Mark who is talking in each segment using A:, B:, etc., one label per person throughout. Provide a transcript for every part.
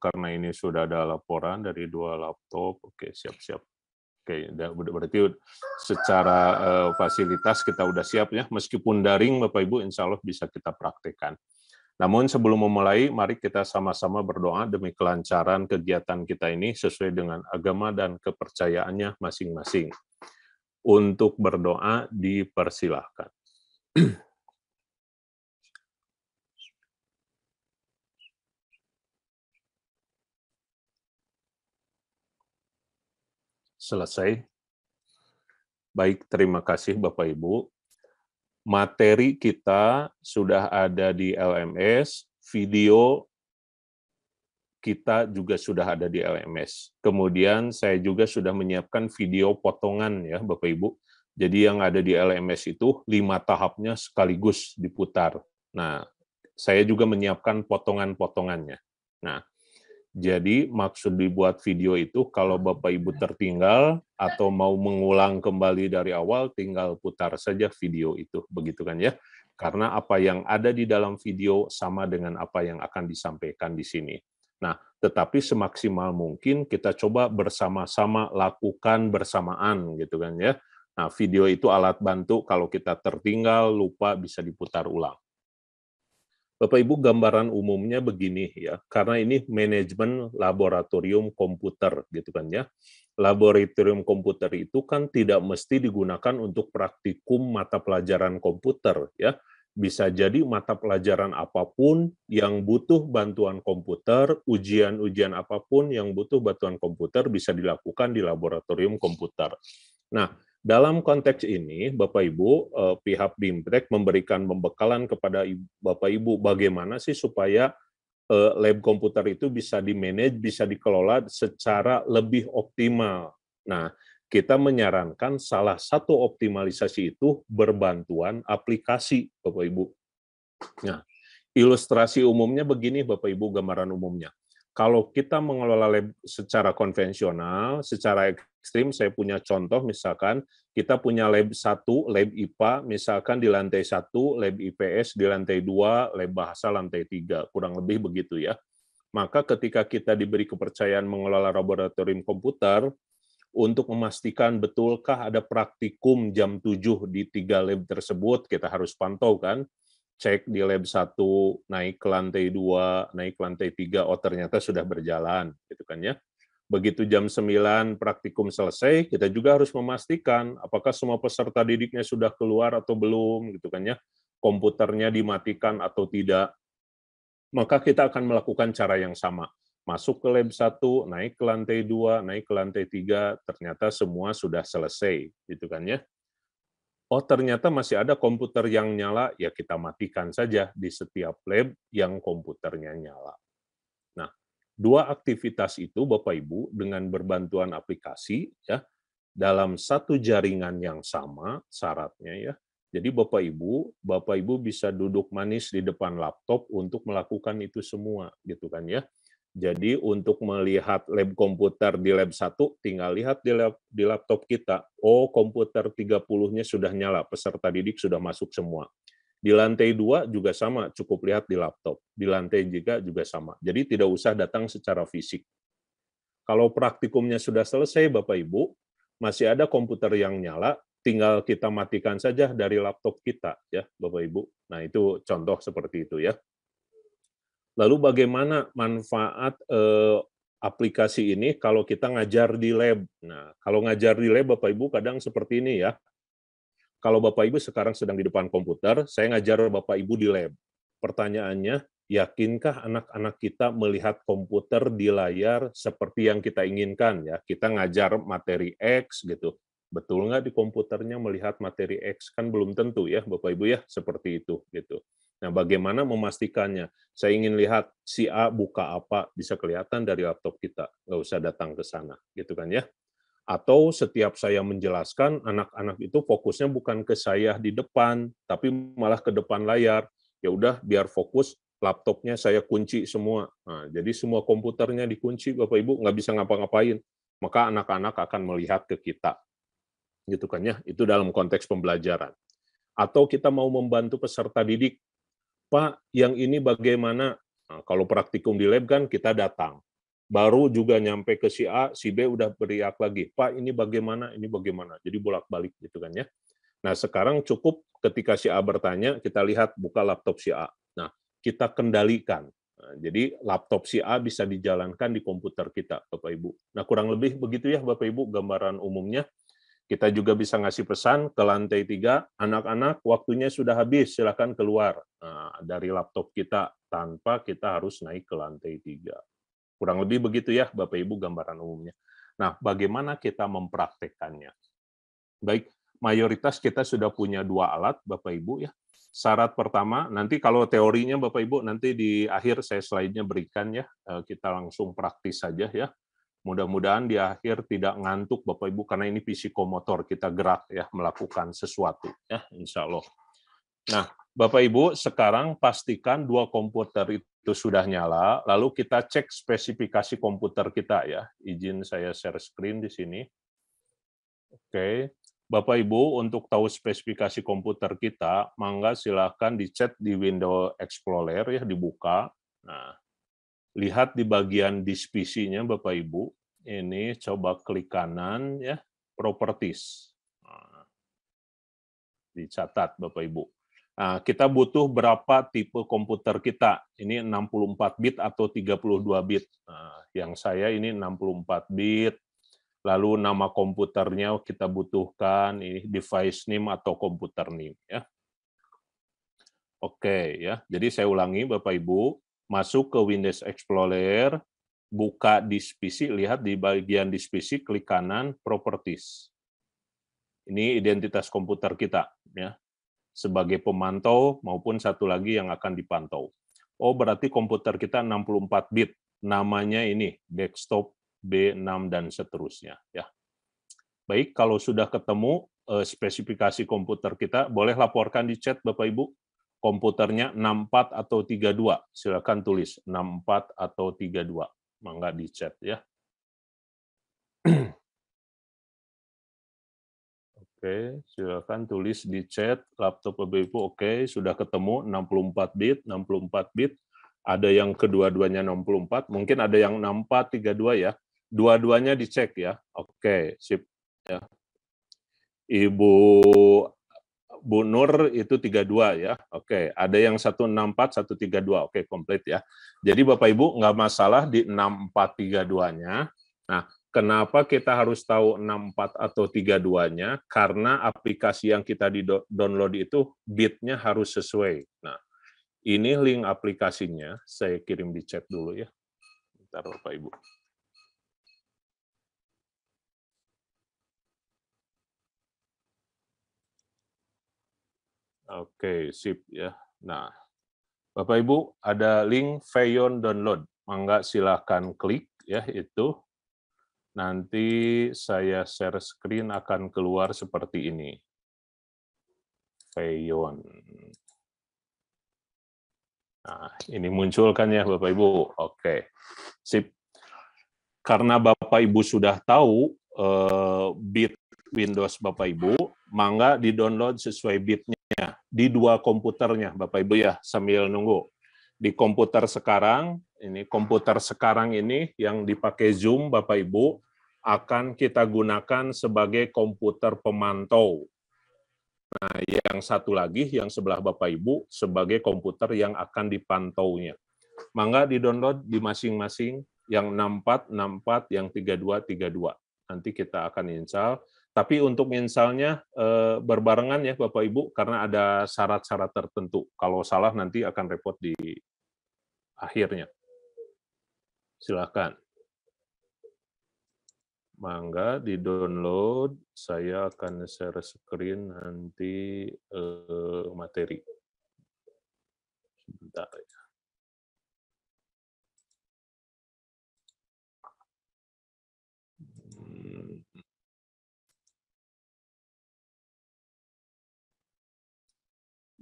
A: karena ini sudah ada laporan dari 2 laptop. Oke, siap-siap. Oke, berarti secara fasilitas kita udah siap ya, meskipun daring Bapak Ibu insya Allah bisa kita praktekkan. Namun sebelum memulai, mari kita sama-sama berdoa demi kelancaran kegiatan kita ini sesuai dengan agama dan kepercayaannya masing-masing. Untuk berdoa dipersilahkan. Selesai. Baik, terima kasih Bapak Ibu. Materi kita sudah ada di LMS, video kita juga sudah ada di LMS. Kemudian saya juga sudah menyiapkan video potongan ya Bapak Ibu. Jadi yang ada di LMS itu 5 tahapnya sekaligus diputar. Nah, saya juga menyiapkan potongan-potongannya. Nah, jadi maksud dibuat video itu kalau Bapak Ibu tertinggal atau mau mengulang kembali dari awal, tinggal putar saja video itu, begitu kan ya? Karena apa yang ada di dalam video sama dengan apa yang akan disampaikan di sini. Nah, tetapi semaksimal mungkin kita coba bersama-sama lakukan bersamaan, gitu kan ya? Nah, video itu alat bantu kalau kita tertinggal, lupa, bisa diputar ulang. Bapak Ibu, gambaran umumnya begini ya, karena ini manajemen laboratorium komputer gitu kan ya. Laboratorium komputer itu kan tidak mesti digunakan untuk praktikum mata pelajaran komputer ya. Bisa jadi mata pelajaran apapun yang butuh bantuan komputer, ujian-ujian apapun yang butuh bantuan komputer bisa dilakukan di laboratorium komputer. Nah, dalam konteks ini, Bapak Ibu, pihak BIMTEK memberikan pembekalan kepada Bapak Ibu bagaimana sih supaya lab komputer itu bisa di-manage, bisa dikelola secara lebih optimal. Nah, kita menyarankan salah satu optimalisasi itu berbantuan aplikasi, Bapak Ibu. Nah, ilustrasi umumnya begini, Bapak Ibu, gambaran umumnya. Kalau kita mengelola lab secara konvensional, secara ekstrim, saya punya contoh, misalkan kita punya lab 1, lab IPA, misalkan di lantai 1, lab IPS di lantai 2, lab bahasa lantai 3, kurang lebih begitu ya. Maka ketika kita diberi kepercayaan mengelola laboratorium komputer, untuk memastikan betulkah ada praktikum jam 7 di 3 lab tersebut, kita harus pantau kan, cek di lab 1, naik ke lantai 2, naik ke lantai 3, oh ternyata sudah berjalan, gitu kan ya. Begitu jam 9 praktikum selesai, kita juga harus memastikan apakah semua peserta didiknya sudah keluar atau belum, gitu kan ya. Komputernya dimatikan atau tidak. Maka kita akan melakukan cara yang sama. Masuk ke lab 1, naik ke lantai 2, naik ke lantai 3, ternyata semua sudah selesai, gitu kan ya. Oh, ternyata masih ada komputer yang nyala, ya kita matikan saja di setiap lab yang komputernya nyala. Nah, 2 aktivitas itu, Bapak Ibu, dengan berbantuan aplikasi, ya, dalam satu jaringan yang sama syaratnya ya. Jadi Bapak Ibu bisa duduk manis di depan laptop untuk melakukan itu semua, gitu kan ya. Jadi untuk melihat lab komputer di lab 1, tinggal lihat di laptop kita. Oh, komputer 30-nya sudah nyala, peserta didik sudah masuk semua. Di lantai 2 juga sama, cukup lihat di laptop. Di lantai 3 juga sama. Jadi tidak usah datang secara fisik. Kalau praktikumnya sudah selesai, Bapak Ibu, masih ada komputer yang nyala, tinggal kita matikan saja dari laptop kita, ya, Bapak Ibu. Nah, itu contoh seperti itu ya. Lalu bagaimana manfaat aplikasi ini kalau kita ngajar di lab? Nah, kalau ngajar di lab, Bapak Ibu kadang seperti ini ya. Kalau Bapak Ibu sekarang sedang di depan komputer, saya ngajar Bapak Ibu di lab. Pertanyaannya, yakinkah anak-anak kita melihat komputer di layar seperti yang kita inginkan ya? Kita ngajar materi X gitu. Betul nggak di komputernya melihat materi X? Kan belum tentu ya, Bapak Ibu ya, seperti itu gitu. Nah, bagaimana memastikannya? Saya ingin lihat si A buka apa, bisa kelihatan dari laptop kita, nggak usah datang ke sana, gitu kan ya. Atau setiap saya menjelaskan, anak-anak itu fokusnya bukan ke saya di depan, tapi malah ke depan layar. Ya udah, biar fokus, laptopnya saya kunci semua. Nah, jadi semua komputernya dikunci, Bapak Ibu, nggak bisa ngapa-ngapain. Maka anak-anak akan melihat ke kita. Gitu kan ya, itu dalam konteks pembelajaran. Atau kita mau membantu peserta didik, Pak, yang ini bagaimana? Nah, kalau praktikum di lab kan kita datang. baru juga nyampe ke si A, si B udah beriak lagi, Pak ini bagaimana, jadi bolak-balik gitu kan ya. Nah sekarang cukup ketika si A bertanya, kita lihat buka laptop si A. Nah kita kendalikan. Nah, jadi laptop si A bisa dijalankan di komputer kita, Bapak Ibu. Nah kurang lebih begitu ya Bapak Ibu gambaran umumnya. Kita juga bisa ngasih pesan ke lantai 3, anak-anak waktunya sudah habis, silakan keluar dari laptop kita tanpa kita harus naik ke lantai 3. Kurang lebih begitu ya Bapak Ibu gambaran umumnya. Nah, bagaimana kita mempraktekkannya? Baik, mayoritas kita sudah punya 2 alat Bapak Ibu ya. Syarat pertama, nanti kalau teorinya Bapak Ibu nanti di akhir saya slide-nya berikan ya, kita langsung praktis saja ya. Mudah-mudahan di akhir tidak ngantuk Bapak Ibu karena ini psikomotor, kita gerak ya melakukan sesuatu ya insya Allah. Nah, Bapak Ibu sekarang pastikan 2 komputer itu sudah nyala, lalu kita cek spesifikasi komputer kita ya. Izin saya share screen di sini. Oke. Bapak Ibu untuk tahu spesifikasi komputer kita, mangga silahkan dicek di Windows Explorer ya dibuka. Nah, lihat di bagian dispisinya Bapak Ibu, ini coba klik kanan ya, properties. Nah, dicatat Bapak Ibu. Nah, kita butuh berapa tipe komputer kita. Ini 64 bit atau 32 bit. Nah, yang saya ini 64 bit. Lalu nama komputernya kita butuhkan ini device name atau komputer name ya. Oke ya. Jadi saya ulangi Bapak Ibu, masuk ke Windows Explorer, buka dispisi, lihat di bagian dispisi, klik kanan, properties. Ini identitas komputer kita, ya, sebagai pemantau maupun satu lagi yang akan dipantau. Oh, berarti komputer kita 64 bit, namanya ini, desktop B6 dan seterusnya. Ya. Baik, kalau sudah ketemu spesifikasi komputer kita, boleh laporkan di chat Bapak Ibu, komputernya 64 atau 32, silakan tulis 64 atau 32, mangga di chat ya. Oke, silakan tulis di chat laptop Bapak Ibu. Oke, sudah ketemu 64 bit, 64 bit. Ada yang kedua-duanya 64, mungkin ada yang 64 32 ya. Dua-duanya dicek ya. Oke, sip ya. Ibu Bu Nur itu 32 ya. Oke, ada yang 164, 132. Oke, komplit ya. Jadi Bapak Ibu nggak masalah di 6432-nya. Nah, kenapa kita harus tahu 64 atau 32-nya? Karena aplikasi yang kita di-download itu bitnya harus sesuai. Nah, ini link aplikasinya, saya kirim di chat dulu ya. Bentar Bapak Ibu. Oke, sip ya. Nah, Bapak Ibu ada link Feyon download. Mangga silakan klik ya itu. Nanti saya share screen akan keluar seperti ini. Feyon. Nah, ini muncul kan ya Bapak Ibu. Oke. Sip. Karena Bapak Ibu sudah tahu bit Windows Bapak Ibu, mangga di-download sesuai bitnya di 2 komputernya Bapak Ibu ya, sambil nunggu. Di komputer sekarang ini yang dipakai Zoom Bapak Ibu akan kita gunakan sebagai komputer pemantau. Nah, yang satu lagi yang sebelah Bapak Ibu sebagai komputer yang akan dipantaunya. Mangga di-download di masing-masing, yang 64, 64, yang 32, 32. Nanti kita akan install. Tapi untuk installnya berbarengan ya Bapak Ibu, karena ada syarat-syarat tertentu. Kalau salah nanti akan repot di akhirnya. Silakan. Mangga di-download, saya akan share screen nanti materi. Sebentar ya.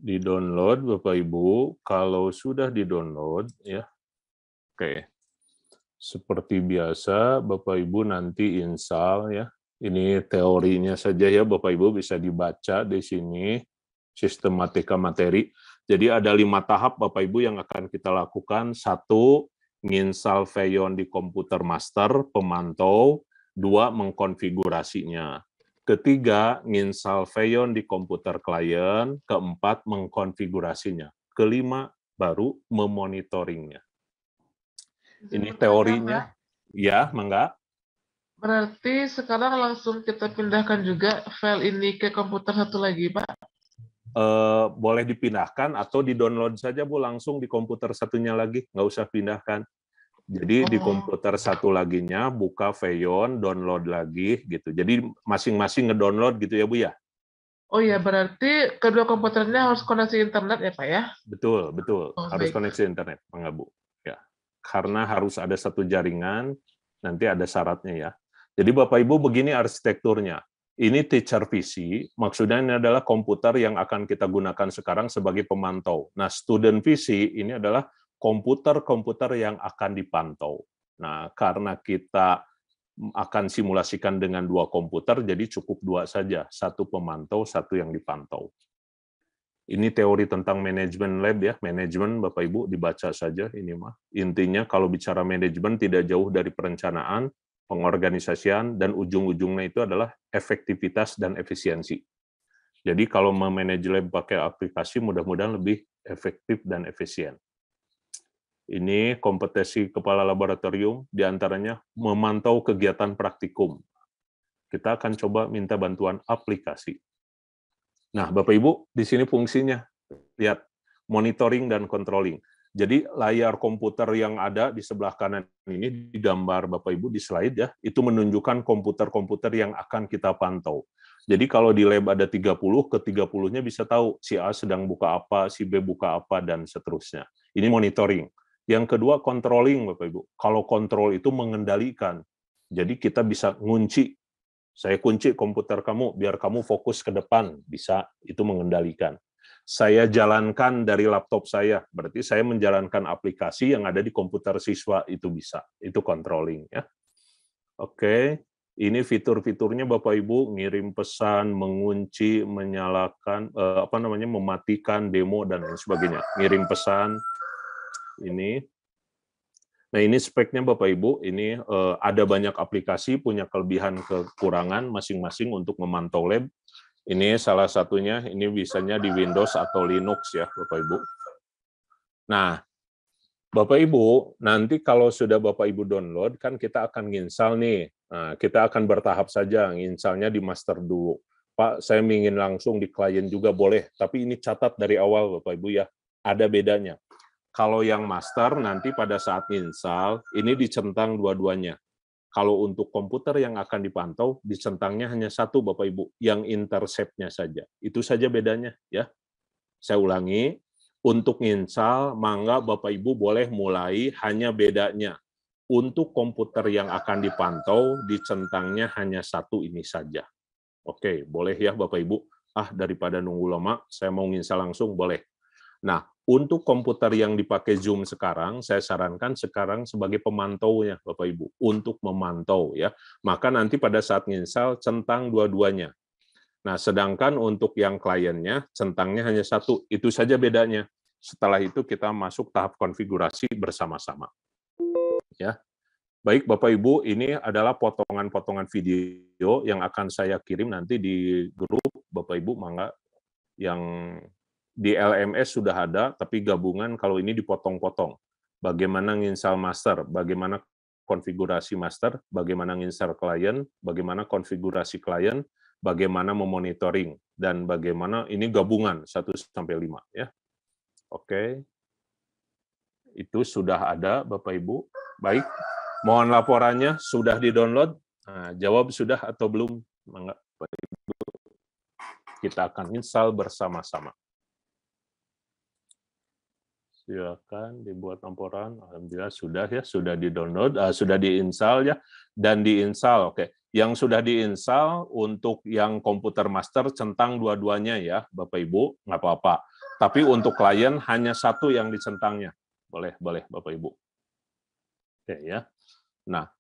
A: Di-download Bapak Ibu, kalau sudah di-download ya. Oke. Seperti biasa Bapak Ibu nanti install ya. Ini teorinya saja ya Bapak Ibu bisa dibaca di sini sistematika materi. Jadi ada 5 tahap Bapak Ibu yang akan kita lakukan. 1, nginstal Feyon di komputer master, pemantau. 2, mengkonfigurasinya. Ketiga, nginstal Feyon di komputer klien. Keempat, mengkonfigurasinya. Kelima, baru memonitoringnya. Ini teorinya. Ya, Mangga.
B: Berarti sekarang langsung kita pindahkan juga file ini ke komputer satu lagi, Pak?
A: Boleh dipindahkan atau di-download saja, Bu, langsung di komputer satunya lagi. Nggak usah pindahkan. Jadi di komputer satu laginya buka Feyon, download lagi gitu. Jadi masing-masing ngedownload gitu ya, Bu ya?
B: Oh ya, berarti kedua komputernya harus koneksi internet ya, Pak ya?
A: Betul, betul.
B: Oh,
A: Harus
B: baik.
A: koneksi internet, Mangga, Bu. Ya. Karena harus ada satu jaringan, nanti ada syaratnya ya. Jadi Bapak Ibu begini arsitekturnya. Ini teacher PC, maksudnya ini adalah komputer yang akan kita gunakan sekarang sebagai pemantau. Nah, student PC ini adalah komputer-komputer yang akan dipantau. Nah, karena kita akan simulasikan dengan 2 komputer, jadi cukup 2 saja. 1 pemantau, 1 yang dipantau. Ini teori tentang manajemen lab ya, manajemen Bapak Ibu dibaca saja ini mah. Intinya kalau bicara manajemen tidak jauh dari perencanaan, pengorganisasian, dan ujung-ujungnya itu adalah efektivitas dan efisiensi. Jadi kalau memanage lab pakai aplikasi mudah-mudahan lebih efektif dan efisien. Ini kompetensi kepala laboratorium, diantaranya memantau kegiatan praktikum. Kita akan coba minta bantuan aplikasi. Nah, Bapak Ibu, di sini fungsinya, lihat, monitoring dan controlling. Jadi layar komputer yang ada di sebelah kanan ini, di gambar Bapak Ibu di slide ya, itu menunjukkan komputer-komputer yang akan kita pantau. Jadi kalau di lab ada 30, ke 30-nya bisa tahu si A sedang buka apa, si B buka apa, dan seterusnya. Ini monitoring. Yang kedua, controlling Bapak Ibu. Kalau kontrol itu mengendalikan. Jadi kita bisa ngunci. Saya kunci komputer kamu, biar kamu fokus ke depan. Bisa, itu mengendalikan. Saya jalankan dari laptop saya, berarti saya menjalankan aplikasi yang ada di komputer siswa, itu bisa. Itu controlling ya. Oke, ini fitur-fiturnya Bapak Ibu, ngirim pesan, mengunci, menyalakan, mematikan demo dan lain sebagainya. Ngirim pesan, ini. Nah ini speknya Bapak Ibu, ini ada banyak aplikasi, punya kelebihan kekurangan masing-masing untuk memantau lab. Ini salah satunya, ini bisanya di Windows atau Linux ya, Bapak Ibu. Nah, Bapak Ibu, nanti kalau sudah Bapak Ibu download, kan kita akan nginstal nih. Nah, kita akan bertahap saja, nginstalnya di master dulu. Pak, saya ingin langsung di klien juga boleh, tapi ini catat dari awal Bapak Ibu ya, ada bedanya. Kalau yang master, nanti pada saat nginstal, ini dicentang dua-duanya. Kalau untuk komputer yang akan dipantau, dicentangnya hanya satu, Bapak Ibu, yang intercept-nya saja. Itu saja bedanya, ya. Saya ulangi, untuk nginstal, mangga Bapak Ibu boleh mulai, hanya bedanya. Untuk komputer yang akan dipantau, dicentangnya hanya satu ini saja. Oke, boleh ya Bapak Ibu? Daripada nunggu lama, saya mau nginstal langsung, boleh. Nah, untuk komputer yang dipakai Zoom sekarang, saya sarankan sekarang sebagai pemantaunya, Bapak Ibu, untuk memantau ya. Maka nanti pada saat nginstal centang dua-duanya. Nah, sedangkan untuk yang kliennya centangnya hanya satu, itu saja bedanya. Setelah itu kita masuk tahap konfigurasi bersama-sama. Ya. Baik Bapak Ibu, ini adalah potongan-potongan video yang akan saya kirim nanti di grup Bapak Ibu, mangga yang di LMS sudah ada, tapi gabungan kalau ini dipotong-potong. Bagaimana nginstal master, bagaimana konfigurasi master, bagaimana nginstal klien, bagaimana konfigurasi klien, bagaimana memonitoring, dan bagaimana ini gabungan 1-5 ya. Oke. Itu sudah ada Bapak Ibu. Baik. Mohon laporannya sudah di-download. Nah, jawab sudah atau belum? Bapak Ibu. Kita akan install bersama-sama. Silakan dibuat laporan. Alhamdulillah sudah ya, sudah di-download, sudah di-install ya, dan di-install. Oke, yang sudah di-install untuk yang komputer master centang dua-duanya ya, Bapak Ibu, nggak apa-apa. Tapi untuk klien hanya satu yang dicentangnya. Boleh Bapak Ibu. Oke ya. Nah,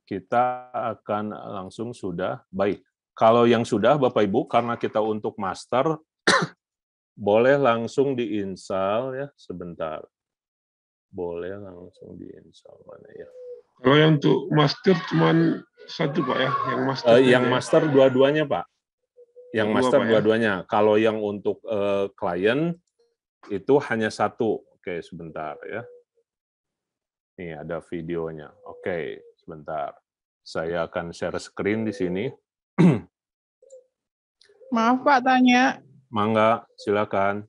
A: kita akan langsung sudah baik. Kalau yang sudah Bapak Ibu, karena kita untuk master boleh langsung diinstal ya, sebentar. Boleh langsung di-install mana ya?
C: Kalau yang untuk master cuman satu Pak ya, yang master.
A: Yang master dua-duanya Pak. Yang master
C: Pak,
A: dua-duanya. Ya? Kalau yang untuk klien itu hanya satu. Oke, sebentar ya. Nih ada videonya. Oke, sebentar. Saya akan share screen di sini.
D: Maaf Pak, tanya.
A: Mangga, silakan.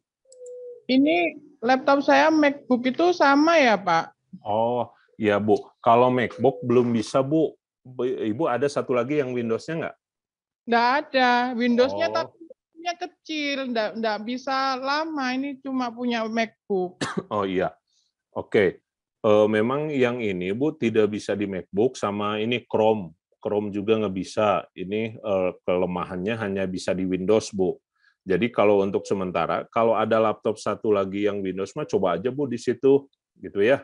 D: Ini laptop saya MacBook itu sama ya Pak?
A: Oh, ya Bu. Kalau MacBook belum bisa Bu. Ibu ada satu lagi yang Windows-nya nggak?
D: Nggak ada. Windows-nya
A: Oh.
D: tapi kecil, nggak bisa lama. Ini cuma punya MacBook.
A: Oh iya. Oke. Memang yang ini Bu tidak bisa di MacBook sama ini Chrome. Chrome juga nggak bisa. Ini kelemahannya hanya bisa di Windows Bu. Jadi kalau untuk sementara, kalau ada laptop satu lagi yang Windows mah coba aja Bu di situ, gitu ya.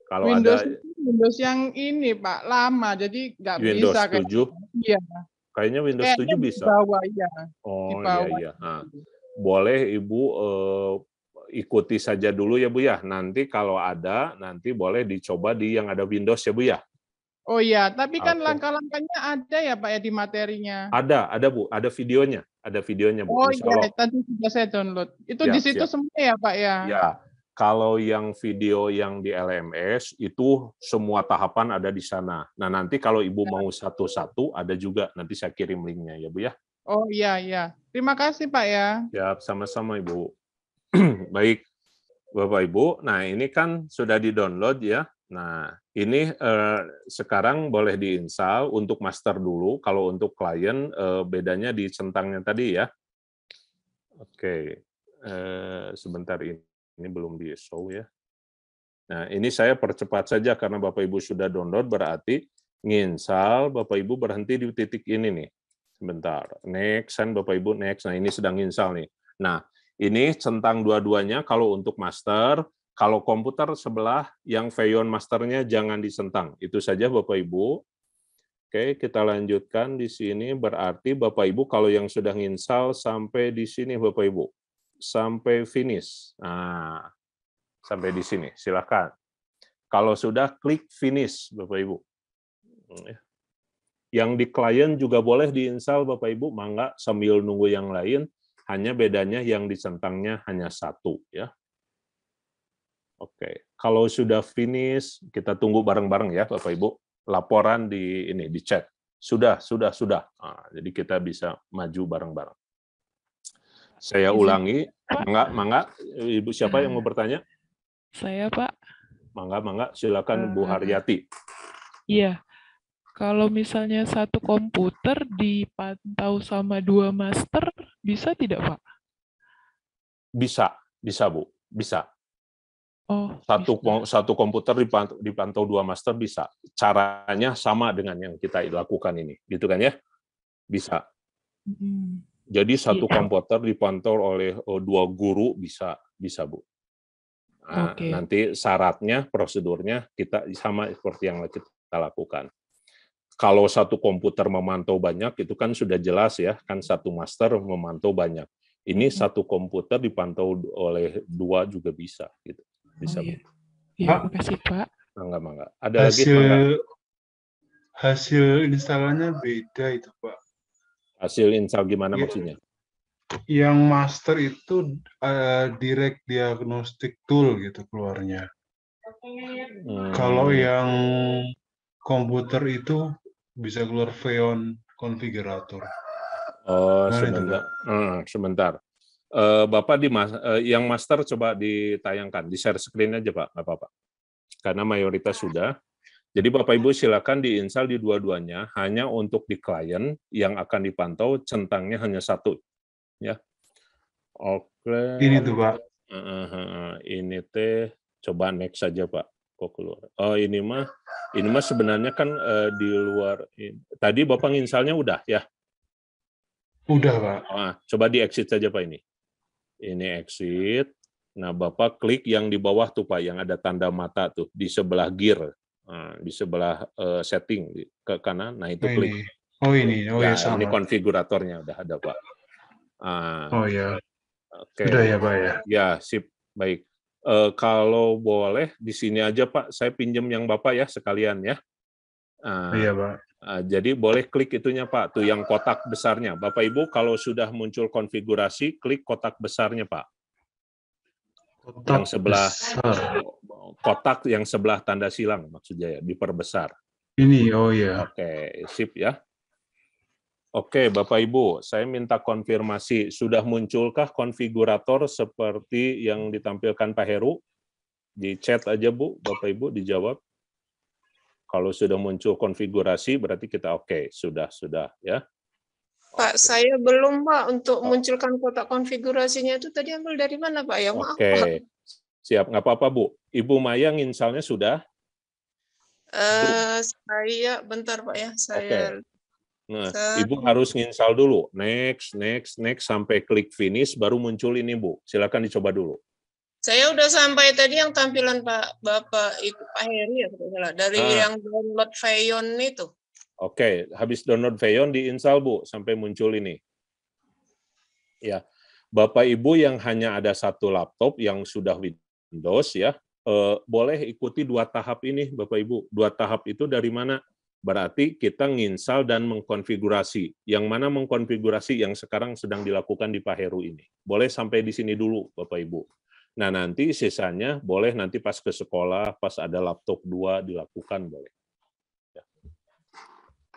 A: Kalau
D: Windows yang ini Pak lama, jadi nggak
A: Windows
D: bisa.
A: Windows 7.
D: Iya.
A: Kayaknya Windows 7 bisa.
D: Di bawah, ya.
A: Oh
D: Di bawah.
A: iya. Nah, boleh Ibu ikuti saja dulu ya Bu ya. Nanti kalau ada, nanti boleh dicoba di yang ada Windows ya Bu ya.
D: Oh iya, tapi kan langkah-langkahnya ada ya Pak ya di materinya.
A: Ada Bu, ada videonya Bu.
D: Oh iya, tadi sudah saya download. Itu
A: ya,
D: di situ semua ya Pak ya.
A: Ya, kalau yang video yang di LMS itu semua tahapan ada di sana. Nah nanti kalau Ibu mau satu-satu ada juga. Nanti saya kirim linknya ya Bu ya.
D: Oh iya. Terima kasih Pak ya.
A: Ya, sama-sama Ibu. Baik, Bapak Ibu. Nah, ini kan sudah di-download ya. Nah, ini sekarang boleh diinstal untuk master dulu. Kalau untuk klien, bedanya di centangnya tadi ya. Oke, sebentar ini belum di-show ya. Nah, ini saya percepat saja karena Bapak Ibu sudah download, berarti nginstal, Bapak Ibu berhenti di titik ini nih. Sebentar, next, kan Bapak Ibu next. Nah, ini sedang nginstal nih. Nah, ini centang dua-duanya kalau untuk master, kalau komputer sebelah yang Veyon masternya jangan disentang. Itu saja Bapak Ibu. Oke, kita lanjutkan di sini. Berarti Bapak Ibu kalau yang sudah nginstal sampai di sini Bapak Ibu. Sampai finish. Nah, sampai di sini. Silakan. Kalau sudah klik finish Bapak Ibu. Yang di klien juga boleh diinstal Bapak Ibu, mangga sambil nunggu yang lain. Hanya bedanya yang dicentangnya hanya satu ya. Oke, kalau sudah finish kita tunggu bareng-bareng ya Bapak Ibu. Laporan di ini di chat. Sudah. Nah, jadi kita bisa maju bareng-bareng. Saya ulangi, mangga Ibu siapa yang mau bertanya?
E: Saya Pak.
A: Mangga silakan Bu Haryati.
E: Iya. Kalau misalnya satu komputer dipantau sama 2 master, bisa tidak, Pak?
A: Bisa Bu, bisa.
E: Oh,
A: satu komputer dipantau 2 master bisa. Caranya sama dengan yang kita lakukan ini, gitu kan ya? Bisa. Jadi satu komputer dipantau oleh 2 guru bisa Bu. Nah, nanti syaratnya, prosedurnya kita sama seperti yang kita lakukan. Kalau satu komputer memantau banyak, itu kan sudah jelas ya, kan satu master memantau banyak. Ini satu komputer dipantau oleh 2 juga bisa. Gitu. Bisa, Bu.
E: Iya, makasih Pak.
A: Mangga. Ada lagi, Mangga?
C: Hasil instalannya beda itu, Pak.
A: Hasil install gimana maksudnya?
C: Yang master itu direct diagnostic tool gitu keluarnya. Kalau yang komputer itu bisa keluar Veyon configurator.
A: Oh, sebentar. Bapak yang master coba ditayangkan, di share screen aja Pak, nggak apa-apa. Karena mayoritas sudah. Jadi Bapak Ibu silakan diinstal di dua-duanya, hanya untuk di klien yang akan dipantau centangnya hanya satu. Ya. Oke.
C: Ini tuh Pak.
A: Ini teh coba next saja Pak. Kok keluar? Oh ini mah sebenarnya kan di luar. Tadi Bapak nginstalnya udah ya?
C: Udah Pak.
A: Coba di exit saja Pak ini. Ini exit. Nah Bapak klik yang di bawah tuh Pak, yang ada tanda mata tuh di sebelah gear, di sebelah setting ke kanan. Nah itu klik.
C: Ini.
A: Ya, ini konfiguratornya udah ada Pak.
C: Oh ya.
A: Oke.
C: Sudah ya Pak ya.
A: Ya sip, baik. Kalau boleh di sini aja Pak, saya pinjam yang Bapak ya sekalian ya.
C: Iya, Pak.
A: Jadi boleh klik itunya Pak, tuh yang kotak besarnya. Bapak Ibu kalau sudah muncul konfigurasi, klik kotak besarnya Pak.
C: Kotak
A: Yang sebelah
C: besar.
A: kotak yang sebelah tanda silang maksudnya ya, diperbesar.
C: Ini, oh ya.
A: Oke, sip ya. Oke, Bapak Ibu, saya minta konfirmasi, sudah munculkah konfigurator seperti yang ditampilkan Pak Heru? Di chat aja Bu, Bapak Ibu dijawab. Kalau sudah muncul konfigurasi, berarti kita oke, sudah ya.
F: Pak, saya belum Pak untuk munculkan kotak konfigurasinya itu tadi ambil dari mana Pak? Ya maaf Pak.
A: Oke, siap, nggak apa-apa Bu. Ibu Maya nginsalnya sudah?
F: Saya bentar Pak ya, saya.
A: Oke. Nah, Ibu harus nginstal dulu. Next, sampai klik finish, baru muncul ini, Bu. Silakan dicoba dulu.
F: Saya udah sampai tadi yang tampilan Bapak Ibu Pak Heri ya, dari yang download Feyon itu.
A: Oke, habis download Feyon diinstal, Bu, sampai muncul ini. Ya, Bapak Ibu yang hanya ada satu laptop yang sudah Windows, ya, boleh ikuti 2 tahap ini, Bapak Ibu. 2 tahap itu dari mana? Berarti kita nginstal dan mengkonfigurasi. Yang mana mengkonfigurasi yang sekarang sedang dilakukan di Pak Heru ini. Boleh sampai di sini dulu, Bapak Ibu. Nah, nanti sisanya boleh nanti pas ke sekolah, pas ada laptop 2 dilakukan, boleh. Ya.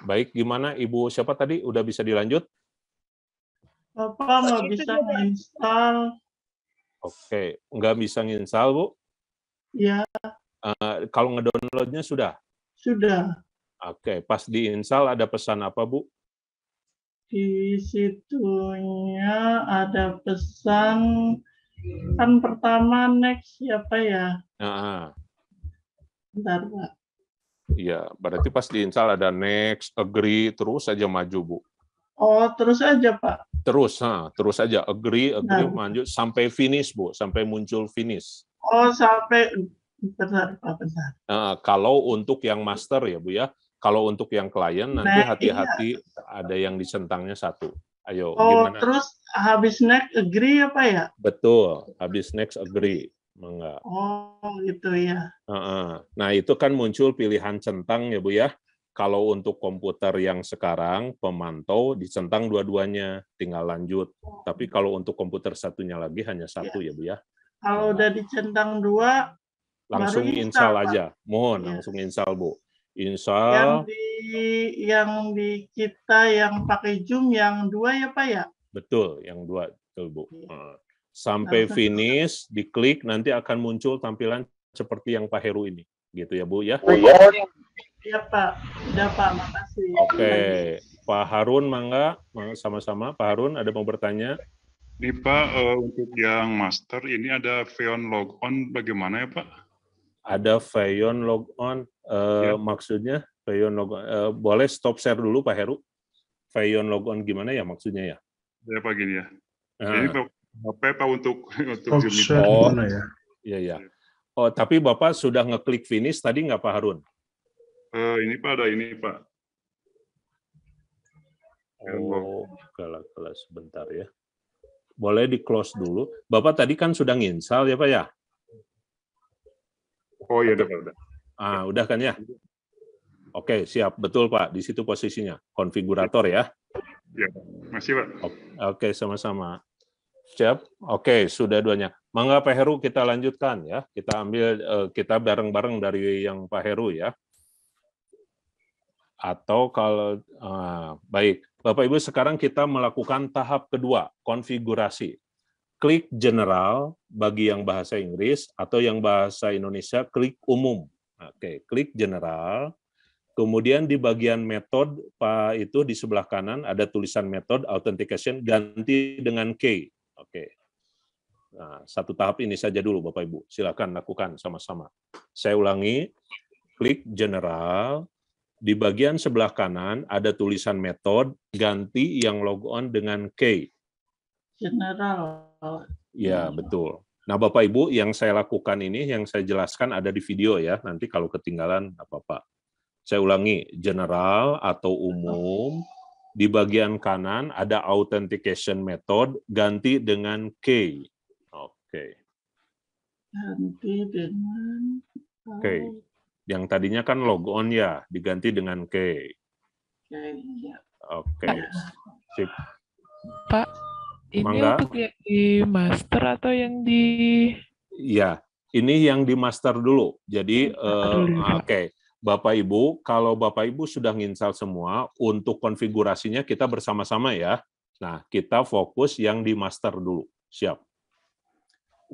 A: Baik, gimana Ibu siapa tadi? Udah bisa dilanjut?
G: Bapak nggak bisa nginstal.
A: Oke, nggak bisa nginstal, Bu?
G: Ya.
A: Kalau ngedownloadnya sudah?
G: Sudah.
A: Oke, pas diinstal ada pesan apa, Bu?
G: Di situnya ada pesan, kan pertama next siapa ya? Bentar, Pak.
A: Iya, berarti pas diinstal ada next, agree, terus aja maju, Bu.
G: Oh, terus aja, Pak.
A: Terus aja, agree, maju, sampai finish, Bu, sampai muncul finish.
G: Oh, sampai, bentar, Pak, bentar.
A: Kalau untuk yang master ya, Bu ya, kalau untuk yang klien nanti hati-hati ada yang disentangnya 1. Ayo, gimana?
G: Terus habis next agree apa ya?
A: Betul, habis next agree. Enggak.
G: Oh, gitu ya.
A: Nah, itu kan muncul pilihan centang ya, Bu ya. Kalau untuk komputer yang sekarang, pemantau dicentang dua-duanya, tinggal lanjut. Tapi kalau untuk komputer satunya lagi hanya 1 ya, Bu ya.
G: Kalau udah dicentang 2,
A: langsung install aja. Mohon, langsung install, Bu. Install.
G: Yang di kita yang pakai Zoom yang 2 ya, Pak ya?
A: Betul, yang 2, betul, Bu. Sampai finish, diklik, nanti akan muncul tampilan seperti yang Pak Heru ini. Gitu ya, Bu ya?
G: Iya, Pak. Udah, Pak. Makasih.
A: Oke. Pak Harun, mangga. Sama-sama. Pak Harun, ada mau bertanya?
H: Ini, Pak, untuk yang master, ini ada Feyon logon bagaimana ya, Pak?
A: Ada Feyon logon, maksudnya? Feyon logon, boleh stop share dulu, Pak Heru? Feyon logon gimana ya maksudnya ya?
H: Ya, Pak, gini ya. Ini Pak untuk Zoom.
A: Oh, iya. Oh, tapi Bapak sudah ngeklik finish tadi nggak, Pak Harun?
H: Ini Pak, ada ini Pak.
A: Oh, kelas sebentar ya. Boleh di close dulu. Bapak tadi kan sudah nginstal ya Pak ya?
H: Oh iya, udah.
A: Udah kan ya? Oke, siap. Betul Pak, di situ posisinya. Konfigurator ya?
H: Ya, masih Pak.
A: Oke, sama-sama. Siap. Oke, sudah 2-nya. Mangga Pak Heru kita lanjutkan ya. Kita ambil, kita bareng-bareng dari yang Pak Heru ya. Atau kalau, baik. Bapak Ibu, sekarang kita melakukan tahap kedua, konfigurasi. Klik general bagi yang bahasa Inggris, atau yang bahasa Indonesia, klik umum. Oke, klik general. Kemudian di bagian method, Pak, itu di sebelah kanan ada tulisan method authentication, ganti dengan key. Oke. Nah, satu tahap ini saja dulu Bapak Ibu. Silakan lakukan sama-sama. Saya ulangi. Klik general. Di bagian sebelah kanan ada tulisan method, ganti yang logon dengan key.
G: General.
A: Ya, betul. Nah, Bapak Ibu, yang saya lakukan ini, yang saya jelaskan ada di video ya. Nanti kalau ketinggalan apa-apa. Saya ulangi, general atau umum, di bagian kanan ada authentication method, ganti dengan key. Oke.
G: Ganti dengan
A: Oke. Yang tadinya kan log on ya, diganti dengan K.
G: ya.
A: Oke. Sip.
E: Pak, ini
A: Mangga.
E: untuk yang di master atau yang di...
A: Iya, ini yang di master dulu. Jadi, oke. Bapak Ibu, kalau Bapak Ibu sudah nginstal semua, untuk konfigurasinya kita bersama-sama ya. Nah, kita fokus yang di master dulu. Siap.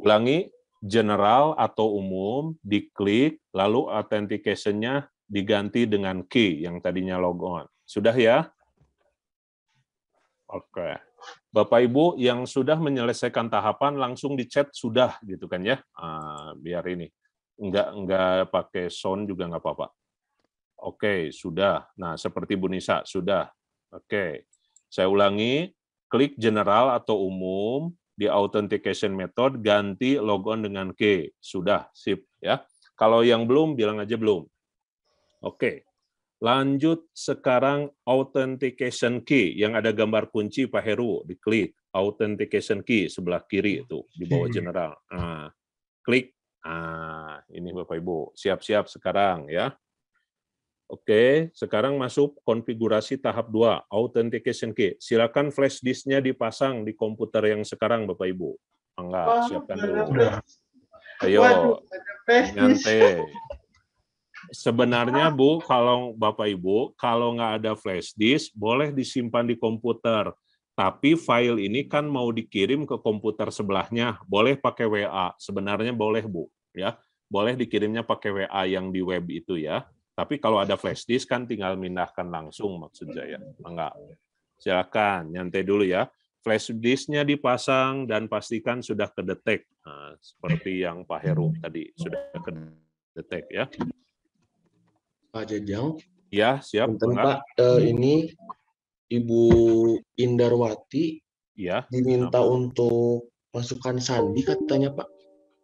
A: Ulangi, general atau umum, diklik, lalu authentication-nya diganti dengan key yang tadinya log on. Sudah ya? Oke. Bapak Ibu yang sudah menyelesaikan tahapan langsung di chat sudah gitu kan ya. Biar ini. Enggak pakai sound juga nggak apa-apa. Oke, sudah. Nah, seperti Bu Nisa, sudah. Oke. Saya ulangi, klik general atau umum, di authentication method, ganti logon dengan key. Sudah, sip. Ya. Kalau yang belum, bilang aja belum. Oke. Lanjut sekarang authentication key, yang ada gambar kunci Pak Heru, diklik. Authentication key, sebelah kiri itu, di bawah general. Klik. Ini Bapak Ibu. Siap-siap sekarang ya. Oke, sekarang masuk konfigurasi tahap 2, authentication key. Silakan flash disk-nya dipasang di komputer yang sekarang, Bapak Ibu. Enggak, siapkan dulu. Ayo, nyantai. Sebenarnya, Bu, kalau Bapak Ibu, kalau nggak ada flash disk, boleh disimpan di komputer. Tapi file ini kan mau dikirim ke komputer sebelahnya, boleh pakai WA. Sebenarnya boleh, Bu. Ya, boleh dikirimnya pakai WA yang di web itu ya. Tapi kalau ada flash disk kan tinggal mindahkan langsung maksud saya. Enggak. Silakan nyantai dulu ya. Flash disk-nya dipasang dan pastikan sudah kedetek. Nah, seperti yang Pak Heru tadi sudah kedetek ya.
I: Pak Jajang.
A: Ya, siap.
I: Pak, ini Ibu Indarwati
A: ya,
I: diminta untuk masukkan sandi katanya Pak.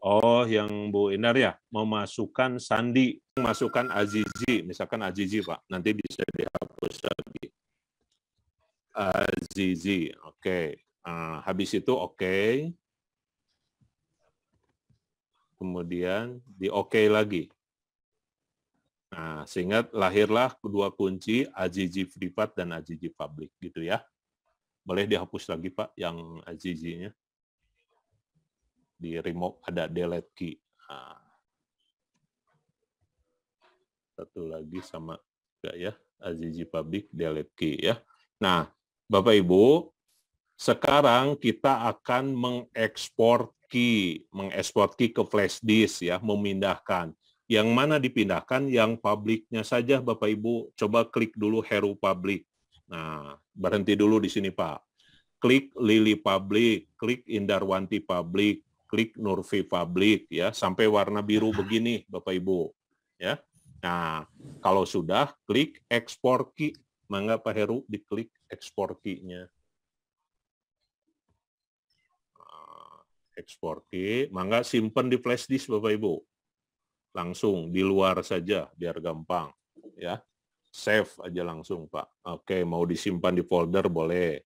A: Oh, yang Bu Indar ya, memasukkan sandi, masukkan Azizi, misalkan Azizi Pak, nanti bisa dihapus lagi. Azizi, oke. Habis itu oke. Kemudian di oke lagi. Nah, sehingga lahirlah kedua kunci Azizi privat dan Azizi public gitu ya. Boleh dihapus lagi Pak yang Azizi-nya. Di remote ada delete key. Satu lagi sama enggak ya, Azizi public delete key ya. Nah, Bapak Ibu, sekarang kita akan mengekspor key ke flash disk ya, memindahkan. Yang mana dipindahkan? Yang publiknya saja Bapak Ibu. Coba klik dulu Heru public. Nah, berhenti dulu di sini Pak. Klik Lili public, klik Indarwanti public, klik Nurfi public ya, sampai warna biru begini Bapak Ibu ya. Nah, kalau sudah klik export key, mangga Pak Heru diklik export key-nya. Export key, mangga simpan di flash disk Bapak Ibu. Langsung di luar saja biar gampang ya. Save aja langsung Pak. Oke, mau disimpan di folder boleh.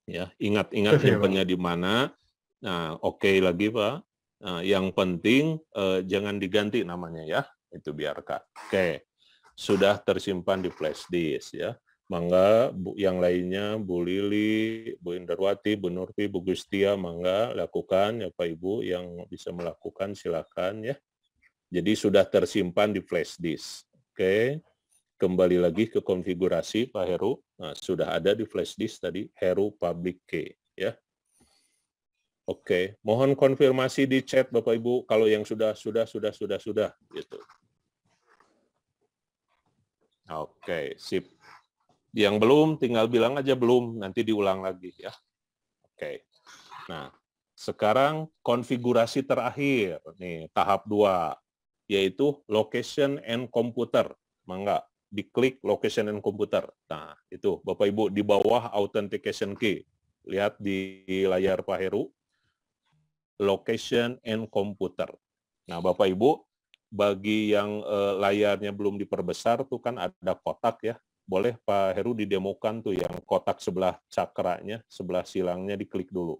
A: Ya, ingat-ingat simpannya di mana. Nah, oke lagi Pak. Nah, yang penting jangan diganti namanya ya. Itu biarkan. Oke. Sudah tersimpan di flash disk ya. Mangga yang lainnya Bu Lili, Bu Indarwati, Bu Nurfi, Bu Gustia, mangga lakukan ya Pak Ibu, yang bisa melakukan silakan ya. Jadi sudah tersimpan di flash disk. Oke. Kembali lagi ke konfigurasi Pak Heru. Nah, sudah ada di flash disk tadi Heru public key ya. Oke, mohon konfirmasi di chat Bapak Ibu kalau yang sudah gitu. Oke, sip. Yang belum tinggal bilang aja belum, nanti diulang lagi ya. Oke. Nah, sekarang konfigurasi terakhir nih, tahap 2 yaitu location and computer. Mangga diklik location and computer. Nah, itu Bapak Ibu di bawah authentication key. Lihat di layar Pak Heru. Location and computer. Nah, Bapak Ibu, bagi yang layarnya belum diperbesar tuh kan ada kotak ya. Boleh Pak Heru didemokan tuh yang kotak sebelah cakranya, sebelah silangnya diklik dulu.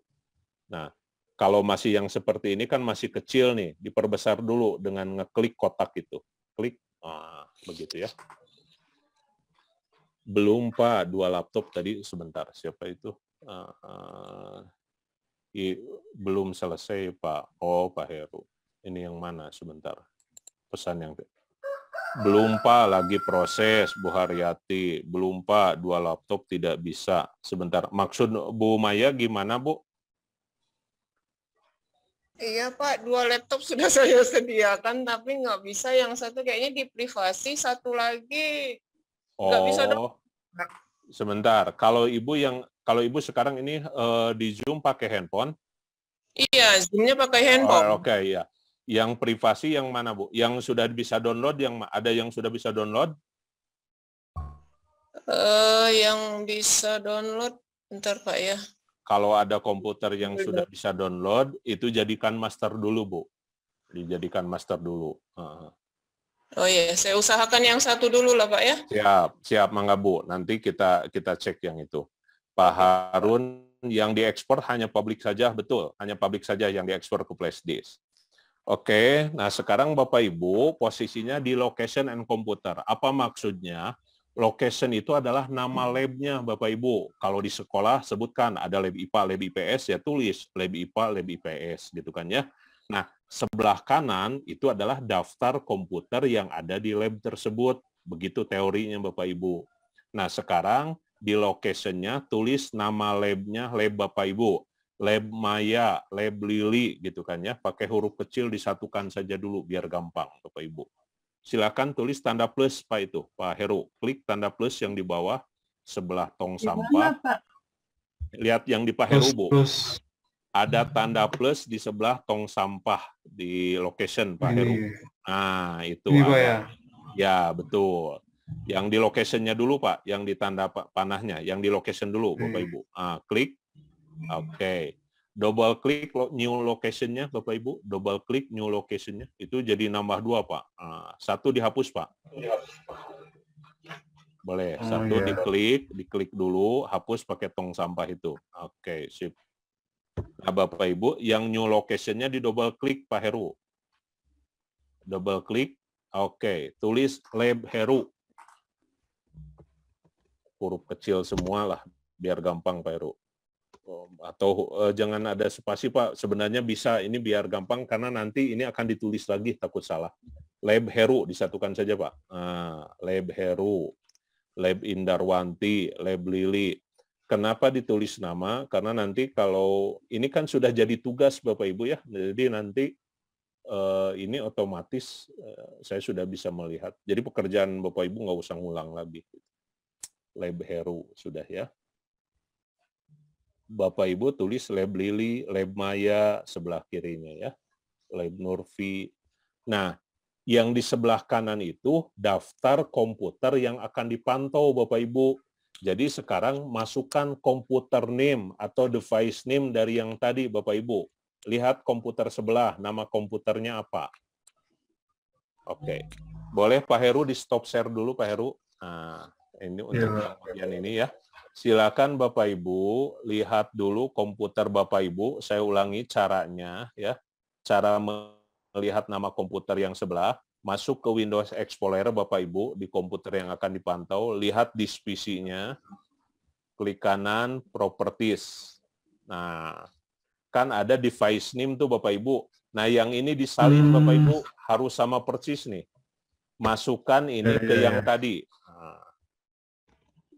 A: Nah, Kalau masih yang seperti ini kan masih kecil nih, diperbesar dulu dengan ngeklik kotak itu. Klik, begitu ya. Belum Pak, 2 laptop tadi sebentar. Siapa itu? Belum selesai Pak. Oh Pak Heru. Ini yang mana sebentar? Pesan yang belum Pak, lagi proses Bu Haryati. Belum Pak, 2 laptop tidak bisa. Sebentar. Maksud Bu Maya gimana Bu?
F: Iya Pak, 2 laptop sudah saya sediakan, tapi nggak bisa. Yang satu kayaknya di privasi, satu lagi nggak bisa.
A: Sebentar. Kalau Ibu sekarang ini di Zoom pakai handphone?
F: Iya, Zoom-nya pakai handphone.
A: Oke, ya. Yang privasi yang mana Bu? Yang sudah bisa download, ada yang sudah bisa download?
F: Yang bisa download, bentar Pak ya.
A: Kalau ada komputer yang sudah bisa download, itu jadikan master dulu, Bu. Dijadikan master dulu.
F: Oh iya, saya usahakan yang satu dulu lah, Pak ya.
A: Siap, Mangga Bu. Nanti kita cek yang itu. Pak Harun, yang diekspor hanya publik saja, betul. Hanya publik saja yang diekspor ke flash disk. Oke, nah sekarang Bapak Ibu, posisinya di location and computer. Apa maksudnya? Location itu adalah nama lab-nya Bapak Ibu. Kalau di sekolah sebutkan ada lab IPA, lab IPS, ya tulis lab IPA, lab IPS gitu kan ya. Nah, sebelah kanan itu adalah daftar komputer yang ada di lab tersebut. Begitu teorinya Bapak Ibu. Nah, sekarang di location-nya tulis nama lab-nya, lab Bapak Ibu. Lab Maya, lab Lili gitu kan ya. Pakai huruf kecil disatukan saja dulu biar gampang Bapak Ibu. Silakan tulis tanda plus Pak itu, Pak Heru. Klik tanda plus yang di bawah sebelah tong sampah. Lihat yang di Pak Heru, Bu. Ada tanda plus di sebelah tong sampah di location Pak Heru. Nah, itu ada. Ya, betul. Yang di location-nya dulu Pak, yang di tanda panahnya, yang di location dulu Bapak Ibu. Klik. Oke. Double klik new location-nya Bapak Ibu, double klik new location-nya, itu jadi nambah 2 Pak. Satu dihapus Pak. Boleh, satu diklik dulu, hapus pakai tong sampah itu. Oke, sip. Nah Bapak Ibu, yang new location-nya di double klik Pak Heru. Double klik, oke, tulis lab Heru. Huruf kecil semua lah, biar gampang Pak Heru. Atau jangan ada spasi Pak, sebenarnya bisa, ini biar gampang karena nanti ini akan ditulis lagi, takut salah. Lab Heru disatukan saja Pak. Lab Heru, Lab Indarwanti, Lab Lili. Kenapa ditulis nama? Karena nanti kalau ini kan sudah jadi tugas Bapak Ibu ya, jadi nanti ini otomatis saya sudah bisa melihat. Jadi pekerjaan Bapak Ibu nggak usah ngulang lagi. Lab Heru sudah ya. Bapak Ibu tulis lab Lili, lab Maya sebelah kirinya ya, lab Nurfi. Nah, yang di sebelah kanan itu daftar komputer yang akan dipantau Bapak Ibu. Jadi sekarang masukkan komputer name atau device name dari yang tadi Bapak Ibu. Lihat komputer sebelah, nama komputernya apa. Oke, boleh Pak Heru di stop share dulu Pak Heru. Nah, ini untuk bagian ini ya. Silakan Bapak Ibu lihat dulu komputer Bapak Ibu. Saya ulangi caranya ya. Cara melihat nama komputer yang sebelah, masuk ke Windows Explorer Bapak Ibu di komputer yang akan dipantau, lihat disk PC-nya. Klik kanan properties. Nah, kan ada device name tuh Bapak Ibu. Nah, yang ini disalin Bapak Ibu harus sama persis nih. Masukkan ini ke yang tadi.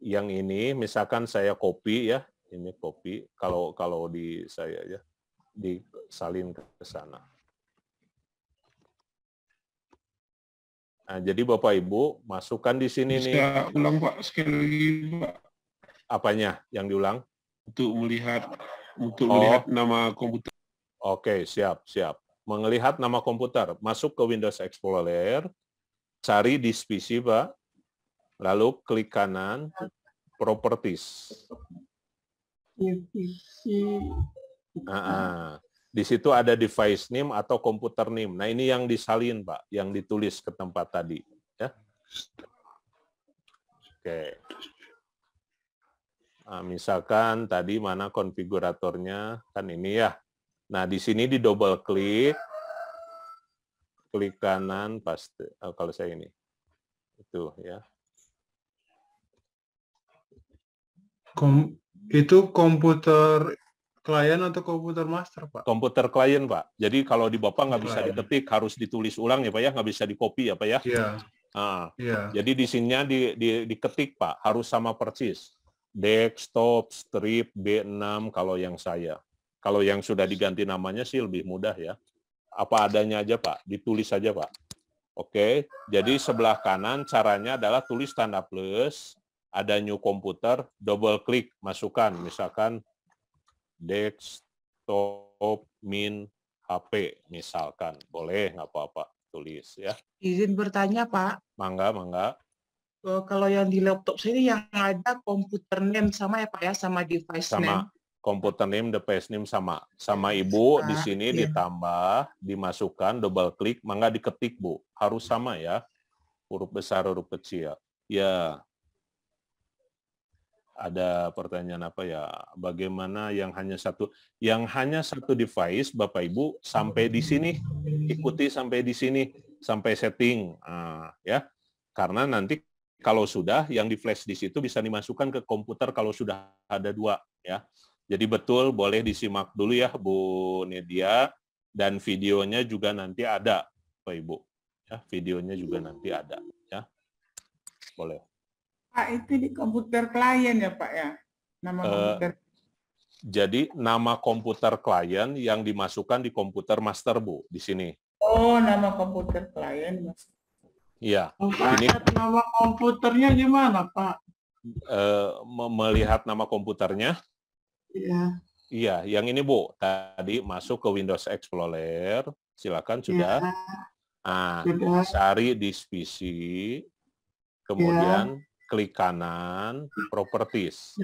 A: Yang ini misalkan saya copy ya, ini copy kalau di saya ya, disalin ke sana. Nah, jadi Bapak Ibu masukkan di sini nih.
C: Bisa ulang Pak sekali lagi Pak.
A: Apanya yang diulang?
C: Untuk melihat nama komputer.
A: Oke, siap. Melihat nama komputer, masuk ke Windows Explorer, cari disk PC Pak. Lalu klik kanan, properties. Di situ ada device name atau komputer name. Nah ini yang disalin Pak, yang ditulis ke tempat tadi. Ya. Oke. Nah, misalkan tadi mana konfiguratornya, kan ini ya. Nah, di sini di double klik kanan, paste. Oh, kalau saya ini. Itu ya.
J: Itu komputer klien atau komputer master, Pak?
A: Komputer klien, Pak. Jadi kalau di Bapak nggak bisa diketik, harus ditulis ulang ya, Pak ya, nggak bisa di-copy ya, Pak ya.
J: Iya.
A: Nah,
J: Iya.
A: jadi di sininya diketik, Pak, harus sama persis. Desktop, strip, B6 kalau yang saya. Kalau yang sudah diganti namanya sih lebih mudah ya. Apa adanya aja, Pak. Ditulis saja, Pak. Oke, jadi sebelah kanan caranya adalah tulis tanda plus, ada new komputer, double klik, masukkan, misalkan desktop min HP, misalkan. Boleh, nggak apa-apa, tulis ya.
K: Izin bertanya, Pak.
A: Mangga.
K: Kalau yang di laptop sini yang ada komputer name sama ya, Pak ya, sama device
A: Sama
K: name.
A: komputer name, device name sama. Sama Ibu di sini ditambah, dimasukkan, double klik, mangga diketik, Bu. Harus sama ya. Huruf besar, huruf kecil. Ya. Ada pertanyaan apa ya? Bagaimana yang hanya satu device, Bapak Ibu, sampai di sini, ikuti sampai di sini, sampai setting, ya. Karena nanti kalau sudah, yang di flash disk itu bisa dimasukkan ke komputer kalau sudah ada 2, ya. Jadi betul, boleh disimak dulu ya, Bu Nidia, dan videonya juga nanti ada, Bapak Ibu. Ya, videonya juga nanti ada, ya. Boleh.
D: Pak, itu di komputer klien ya, Pak ya? Nama komputer.
A: Jadi nama komputer klien yang dimasukkan di komputer master, Bu, di sini.
D: Oh, nama komputer klien, Mas.
A: Iya.
G: Ini nama komputernya gimana, Pak?
A: Melihat nama komputernya?
G: Iya.
A: Iya, yang ini, Bu. Tadi masuk ke Windows Explorer. Silakan sudah.
G: Sudah.
A: Cari di PC. Kemudian klik kanan, properties.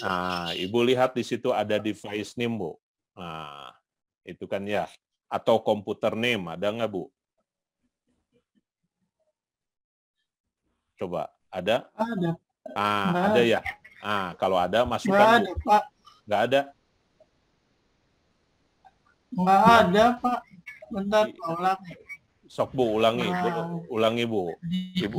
A: Nah, Ibu lihat di situ ada device name, Bu. Nah, itu kan ya. Atau komputer name, ada nggak, Bu? Coba, ada?
G: Ada.
A: Ada ya. Kalau ada, masukkan, Bu.
G: Nggak ada, Pak.
A: Nggak ada?
G: Nggak ada, Pak. Bentar, ulangi.
A: Sok, Bu, ulangi. Ulangi, Bu. Ibu.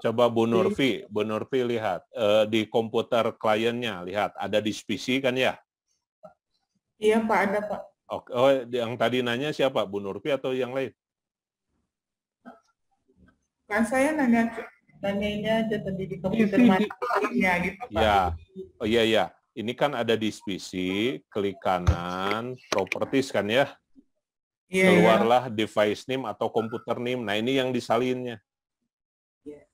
A: Coba Bu Nurfi lihat. Di komputer kliennya, lihat. Ada di PC kan ya?
D: Iya, Pak, ada, Pak.
A: Oh, yang tadi nanya siapa? Bu Nurfi atau yang lain?
D: Kan saya nanyanya aja tadi di komputer masternya gitu, Pak.
A: Ya. Oh iya. Ini kan ada di PC, klik kanan, properties kan ya? Keluarlah device name atau komputer name. Nah, ini yang disalinnya.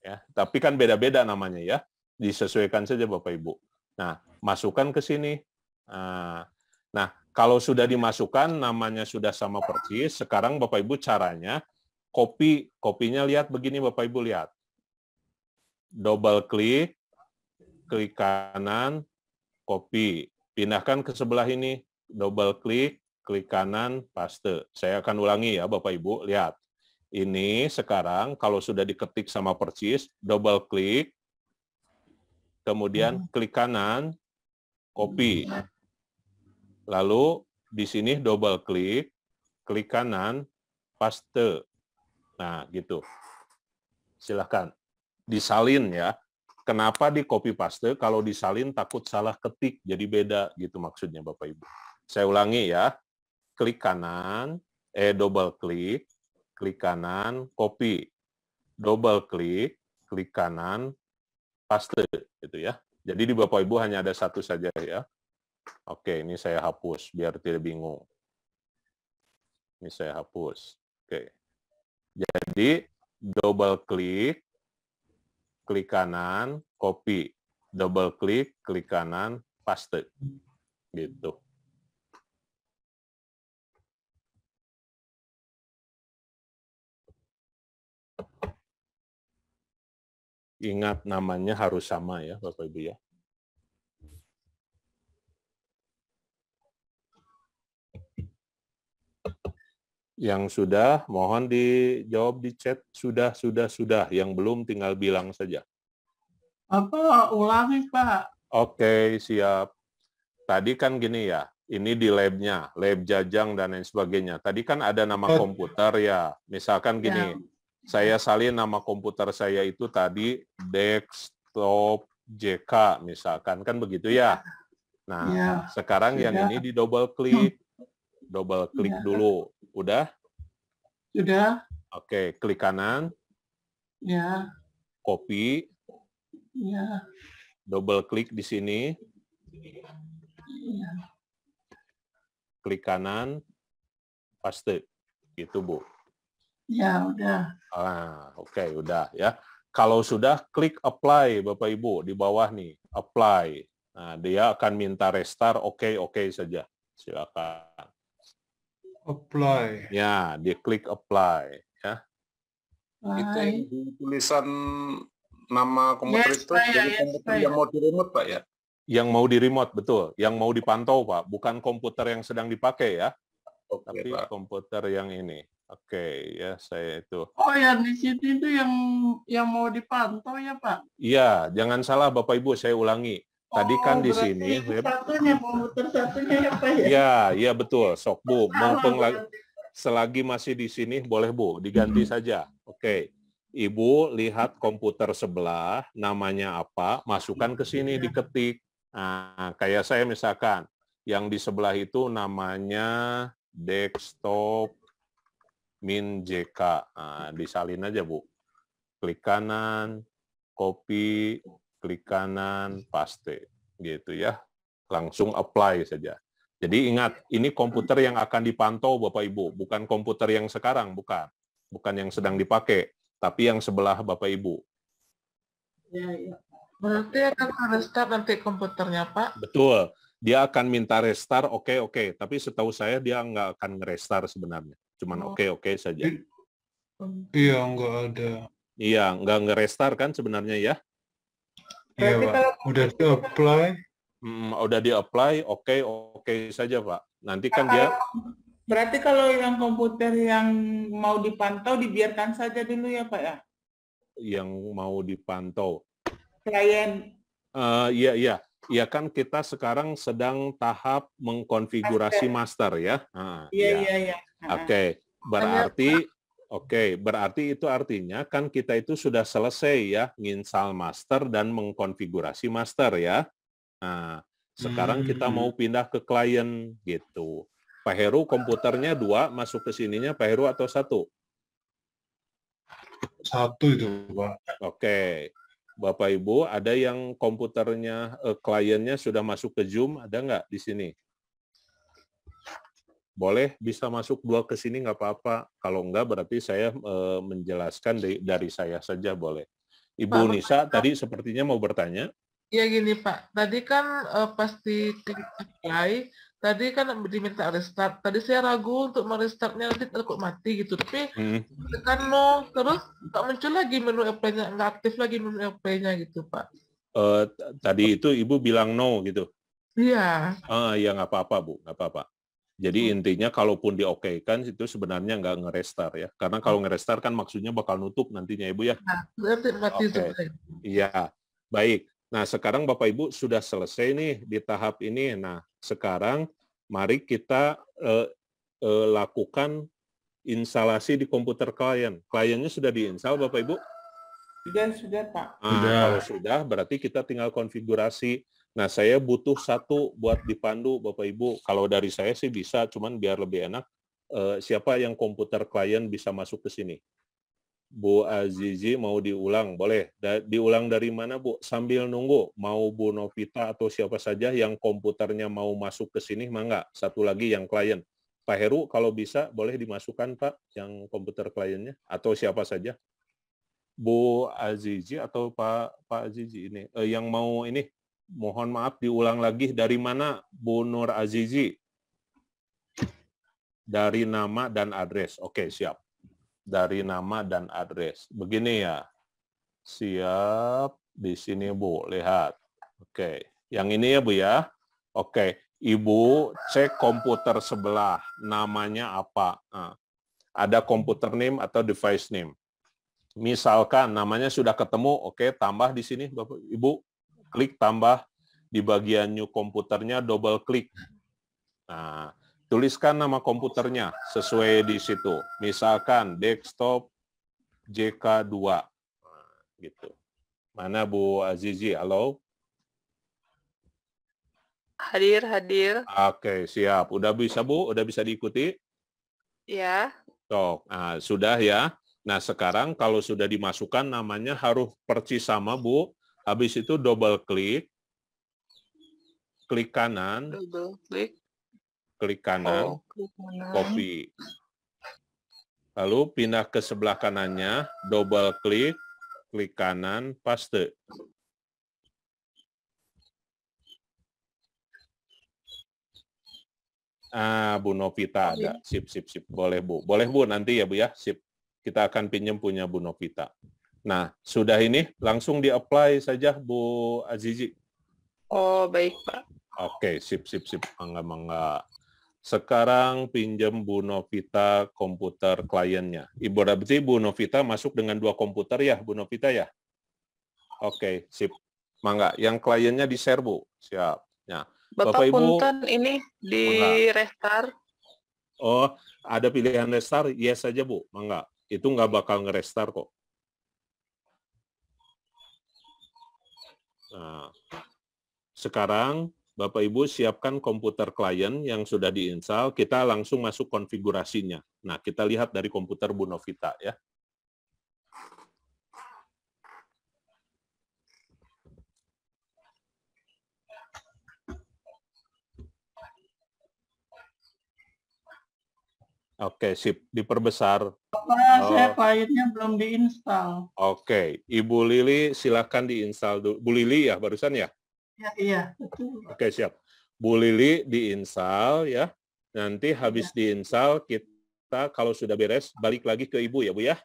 A: Ya, tapi kan beda-beda namanya ya. Disesuaikan saja Bapak Ibu. Nah, masukkan ke sini. Nah, kalau sudah dimasukkan, namanya sudah sama persis. Sekarang Bapak Ibu caranya, kopinya lihat begini Bapak Ibu lihat. Double klik, klik kanan, copy. Pindahkan ke sebelah ini, double klik kanan, paste. Saya akan ulangi ya Bapak Ibu, lihat. Ini sekarang kalau sudah diketik sama persis, double klik, kemudian klik kanan, copy. Lalu di sini double klik kanan, paste. Nah, gitu. Silahkan. Disalin ya. Kenapa di copy paste? Kalau disalin takut salah ketik, jadi beda gitu maksudnya Bapak Ibu. Saya ulangi ya. Klik kanan, double klik kanan, copy. Double klik kanan, paste gitu ya. Jadi di Bapak Ibu hanya ada satu saja ya. Oke, ini saya hapus biar tidak bingung. Ini saya hapus. Oke. Jadi double klik kanan, copy. Double klik kanan, paste. Gitu. Ingat namanya harus sama ya Bapak Ibu ya. Yang sudah, mohon dijawab di chat. Sudah. Yang belum tinggal bilang saja.
G: Apa ulangi, Pak?
A: Oke, siap. Tadi kan gini ya, ini di labnya, lab Jajang dan lain sebagainya. Tadi kan ada nama komputer ya, misalkan gini, saya salin nama komputer saya itu tadi desktop JK misalkan, kan begitu ya. Nah, sekarang yang ini di double klik dulu, udah?
G: Sudah.
A: Oke, klik kanan,
G: Ya.
A: copy,
G: Ya.
A: double klik di sini,
G: Ya.
A: klik kanan, paste, gitu Bu.
G: Ya, udah.
A: Oke, udah ya. Kalau sudah, klik apply Bapak Ibu di bawah nih, apply. Nah, dia akan minta restart, oke saja. Silakan.
J: Apply.
A: Ya, dia klik apply ya.
H: Itu yang di tulisan nama komputer itu jadi komputer yang mau di remote Pak ya?
A: Yang mau di remote, betul. Yang mau dipantau Pak, bukan komputer yang sedang dipakai ya.
H: Oke,
A: tapi
H: Pak.
A: komputer yang ini. Oke, ya saya itu.
G: Oh, yang di situ itu yang mau dipantau ya, Pak?
A: Iya, jangan salah Bapak Ibu, saya ulangi. Tadi kan di sini
G: satunya komputer satunya ya, Pak ya?
A: Iya, iya betul, sok Bu. Mumpung selagi masih di sini boleh Bu, diganti saja. Oke. Ibu lihat komputer sebelah, namanya apa, masukkan ke sini diketik. Nah, kayak saya misalkan, yang di sebelah itu namanya desktop min JK. Nah, disalin aja Bu. Klik kanan, copy, klik kanan, paste. Gitu ya. Langsung apply saja. Jadi ingat, ini komputer yang akan dipantau Bapak Ibu, bukan komputer yang sekarang, bukan. Bukan yang sedang dipakai, tapi yang sebelah Bapak Ibu.
G: Ya.
B: Berarti akan restart nanti komputernya, Pak?
A: Betul. Dia akan minta restart, oke. Tapi setahu saya dia nggak akan nge-restart sebenarnya. Cuman oke saja.
J: Iya, nggak ada.
A: Iya, nggak nge-restart kan sebenarnya ya?
J: Iya, Pak. Udah di-apply.
A: Udah di-apply, oke saja, Pak. Nanti kan dia...
D: Berarti kalau yang komputer yang mau dipantau dibiarkan saja dulu ya, Pak ya?
A: Yang mau dipantau.
D: Klien.
A: Iya. Iya kan kita sekarang sedang tahap mengkonfigurasi master ya.
D: Iya.
A: Berarti itu artinya kan kita itu sudah selesai ya nginstal master dan mengkonfigurasi master ya. Nah, sekarang kita mau pindah ke klien gitu. Pak Heru komputernya 2 masuk ke sininya Pak Heru atau 1?
J: 1 itu, Pak.
A: Oke. Bapak Ibu, ada yang komputernya, kliennya sudah masuk ke Zoom, ada nggak di sini? Boleh, bisa masuk 2 ke sini, nggak apa-apa. Kalau nggak, berarti saya menjelaskan dari saya saja, boleh. Ibu
B: Pak,
A: Nisa, tadi sepertinya mau bertanya.
B: Ya gini Pak, tadi kan pasti klik apply, tadi kan diminta restart. Tadi saya ragu untuk merestartnya, nanti takut mati gitu. Tapi tekan no, terus nggak muncul lagi menu apply-nya, nggak aktif lagi menu apply-nya gitu Pak.
A: Tadi itu Ibu bilang no gitu?
B: Iya.
A: Ya nggak apa-apa Bu, nggak apa-apa. Jadi intinya kalaupun di-oke-kan itu sebenarnya nggak nge-restart ya. Karena kalau nge-restart kan maksudnya bakal nutup nantinya Ibu ya.
B: Nah, nanti mati sebenarnya.
A: Iya, baik. Nah, sekarang Bapak Ibu sudah selesai nih di tahap ini. Nah, sekarang mari kita lakukan instalasi di komputer klien. Kliennya sudah diinstal Bapak Ibu?
D: Sudah Pak.
A: Kalau sudah, berarti kita tinggal konfigurasi. Nah, saya butuh 1 buat dipandu Bapak Ibu. Kalau dari saya sih bisa, cuman biar lebih enak. Siapa yang komputer klien bisa masuk ke sini? Bu Azizi mau diulang, boleh. Diulang dari mana, Bu? Sambil nunggu, mau Bu Novita atau siapa saja yang komputernya mau masuk ke sini, mangga. 1 lagi yang klien. Pak Heru, kalau bisa, boleh dimasukkan, Pak, yang komputer kliennya, atau siapa saja. Bu Azizi atau Pak Azizi ini, yang mau ini, mohon maaf diulang lagi, dari mana Bu Nur Azizi? Dari nama dan address. Oke, siap. Dari nama dan address. Begini ya. Siap. Di sini Bu, lihat. Oke. Yang ini ya Bu ya. Oke. Ibu cek komputer sebelah. Namanya apa? Nah, ada komputer name atau device name. Misalkan namanya sudah ketemu, oke, tambah di sini Bapak Ibu. Klik tambah. di bagian new komputernya double klik. Nah, tuliskan nama komputernya sesuai di situ. Misalkan desktop JK2. Nah, gitu. Mana Bu Azizi? Halo?
F: Hadir.
A: Oke, siap. Udah bisa Bu? Udah bisa diikuti?
F: Ya.
A: Nah, sudah ya. Nah, sekarang kalau sudah dimasukkan namanya harus persis sama Bu. Habis itu double klik. Klik kanan.
F: Double klik.
A: Klik kanan.
F: Klik kanan.
A: Copy. Lalu pindah ke sebelah kanannya, double klik, klik kanan, paste. Bu Novita ada. Sip. Boleh Bu. Boleh Bu nanti ya Bu ya. Sip. Kita akan pinjam punya Bu Novita. Nah, sudah ini langsung di-apply saja Bu Azizi.
F: Oh, baik Pak.
A: Oke, sip. Mangga. Sekarang pinjam Bu Novita komputer kliennya. Berarti Bu Novita masuk dengan 2 komputer ya, Bu Novita ya? Oke, sip. Mangga, yang kliennya di-share Bu. Siap. Ya.
F: Bapak
A: Ibu,
F: punten ini di restart.
A: Oh, ada pilihan restart? Yes saja Bu. Mangga. Itu nggak bakal nge-restart kok. Nah, sekarang Bapak Ibu siapkan komputer klien yang sudah diinstal, kita langsung masuk konfigurasinya. Nah, kita lihat dari komputer Bu Novita ya. Oke, sip. Diperbesar.
G: Saya kliennya belum diinstal.
A: Oke, Ibu Lili silakan diinstal dulu. Bu Lili ya, barusan ya?
G: Iya, betul.
A: Oke, siap. Bu Lili diinstal ya. Nanti habis diinstal kita kalau sudah beres balik lagi ke Ibu ya, Bu ya.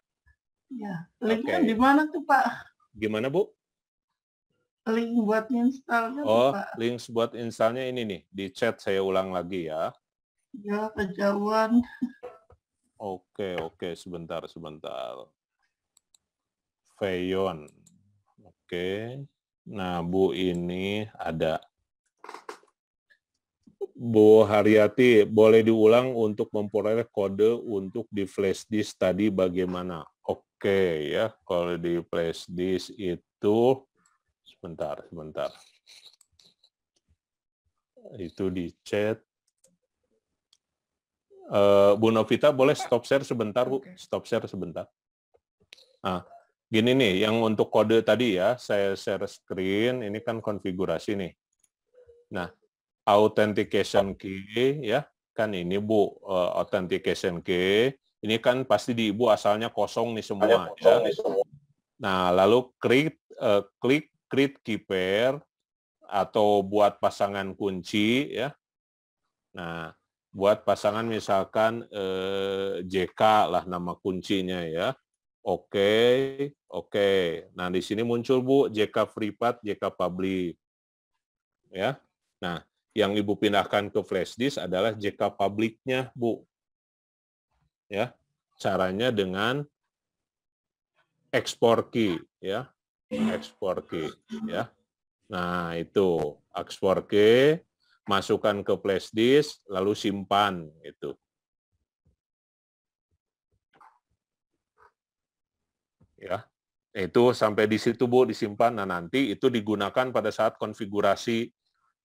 G: Iya. Linknya di mana tuh, Pak?
A: Gimana, Bu?
G: Link buat installnya
A: Oh,
G: Pak.
A: link buat installnya ini nih. Di chat saya ulang lagi ya.
G: Ya, kejauhan.
A: Oke, sebentar. Feyon. Oke. Nah, Bu ini ada. Bu Haryati, boleh diulang untuk memperoleh kode untuk di flash disk tadi bagaimana? Oke ya, kalau di flash disk itu, sebentar. Itu di chat. Bu Novita boleh stop share sebentar, Bu. Stop share sebentar. Nah, gini nih, yang untuk kode tadi ya, saya share screen, ini kan konfigurasi nih. Nah, authentication key ya, kan ini Bu, authentication key, ini kan pasti di Ibu asalnya kosong nih semua. Ya. Nah, lalu klik create key pair, atau buat pasangan kunci ya. Nah, buat pasangan misalkan JK lah nama kuncinya ya. Oke. Nah, di sini muncul Bu JK Privat, JK Public. Ya. Nah, yang Ibu pindahkan ke flash disk adalah JK Public-nya, Bu. Ya. Caranya dengan export key ya. Export key ya. Nah, itu export key, masukkan ke flash disk, lalu simpan itu. Ya, itu sampai di situ Bu disimpan. Nah, nanti itu digunakan pada saat konfigurasi.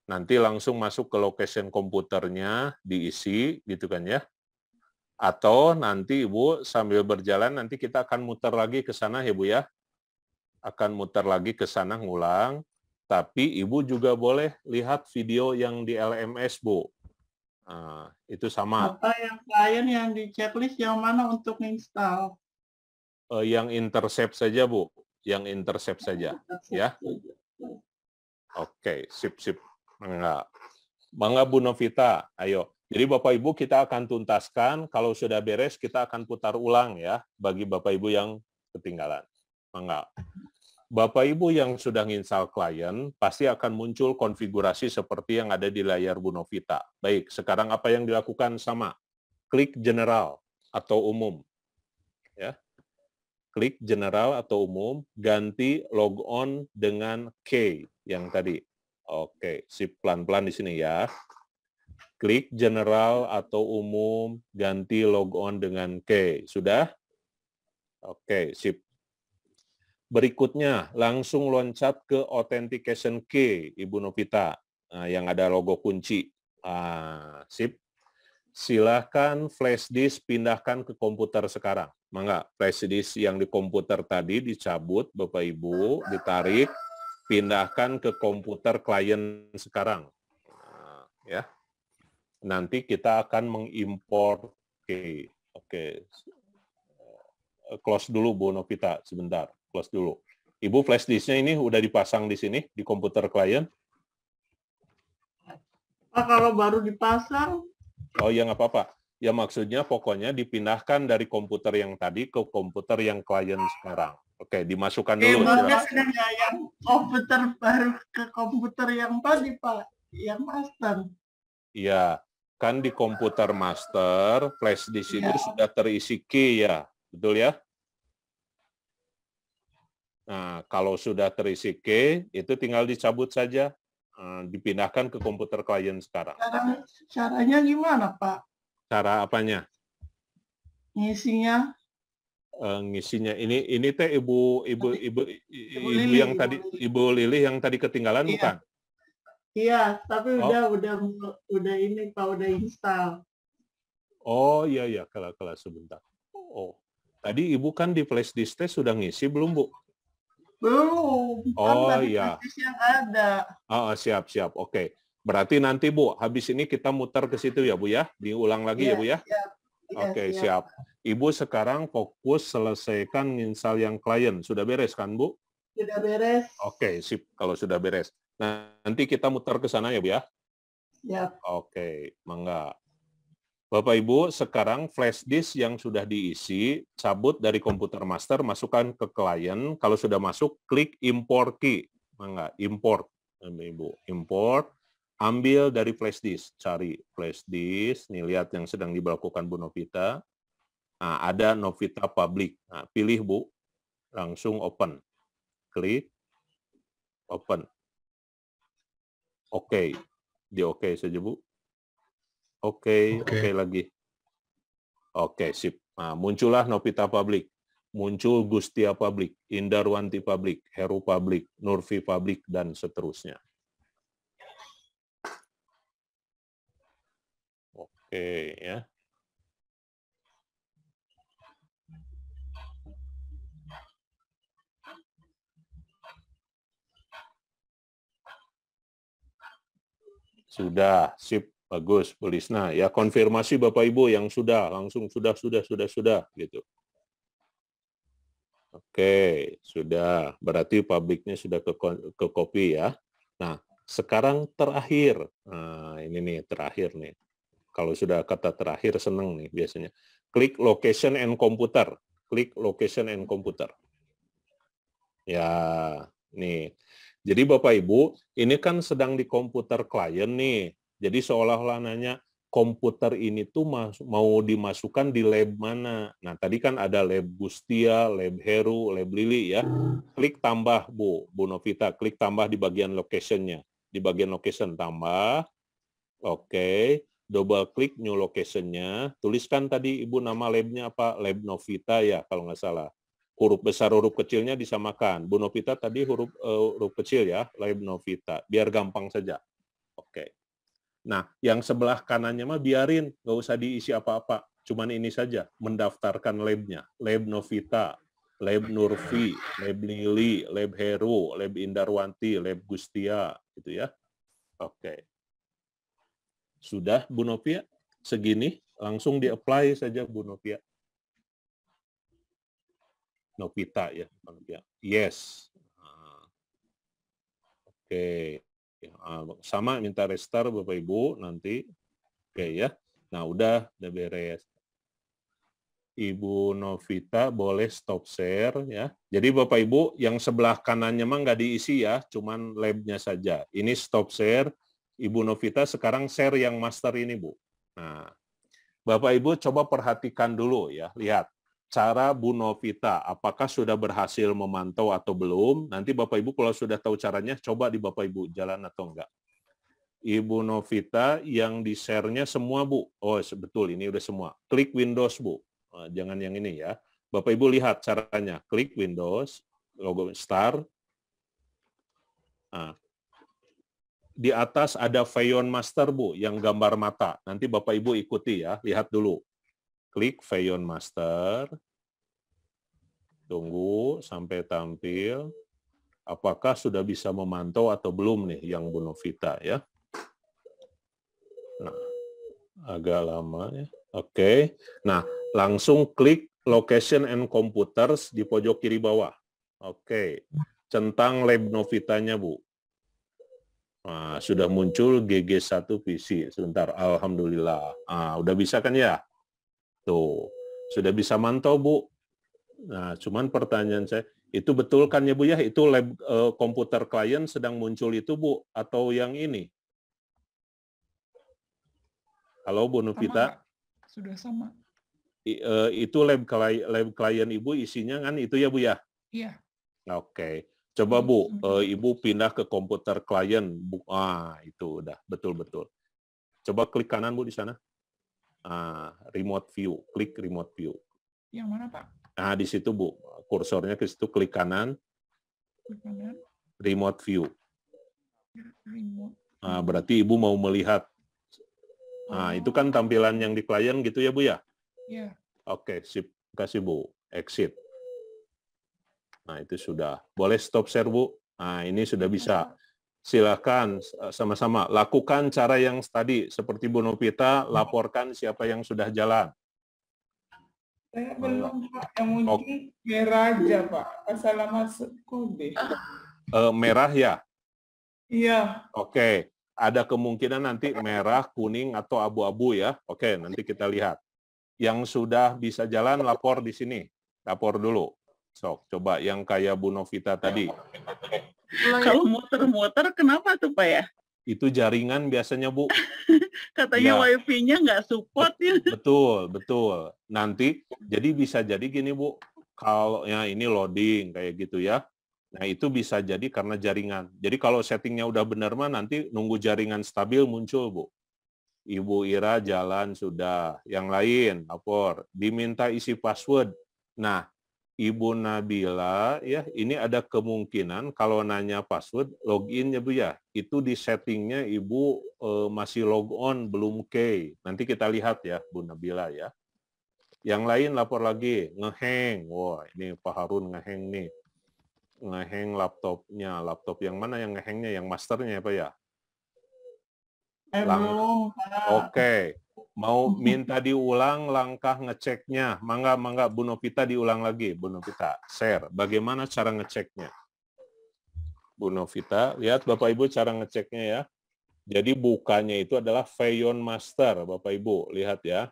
A: Nanti langsung masuk ke location komputernya, diisi gitu kan ya. Atau nanti Ibu sambil berjalan nanti kita akan muter lagi ke sana ya Bu ya. Akan muter lagi ke sana ngulang. Tapi Ibu juga boleh lihat video yang di LMS, Bu. Nah, itu sama.
G: Bapak yang klien yang di checklist yang mana untuk install?
A: Yang intercept saja, Bu. Yang intercept saja. Ya. Oke, sip. Bangga Bu Novita, ayo. Jadi Bapak Ibu kita akan tuntaskan, kalau sudah beres kita akan putar ulang ya, bagi Bapak Ibu yang ketinggalan. Bangga. Bapak Ibu yang sudah nginstal klien, pasti akan muncul konfigurasi seperti yang ada di layar Bu Novita. Baik, sekarang apa yang dilakukan sama? Klik general atau umum. Ya. Klik general atau umum, ganti log on dengan K yang tadi. Oke, sip, pelan-pelan di sini ya. Klik general atau umum, ganti log on dengan key. Sudah? Oke, sip. Berikutnya, langsung loncat ke authentication key, Ibu Novita, yang ada logo kunci. Sip. Silahkan flash disk pindahkan ke komputer sekarang. Mangga, flash disk yang di komputer tadi dicabut, Bapak Ibu, ditarik, pindahkan ke komputer klien sekarang. Ya. Nanti kita akan mengimport. Oke. Close dulu, Bu Novita, sebentar. Close dulu. Ibu, flash disknya ini udah dipasang di sini, di komputer klien?
G: Kalau baru dipasang?
A: Oh ya, nggak apa-apa. Ya maksudnya pokoknya dipindahkan dari komputer yang tadi ke komputer yang klien sekarang. Oke, dimasukkan dulu.
G: Yang komputer baru ke komputer yang tadi, Pak. Yang master.
A: Iya, kan di komputer master, flash disk itu sudah terisi key ya. Betul ya? Nah, kalau sudah terisi key, itu tinggal dicabut saja. Dipindahkan ke komputer klien sekarang.
G: Caranya gimana, Pak?
A: Cara apanya?
G: Ngisinya?
A: Ngisinya ini teh ibu yang tadi, Ibu Lili yang tadi ketinggalan, bukan?
G: Iya, tapi udah ini Pak, udah install.
A: Oh iya kelas sebentar. Oh, tadi Ibu kan di flash disk teh sudah ngisi belum, Bu?
G: Belum.
A: Oh iya.
G: Yang ada.
A: Siap. Oke. Berarti nanti Bu, habis ini kita muter ke situ ya Bu ya? Diulang lagi ya Bu ya?
G: Siap.
A: Oke, siap. Ibu sekarang fokus selesaikan install yang klien. Sudah beres kan Bu?
G: Sudah beres.
A: Oke, sip. Kalau sudah beres. Nah, nanti kita muter ke sana ya Bu ya?
G: Siap.
A: Oke, mangga. Bapak Ibu, sekarang flash disk yang sudah diisi, cabut dari komputer master, masukkan ke klien. Kalau sudah masuk, klik import key. Mangga, import. Ibu, import. Ambil dari flash disk. Cari flash disk. Nih, lihat yang sedang diberlakukan Bu Novita. Nah, ada Novita Public. Nah, pilih Bu. Langsung open. Klik. Open. Oke. Di oke saja Bu. Oke lagi. Oke, sip. Nah, muncullah Novita Public. Muncul Gustia Public, Indarwanti Public, Heru Public, Nurfi Public, dan seterusnya. Oke, ya. Sudah, sip. Bagus, Bu Lisna. Ya, konfirmasi Bapak Ibu yang sudah, langsung sudah, gitu. Oke, sudah. Berarti publiknya sudah ke copy ya. Nah, sekarang terakhir. Nah, ini nih, terakhir nih. Kalau sudah kata terakhir, seneng nih biasanya. Klik location and computer. Klik location and computer. Ya, nih. Jadi Bapak Ibu, ini kan sedang di komputer klien nih. Jadi seolah-olah nanya, komputer ini tuh mau dimasukkan di lab mana? Nah, tadi kan ada lab Gustia, lab Heru, lab Lili ya. Klik tambah, Bu Novita, klik tambah di bagian location-nya. Di bagian location tambah. Oke, double klik new location-nya. Tuliskan tadi Ibu nama lab-nya apa? Lab Novita ya, kalau nggak salah. Huruf besar, huruf kecilnya disamakan. Bu Novita tadi huruf kecil ya, lab Novita. Biar gampang saja. Oke. Nah, yang sebelah kanannya mah biarin, nggak usah diisi apa-apa. Cuman ini saja, mendaftarkan lab-nya. Lab Novita, lab Nurfi, lab Lili, lab Heru, lab Indarwanti, lab Gustia, gitu ya. Oke. Sudah, Bu Novia? Segini, langsung di-apply saja, Bu Novia. Novita ya, yes. Oke. Sama minta restart Bapak Ibu nanti. Oke ya. Nah, udah beres. Ibu Novita boleh stop share ya. Jadi Bapak Ibu yang sebelah kanannya mah nggak diisi ya, cuman lab-nya saja. Ini stop share. Ibu Novita sekarang share yang master ini, Bu. Nah, Bapak Ibu coba perhatikan dulu ya, lihat. cara Bu Novita, apakah sudah berhasil memantau atau belum? Nanti Bapak Ibu kalau sudah tahu caranya, coba di Bapak Ibu jalan atau enggak. Ibu Novita yang di-share-nya semua, Bu. Oh, betul, ini udah semua. Klik Windows, Bu. Nah, jangan yang ini ya. Bapak Ibu lihat caranya. Klik Windows, logo Start. Nah, di atas ada Vayon Master, Bu, yang gambar mata. Nanti Bapak Ibu ikuti ya, lihat dulu. Klik Vayon Master. Tunggu sampai tampil. Apakah sudah bisa memantau atau belum nih yang Bu Novita ya? Nah, agak lama ya. Oke. Nah, langsung klik Location and Computers di pojok kiri bawah. Oke. Centang Lab Novitanya, Bu. Nah, sudah muncul GG1 PC. Sebentar, alhamdulillah. Udah bisa kan ya? Tuh, sudah bisa mantau, Bu. Nah, cuman pertanyaan saya, itu betul kan ya, Bu ya? Itu lab komputer klien sedang muncul itu, Bu, atau yang ini? Halo, Bu Novita.
L: Sudah sama.
A: Itu lab klien Ibu isinya kan itu ya, Bu ya?
L: Iya.
A: Oke. Coba Bu, Ibu pindah ke komputer klien. Itu udah betul-betul. Coba klik kanan, Bu, di sana. Remote view, klik remote view.
L: Yang mana, Pak?
A: Nah, di situ, Bu. Kursornya ke situ, klik kanan.
L: Klik kanan.
A: Remote view.
L: Remote.
A: Berarti Ibu mau melihat. Nah, itu kan tampilan yang di klien gitu ya, Bu ya?
L: Iya.
A: Oke, sip. Kasih, Bu. Exit. Nah, itu sudah. Boleh stop share, Bu. Nah, ini sudah bisa. Silakan sama-sama lakukan cara yang tadi. Seperti Bu Novita, laporkan siapa yang sudah jalan.
D: Saya belum, Pak. Yang muncul merah aja, Pak. Salah masuk kode.
A: Merah ya?
D: Iya.
A: Oke. Ada kemungkinan nanti merah, kuning, atau abu-abu ya. Oke, nanti kita lihat. Yang sudah bisa jalan, lapor di sini. Lapor dulu. Sok, coba yang kayak Bu Novita tadi.
G: Kalau muter-muter, kenapa tuh, Pak ya?
A: Itu jaringan biasanya, Bu.
G: Katanya wifi-nya nggak support ya.
A: Betul, betul. Nanti, jadi bisa jadi gini, Bu. Kalau ya ini loading, kayak gitu ya. Nah, itu bisa jadi karena jaringan. Jadi kalau settingnya udah benar mah nanti nunggu jaringan stabil muncul, Bu. Ibu Ira jalan sudah. Yang lain, lapor. Diminta isi password. Nah, Ibu Nabila, ya ini ada kemungkinan kalau nanya password, login ya Bu ya. Itu di settingnya Ibu masih log on, belum key. Nanti kita lihat ya, Bu Nabila ya. Yang lain lapor lagi, ngehang. Wah, ini Pak Harun ngehang nih. Ngehang laptopnya. Laptop yang mana yang ngehangnya? Yang masternya Pak ya?
D: Belum, Pak.
A: Oke. Mau minta diulang langkah ngeceknya. Mangga Bu Novita diulang lagi. Bu Novita, share. Bagaimana cara ngeceknya? Bu Novita, lihat Bapak Ibu cara ngeceknya ya. Jadi bukanya itu adalah Vayon Master, Bapak Ibu. Lihat ya.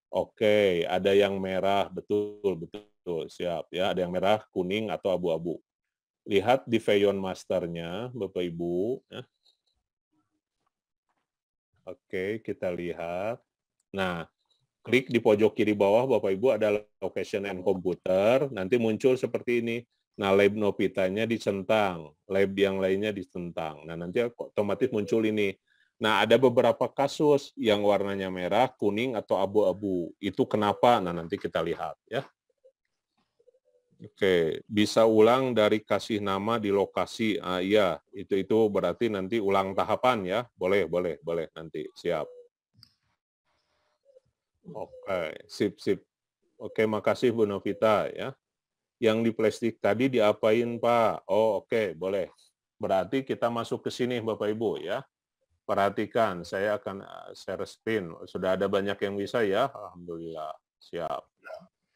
A: Oke, ada yang merah, betul. Siap ya, ada yang merah, kuning, atau abu-abu. Lihat di Vayon Masternya, Bapak Ibu. Ya. Oke, kita lihat. Nah, klik di pojok kiri bawah, Bapak Ibu, ada Location and Computer. Nanti muncul seperti ini. Nah, lab Novitanya dicentang, lab yang lainnya dicentang. Nah, nanti otomatis muncul ini. Nah, ada beberapa kasus yang warnanya merah, kuning, atau abu-abu. Itu kenapa? Nah, nanti kita lihat ya. Oke, bisa ulang dari kasih nama di lokasi. Iya, itu berarti nanti ulang tahapan ya. Boleh nanti. Siap. Oke, sip. Oke, makasih Bu Novita ya. Yang di plastik tadi diapain, Pak? Oh, oke, boleh. Berarti kita masuk ke sini Bapak Ibu ya. Perhatikan, saya akan share screen. Sudah ada banyak yang bisa ya. Alhamdulillah. Siap.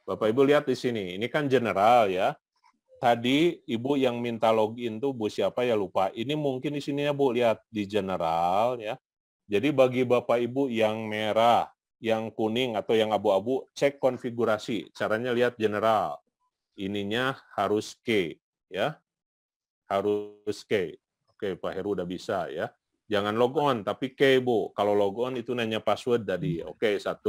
A: Bapak Ibu lihat di sini, ini kan general ya. Tadi Ibu yang minta login tuh Bu siapa ya lupa. Ini mungkin di sini ya Bu, lihat di general ya. Jadi bagi Bapak Ibu yang merah, yang kuning atau yang abu-abu, cek konfigurasi. Caranya lihat general. Ininya harus key ya. Harus key. Oke, Pak Heru udah bisa ya. Jangan log on tapi key Bu. Kalau log on itu nanya password tadi. Oke, 1.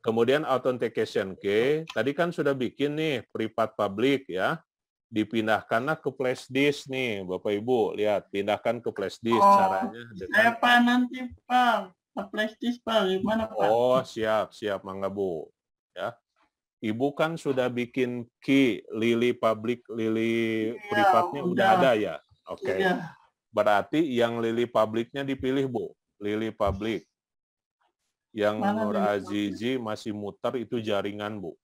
A: Kemudian authentication key, tadi kan sudah bikin nih privat public ya. Dipindahkanlah ke flash disk nih, Bapak Ibu. Lihat, pindahkan ke flash disk caranya dengan
G: Saya Pak nanti Pak, flash disk Pak, gimana Pak?
A: Oh, siap, Mangga Bu. Ya. Ibu kan sudah bikin key Lili public, Lili privatnya udah ada ya? Oke. Berarti yang Lili publiknya dipilih, Bu. Lili public. Yang Nur Azizi masih muter itu jaringan, Bu.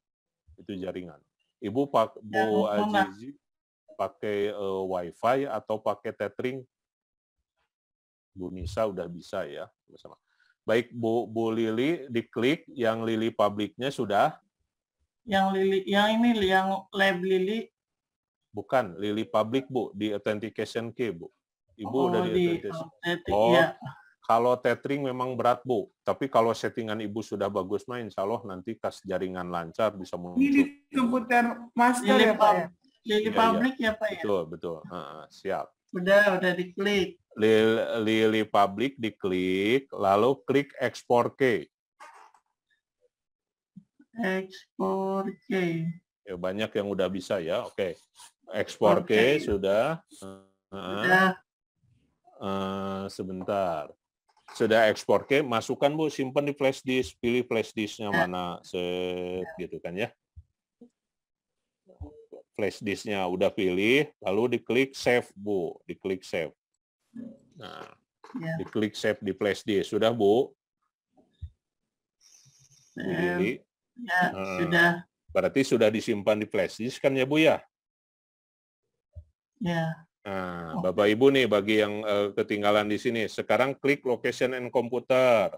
A: Itu jaringan. Ibu Bu Azizi pakai WiFi atau pakai tethering? Bu Nisa udah bisa ya. Bersama. Baik, Bu Lili, diklik yang Lili publiknya sudah.
G: Yang Lili, yang ini, yang lab Lili.
A: Bukan, Lili public, Bu, di authentication key, Bu. Ibu udah di authentication.
G: Ya.
A: Kalau tethering memang berat, Bu. Tapi kalau settingan Ibu sudah bagus main, insya Allah nanti kas jaringan lancar bisa muncul.
D: Ini di komputer master ya Pak ya?
G: Lili public ya Pak ya?
A: Betul. Siap.
G: Udah diklik.
A: Lili public diklik, lalu klik export key.
G: Export key.
A: Ya, banyak yang udah bisa ya. Oke. Export key sudah. Sebentar. Sudah ekspor ke, masukkan Bu, simpan di flash disk, pilih flash disknya mana, gitu kan ya. Flash disknya udah pilih, lalu diklik save Bu, diklik save. Nah, diklik save di flash disk, sudah Bu? Pilih.
G: Ya, sudah.
A: Berarti sudah disimpan di flash disk kan ya Bu ya?
G: Ya.
A: Nah, Bapak Ibu nih bagi yang ketinggalan di sini, sekarang klik location and computer.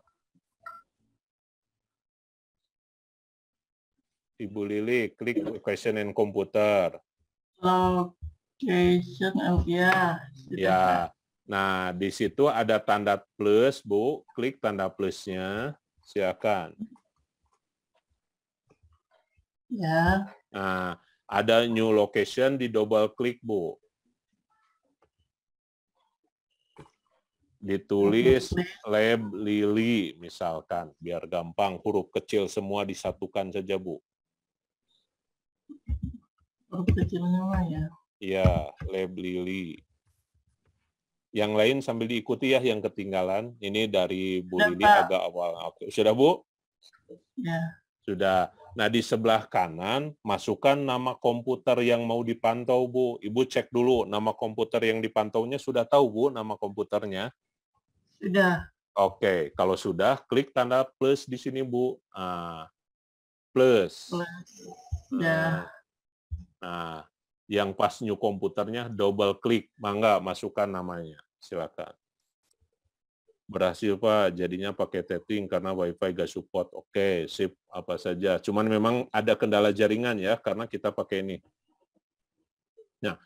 A: Ibu Lili, klik location and computer.
G: Location, ya.
A: Ya. Nah, di situ ada tanda plus, Bu. Klik tanda plusnya. Silakan.
G: Ya.
A: Nah, ada new location, di double klik, Bu. Ditulis lab Lili misalkan, biar gampang, huruf kecil semua disatukan saja Bu.
G: Huruf kecilnya ya? Iya,
A: lab Lili. Yang lain sambil diikuti ya yang ketinggalan. Ini dari Bu Lili agak awal. Oke, sudah Bu?
G: Ya.
A: Sudah. Nah, di sebelah kanan masukkan nama komputer yang mau dipantau Bu. Ibu cek dulu nama komputer yang dipantaunya, sudah tahu Bu nama komputernya?
G: Sudah.
A: Oke, kalau sudah, klik tanda plus di sini, Bu. Plus.
G: Ya.
A: Nah, yang pas new komputernya, double klik. Mangga, masukkan namanya. Silakan. Berhasil, Pak. Jadinya pakai tethering karena WiFi gak support. Oke, sip. Apa saja. Cuman memang ada kendala jaringan ya, karena kita pakai ini. Nah,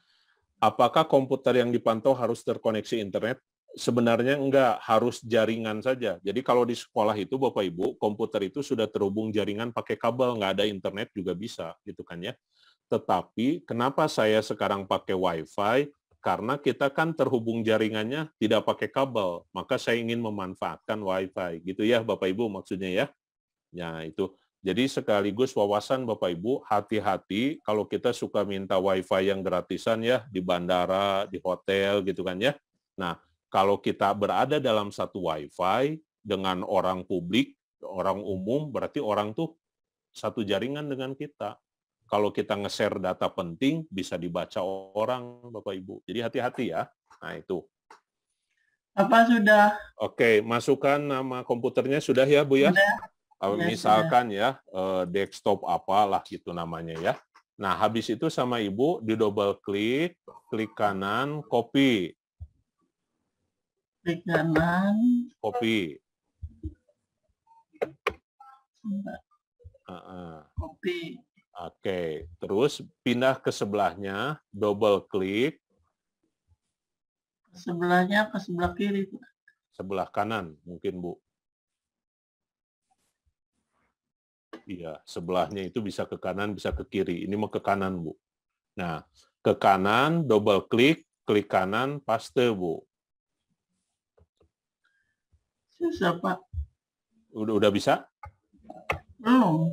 A: apakah komputer yang dipantau harus terkoneksi internet? Sebenarnya enggak, harus jaringan saja. Jadi kalau di sekolah itu Bapak Ibu, komputer itu sudah terhubung jaringan pakai kabel, nggak ada internet juga bisa, gitu kan ya. Tetapi kenapa saya sekarang pakai WiFi? Karena kita kan terhubung jaringannya tidak pakai kabel, maka saya ingin memanfaatkan WiFi, gitu ya Bapak Ibu maksudnya ya. Ya itu. Jadi sekaligus wawasan Bapak Ibu, hati-hati kalau kita suka minta WiFi yang gratisan ya di bandara, di hotel, gitu kan ya. Nah, kalau kita berada dalam satu WiFi dengan orang publik, orang umum, berarti orang tuh satu jaringan dengan kita. Kalau kita nge-share data penting, bisa dibaca orang, Bapak Ibu. Jadi hati-hati ya. Nah, itu.
G: Apa sudah?
A: Oke, masukkan nama komputernya sudah ya, Bu ya?
G: Sudah.
A: Misalkan ya, desktop apalah gitu namanya ya. Nah, habis itu sama Ibu, di double klik, klik kanan, copy.
G: Klik kanan.
A: Copy.
G: Copy.
A: Oke, terus pindah ke sebelahnya, double klik.
G: Sebelahnya ke sebelah kiri.
A: Sebelah kanan mungkin Bu. Iya, sebelahnya itu bisa ke kanan, bisa ke kiri. Ini mau ke kanan Bu. Nah, ke kanan, double klik, klik kanan, paste Bu.
G: Susah Pak.
A: Udah bisa?
G: Belum.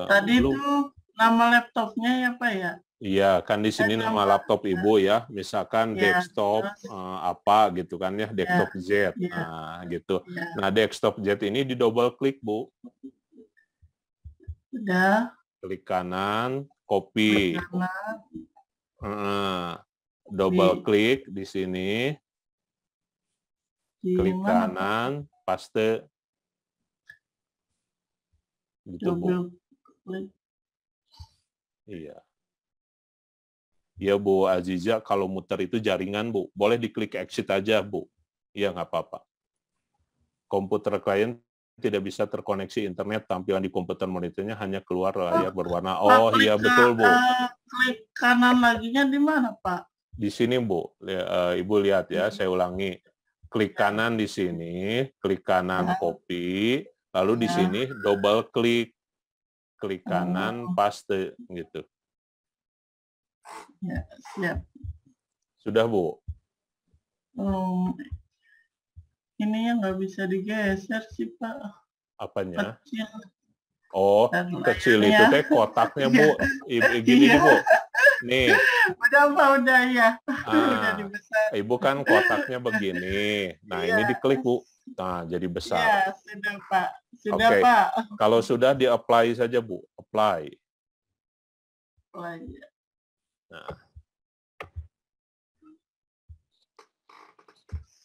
G: Tadi
A: belum.
G: itu nama laptopnya ya Pak ya?
A: Iya, kan di sini nama laptop Ibu ya, misalkan
G: Ya,
A: desktop apa gitu kan ya, desktop Z, nah gitu. Nah, desktop Z ini di double klik Bu.
G: Sudah.
A: Klik kanan, copy.
G: Klik kanan.
A: Double klik di sini. Klik kanan, paste. Gitu Bu. Iya. Ya Bu Aziza, kalau muter itu jaringan Bu, boleh diklik exit aja Bu. Iya nggak apa-apa. Komputer klien tidak bisa terkoneksi internet, tampilan di komputer monitornya hanya keluar layar berwarna. Oh iya betul Bu.
G: Klik kanan laginya di mana Pak?
A: Di sini Bu, Ibu lihat ya, saya ulangi. Klik kanan di sini, klik kanan copy, lalu di sini double klik, klik kanan paste gitu.
G: Ya, siap.
A: Sudah Bu?
G: Ininya nggak bisa digeser sih Pak.
A: Apanya?
G: Kecil.
A: Oh, kecil itu teh kotaknya Bu. Gini nih Bu. Nih.
G: Udah Pak, udah ya. Udah dibesar.
A: Ibu kan kotaknya begini. Nah, ini diklik Bu. Nah, jadi besar.
G: Ya, sudah Pak. Sudah Pak.
A: Kalau sudah di-apply saja Bu. Apply.
G: Apply.
A: Nah.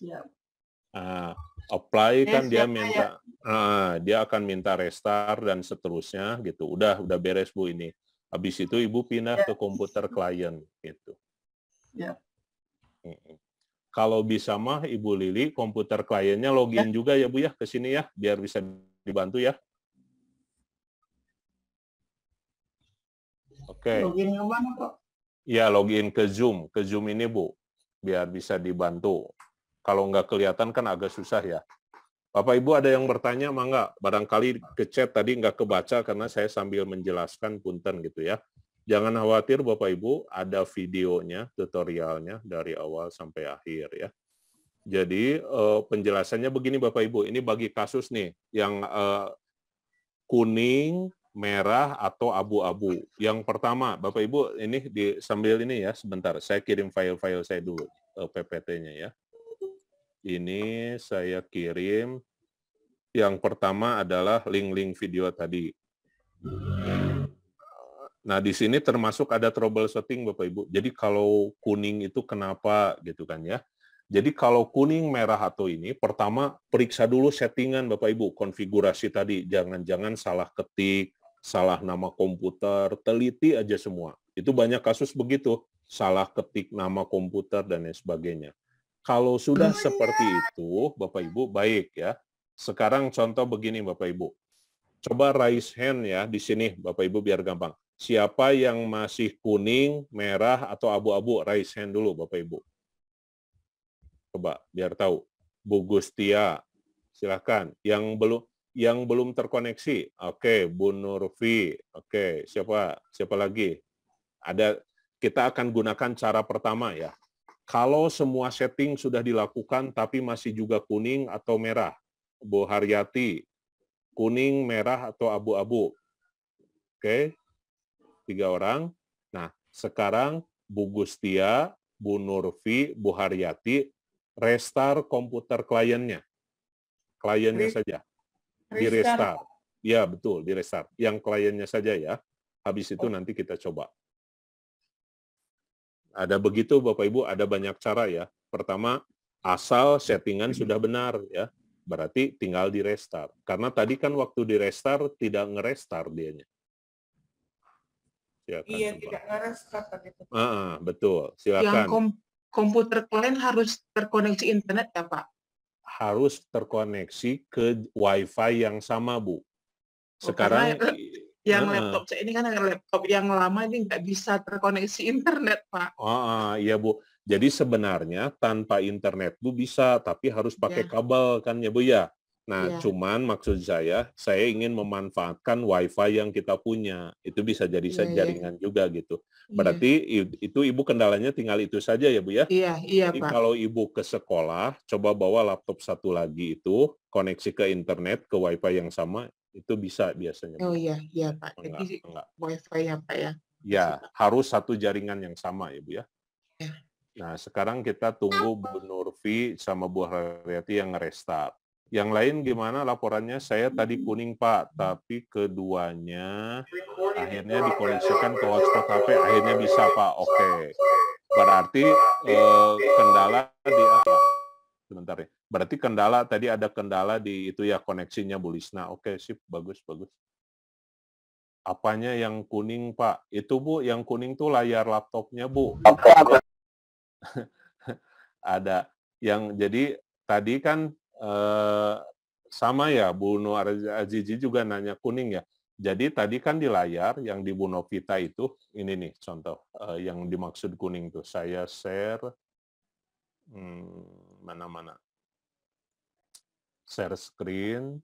G: Siap.
A: Apply kan dia minta, dia akan minta restart dan seterusnya gitu. Udah beres Bu ini. Habis itu Ibu pindah ke komputer klien gitu.
G: Ya.
A: Kalau bisa mah Ibu Lili komputer kliennya login juga ya Bu ya ke sini ya, biar bisa dibantu ya. Oke.
G: Login ke mana Pak?
A: Ya, login ke Zoom ini Bu, biar bisa dibantu. Kalau nggak kelihatan kan agak susah ya. Bapak Ibu ada yang bertanya, mangga. Barangkali ke chat tadi nggak kebaca karena saya sambil menjelaskan, punten gitu ya. Jangan khawatir Bapak Ibu, ada videonya, tutorialnya dari awal sampai akhir ya. Jadi penjelasannya begini Bapak Ibu, ini bagi kasus nih, yang kuning, merah, atau abu-abu. Yang pertama, Bapak Ibu, ini sambil ini ya, sebentar, saya kirim file-file saya dulu, PPT-nya ya. Ini saya kirim. Yang pertama adalah link-link video tadi. Nah, di sini termasuk ada troubleshooting Bapak Ibu. Jadi kalau kuning itu kenapa gitu kan ya. Jadi kalau kuning, merah, atau ini, pertama periksa dulu settingan Bapak Ibu, konfigurasi tadi. Jangan-jangan salah ketik, salah nama komputer, teliti aja semua. Itu banyak kasus begitu. Salah ketik nama komputer dan lain sebagainya. Kalau sudah seperti itu, Bapak Ibu, baik ya. Sekarang contoh begini, Bapak Ibu. Coba raise hand ya di sini, Bapak Ibu, biar gampang. Siapa yang masih kuning, merah, atau abu-abu, raise hand dulu, Bapak Ibu. Coba, biar tahu. Bu Gustia, silakan. Yang belum terkoneksi, oke. Bu Nurfi, oke. Siapa lagi? Kita akan gunakan cara pertama ya. Kalau semua setting sudah dilakukan tapi masih juga kuning atau merah, Bu Haryati, kuning, merah, atau abu-abu. Oke, 3 orang. Nah, sekarang Bu Gustia, Bu Nurfi, Bu Haryati, restart komputer kliennya. Kliennya saja. Di restart. Ya, betul, di restart. Yang kliennya saja ya. Habis itu nanti kita coba. Ada begitu Bapak Ibu, ada banyak cara ya. Pertama, asal settingan sudah benar ya. Berarti tinggal di restart. Karena tadi kan waktu di restart tidak nge-restart dianya. Silakan,
D: iya, tidak nge-restart tadi.
A: Betul. Silakan.
K: Yang komputer klien harus terkoneksi internet ya Pak?
A: Harus terkoneksi ke Wi-Fi yang sama Bu. Sekarang
K: yang laptop saya ini kan laptop yang lama ini nggak bisa terkoneksi internet, Pak.
A: Iya, Bu. Jadi sebenarnya tanpa internet Bu bisa, tapi harus pakai kabel kan ya Bu ya. Nah, cuman maksud saya ingin memanfaatkan Wi-Fi yang kita punya. Itu bisa jadi jaringan juga gitu. Berarti itu Ibu kendalanya tinggal itu saja ya Bu ya?
K: Iya
A: Jadi
K: Pak.
A: kalau Ibu ke sekolah, coba bawa laptop satu lagi itu, koneksi ke internet, ke Wi-Fi yang sama, Itu bisa biasanya.
K: Oh iya, iya Pak.
A: Enggak,
K: Jadi
A: enggak.
K: WiFi ya Pak ya?
A: Ya, harus satu jaringan yang sama ya Bu ya.
K: Ya.
A: Nah, sekarang kita tunggu Bu Nurfi sama Bu Haryati yang nge-restart. Yang lain gimana laporannya? Saya tadi kuning Pak, tapi keduanya akhirnya dikoneksikan ke hotspot HP, akhirnya bisa Pak. Oke. Berarti kendala di apa? Sebentar ya. Berarti kendala tadi ada kendala di itu ya koneksinya Bu Lisna. Oke, sip, bagus, bagus. Apanya yang kuning Pak? Itu Bu, yang kuning tuh layar laptopnya Bu. Ada yang jadi tadi kan sama ya Bu Nur Azizi juga nanya kuning ya. Jadi tadi kan di layar yang di Bu Novita itu ini nih contoh yang dimaksud kuning tuh. Saya share mana-mana. Share screen,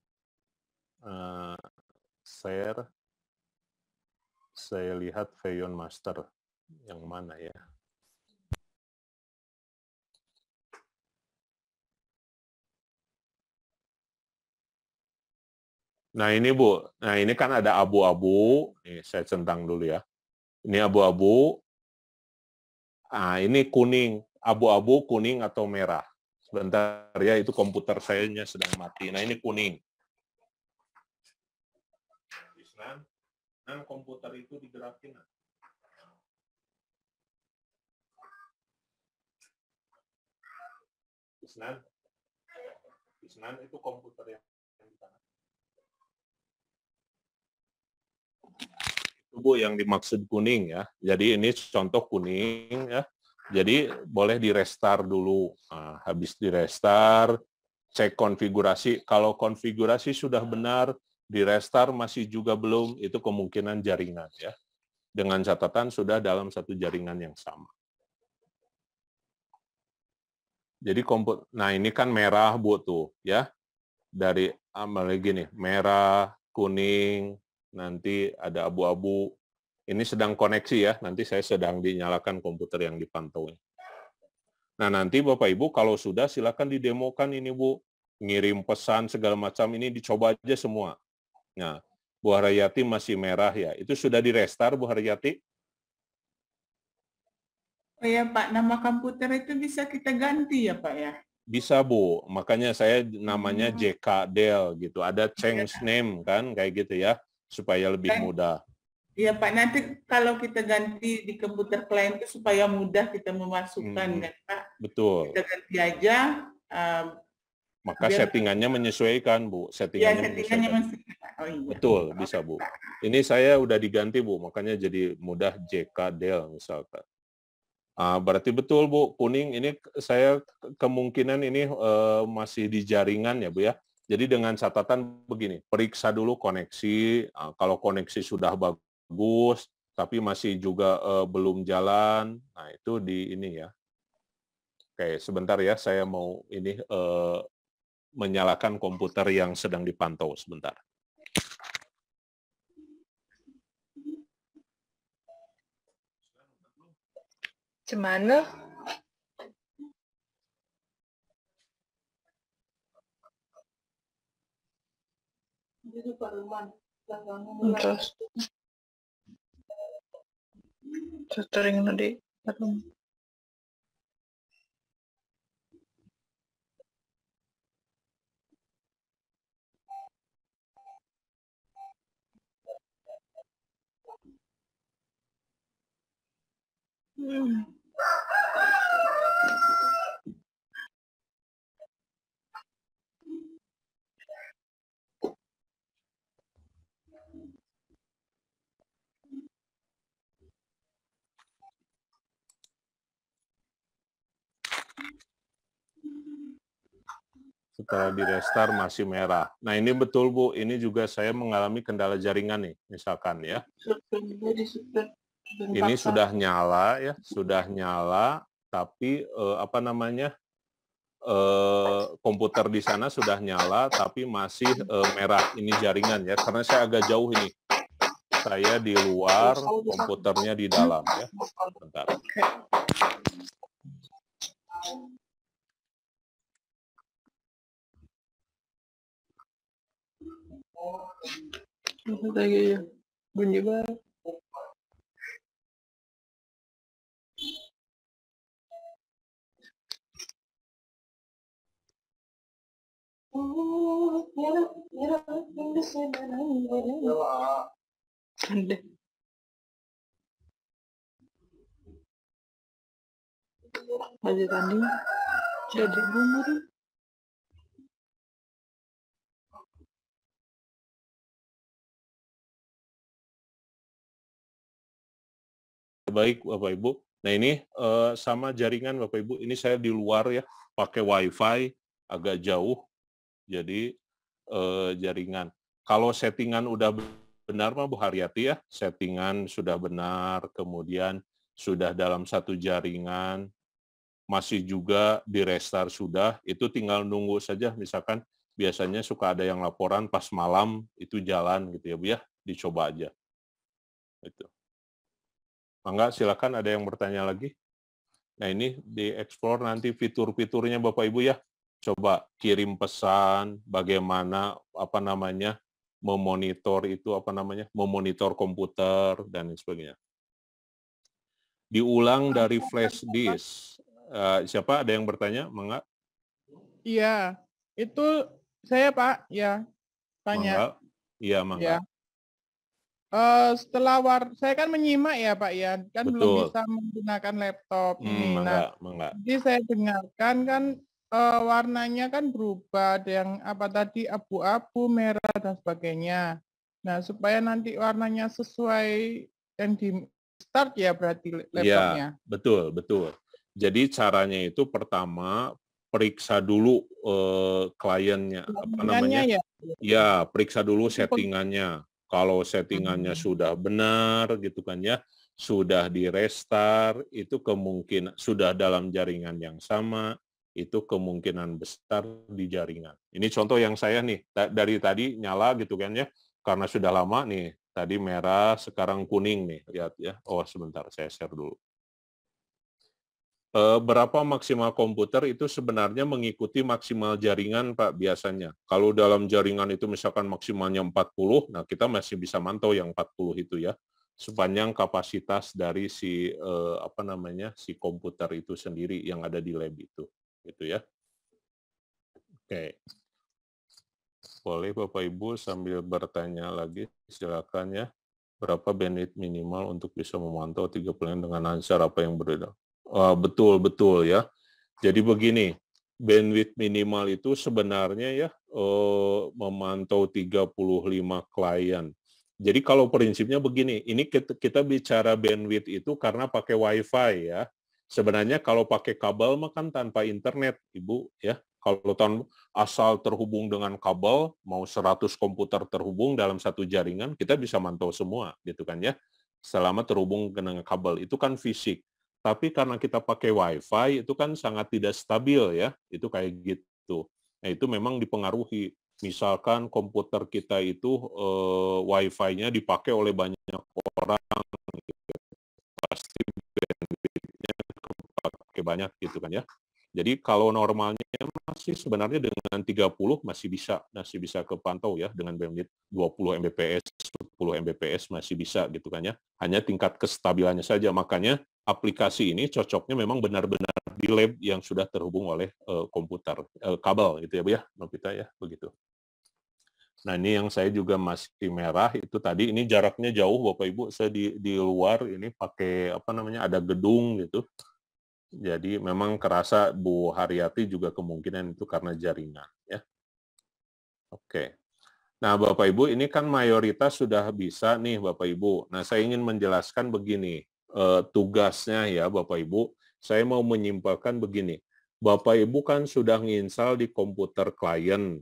A: share. Saya lihat Veyon Master yang mana ya? Nah ini Bu, nah ini kan ada abu-abu, nih saya centang dulu ya. Ini abu-abu, nah ini kuning, abu-abu, kuning atau merah. Sebentar ya, itu komputer saya sedang mati. Nah ini kuning. Nah komputer itu digerakin. Isnan itu komputer yang di sana. Itu Bu yang dimaksud kuning ya. Jadi ini contoh kuning ya. Jadi boleh di restart dulu. Nah, habis di restart, cek konfigurasi. Kalau konfigurasi sudah benar, di restart masih juga belum, itu kemungkinan jaringan ya. Dengan catatan sudah dalam satu jaringan yang sama. Jadi nah ini kan merah Bu tuh ya. Dari lagi nih, merah, kuning, nanti ada abu-abu. Ini sedang koneksi ya, nanti saya sedang dinyalakan komputer yang dipantau. Nah nanti Bapak Ibu kalau sudah silakan didemokan ini Bu. Ngirim pesan segala macam ini dicoba aja semua. Nah, Bu Haryati masih merah ya. Itu sudah di restart Bu Haryati?
D: Oh ya Pak, nama komputer itu bisa kita ganti ya Pak ya?
A: Bisa Bu, makanya saya namanya JK Del gitu. Ada change name kan, kayak gitu ya, supaya lebih mudah.
D: Iya Pak, nanti kalau kita ganti di komputer klien itu supaya mudah kita memasukkan kan Pak.
A: Betul.
D: Kita ganti aja.
A: Maka settingannya menyesuaikan Bu, settingannya menyesuaikan.
D: Oh, iya.
A: Betul, bisa Bu. Ini saya udah diganti Bu, makanya jadi mudah JK Del misalkan. Berarti betul Bu, kuning ini saya kemungkinan ini masih di jaringan ya Bu ya. Jadi dengan catatan begini, periksa dulu koneksi, kalau koneksi sudah bagus, tapi masih juga belum jalan, nah itu di ini ya. Oke, sebentar ya, saya mau ini menyalakan komputer yang sedang dipantau sebentar.
F: Gimana? Terus sering nanti.
A: Setelah di restart masih merah. Nah ini betul Bu, ini juga saya mengalami kendala jaringan nih, misalkan ya. Ini sudah nyala ya, sudah nyala, tapi apa namanya, komputer di sana sudah nyala, tapi masih merah. Ini jaringan ya, karena saya agak jauh ini. Saya di luar, komputernya di dalam ya. Bentar.
M: lagi ya. Bunyi banget. Ada. Ada tanding. Jadi umur.
A: Baik Bapak Ibu. Nah ini sama jaringan Bapak Ibu. Ini saya di luar ya, pakai WiFi agak jauh. Jadi jaringan. Kalau settingan udah benar mah Bu Haryati ya, settingan sudah benar, kemudian sudah dalam satu jaringan, masih juga di restart sudah, itu tinggal nunggu saja. Misalkan biasanya suka ada yang laporan pas malam itu jalan gitu ya Bu ya, dicoba aja. Itu. Mangga silakan ada yang bertanya lagi. Nah ini di-explore nanti fitur-fiturnya Bapak Ibu ya. Coba kirim pesan, bagaimana memonitor itu memonitor komputer dan sebagainya. Diulang dari flash disk. Siapa ada yang bertanya? Mangga.
L: Iya, itu saya Pak, ya tanya.
A: Iya Mangga.
L: Ya. Setelah saya kan menyimak ya Pak ya, kan
A: Betul.
L: belum bisa menggunakan laptop ini. Nah,
A: Mangga.
L: jadi saya dengarkan kan warnanya kan berubah, ada yang abu-abu, merah dan sebagainya. Nah, supaya nanti warnanya sesuai yang di start ya berarti laptopnya.
A: Iya, betul. Jadi caranya itu pertama periksa dulu kliennya
L: Ya?
A: Ya, periksa dulu settingannya. Kalau settingannya sudah benar gitu kan ya, sudah di restart, itu kemungkinan sudah dalam jaringan yang sama, itu kemungkinan besar di jaringan. Ini contoh yang saya nih, dari tadi nyala gitu kan ya, karena sudah lama nih, tadi merah, sekarang kuning nih, lihat ya. Oh sebentar, saya share dulu. Berapa maksimal komputer itu sebenarnya mengikuti maksimal jaringan Pak biasanya. Kalau dalam jaringan itu misalkan maksimalnya 40, nah kita masih bisa mantau yang 40 itu ya, sepanjang kapasitas dari si si komputer itu sendiri yang ada di lab itu, gitu ya. Oke. Boleh Bapak Ibu sambil bertanya lagi, silakan ya. Berapa bandwidth minimal untuk bisa memantau 3 plan dengan lancar apa yang berbeda? Betul ya. Jadi begini, bandwidth minimal itu sebenarnya ya memantau 35 klien. Jadi kalau prinsipnya begini, ini kita bicara bandwidth itu karena pakai WiFi ya. Sebenarnya kalau pakai kabel mah kan tanpa internet, Ibu ya. Kalau asal terhubung dengan kabel, mau 100 komputer terhubung dalam satu jaringan, kita bisa mantau semua gitu kan ya. Selama terhubung dengan kabel, itu kan fisik. Tapi karena kita pakai WiFi itu kan sangat tidak stabil ya, itu kayak gitu. Nah itu memang dipengaruhi. Misalkan komputer kita itu WiFi-nya dipakai oleh banyak orang, pasti bandwidth-nya pakai banyak gitu kan ya. Jadi kalau normalnya masih sebenarnya dengan 30 masih bisa kepantau ya dengan bandwidth 20 Mbps, 10 Mbps masih bisa gitu kan ya. Hanya tingkat kestabilannya saja. Makanya aplikasi ini cocoknya memang benar-benar di lab yang sudah terhubung oleh komputer, kabel gitu ya Bu ya, Novita ya, begitu. Nah ini yang saya juga masih merah itu tadi, ini jaraknya jauh Bapak Ibu, saya di luar ini pakai ada gedung gitu. Jadi memang kerasa Bu Haryati juga kemungkinan itu karena jaringan ya. Oke. Nah Bapak Ibu ini kan mayoritas sudah bisa nih Bapak Ibu. Nah saya ingin menjelaskan begini, tugasnya ya Bapak Ibu. Saya mau menyimpulkan begini. Bapak Ibu kan sudah nginstal di komputer klien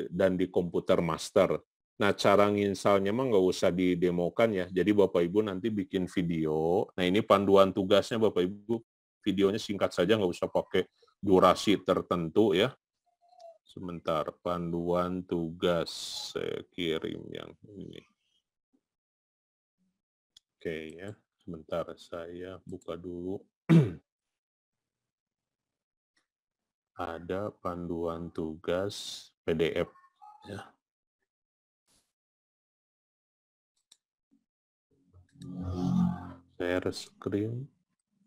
A: dan di komputer master. Nah cara nginstalnya mah nggak usah didemokan ya. Jadi Bapak Ibu nanti bikin video. Nah ini panduan tugasnya Bapak Ibu. Videonya singkat saja, nggak usah pakai durasi tertentu ya. Sebentar, panduan tugas saya kirim yang ini. Oke ya, sebentar saya buka dulu. Ada panduan tugas PDF ya. Share screen.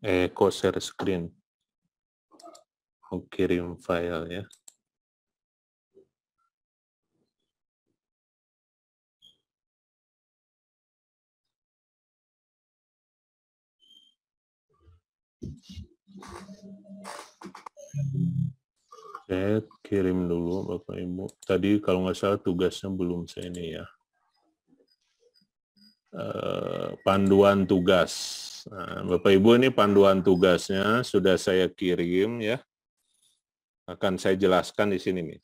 A: Kok share screen? Mau kirim file ya. Saya kirim dulu Bapak Ibu. Tadi kalau nggak salah tugasnya belum saya ini ya. Panduan tugas. Nah, Bapak Ibu ini panduan tugasnya sudah saya kirim ya. Akan saya jelaskan di sini nih.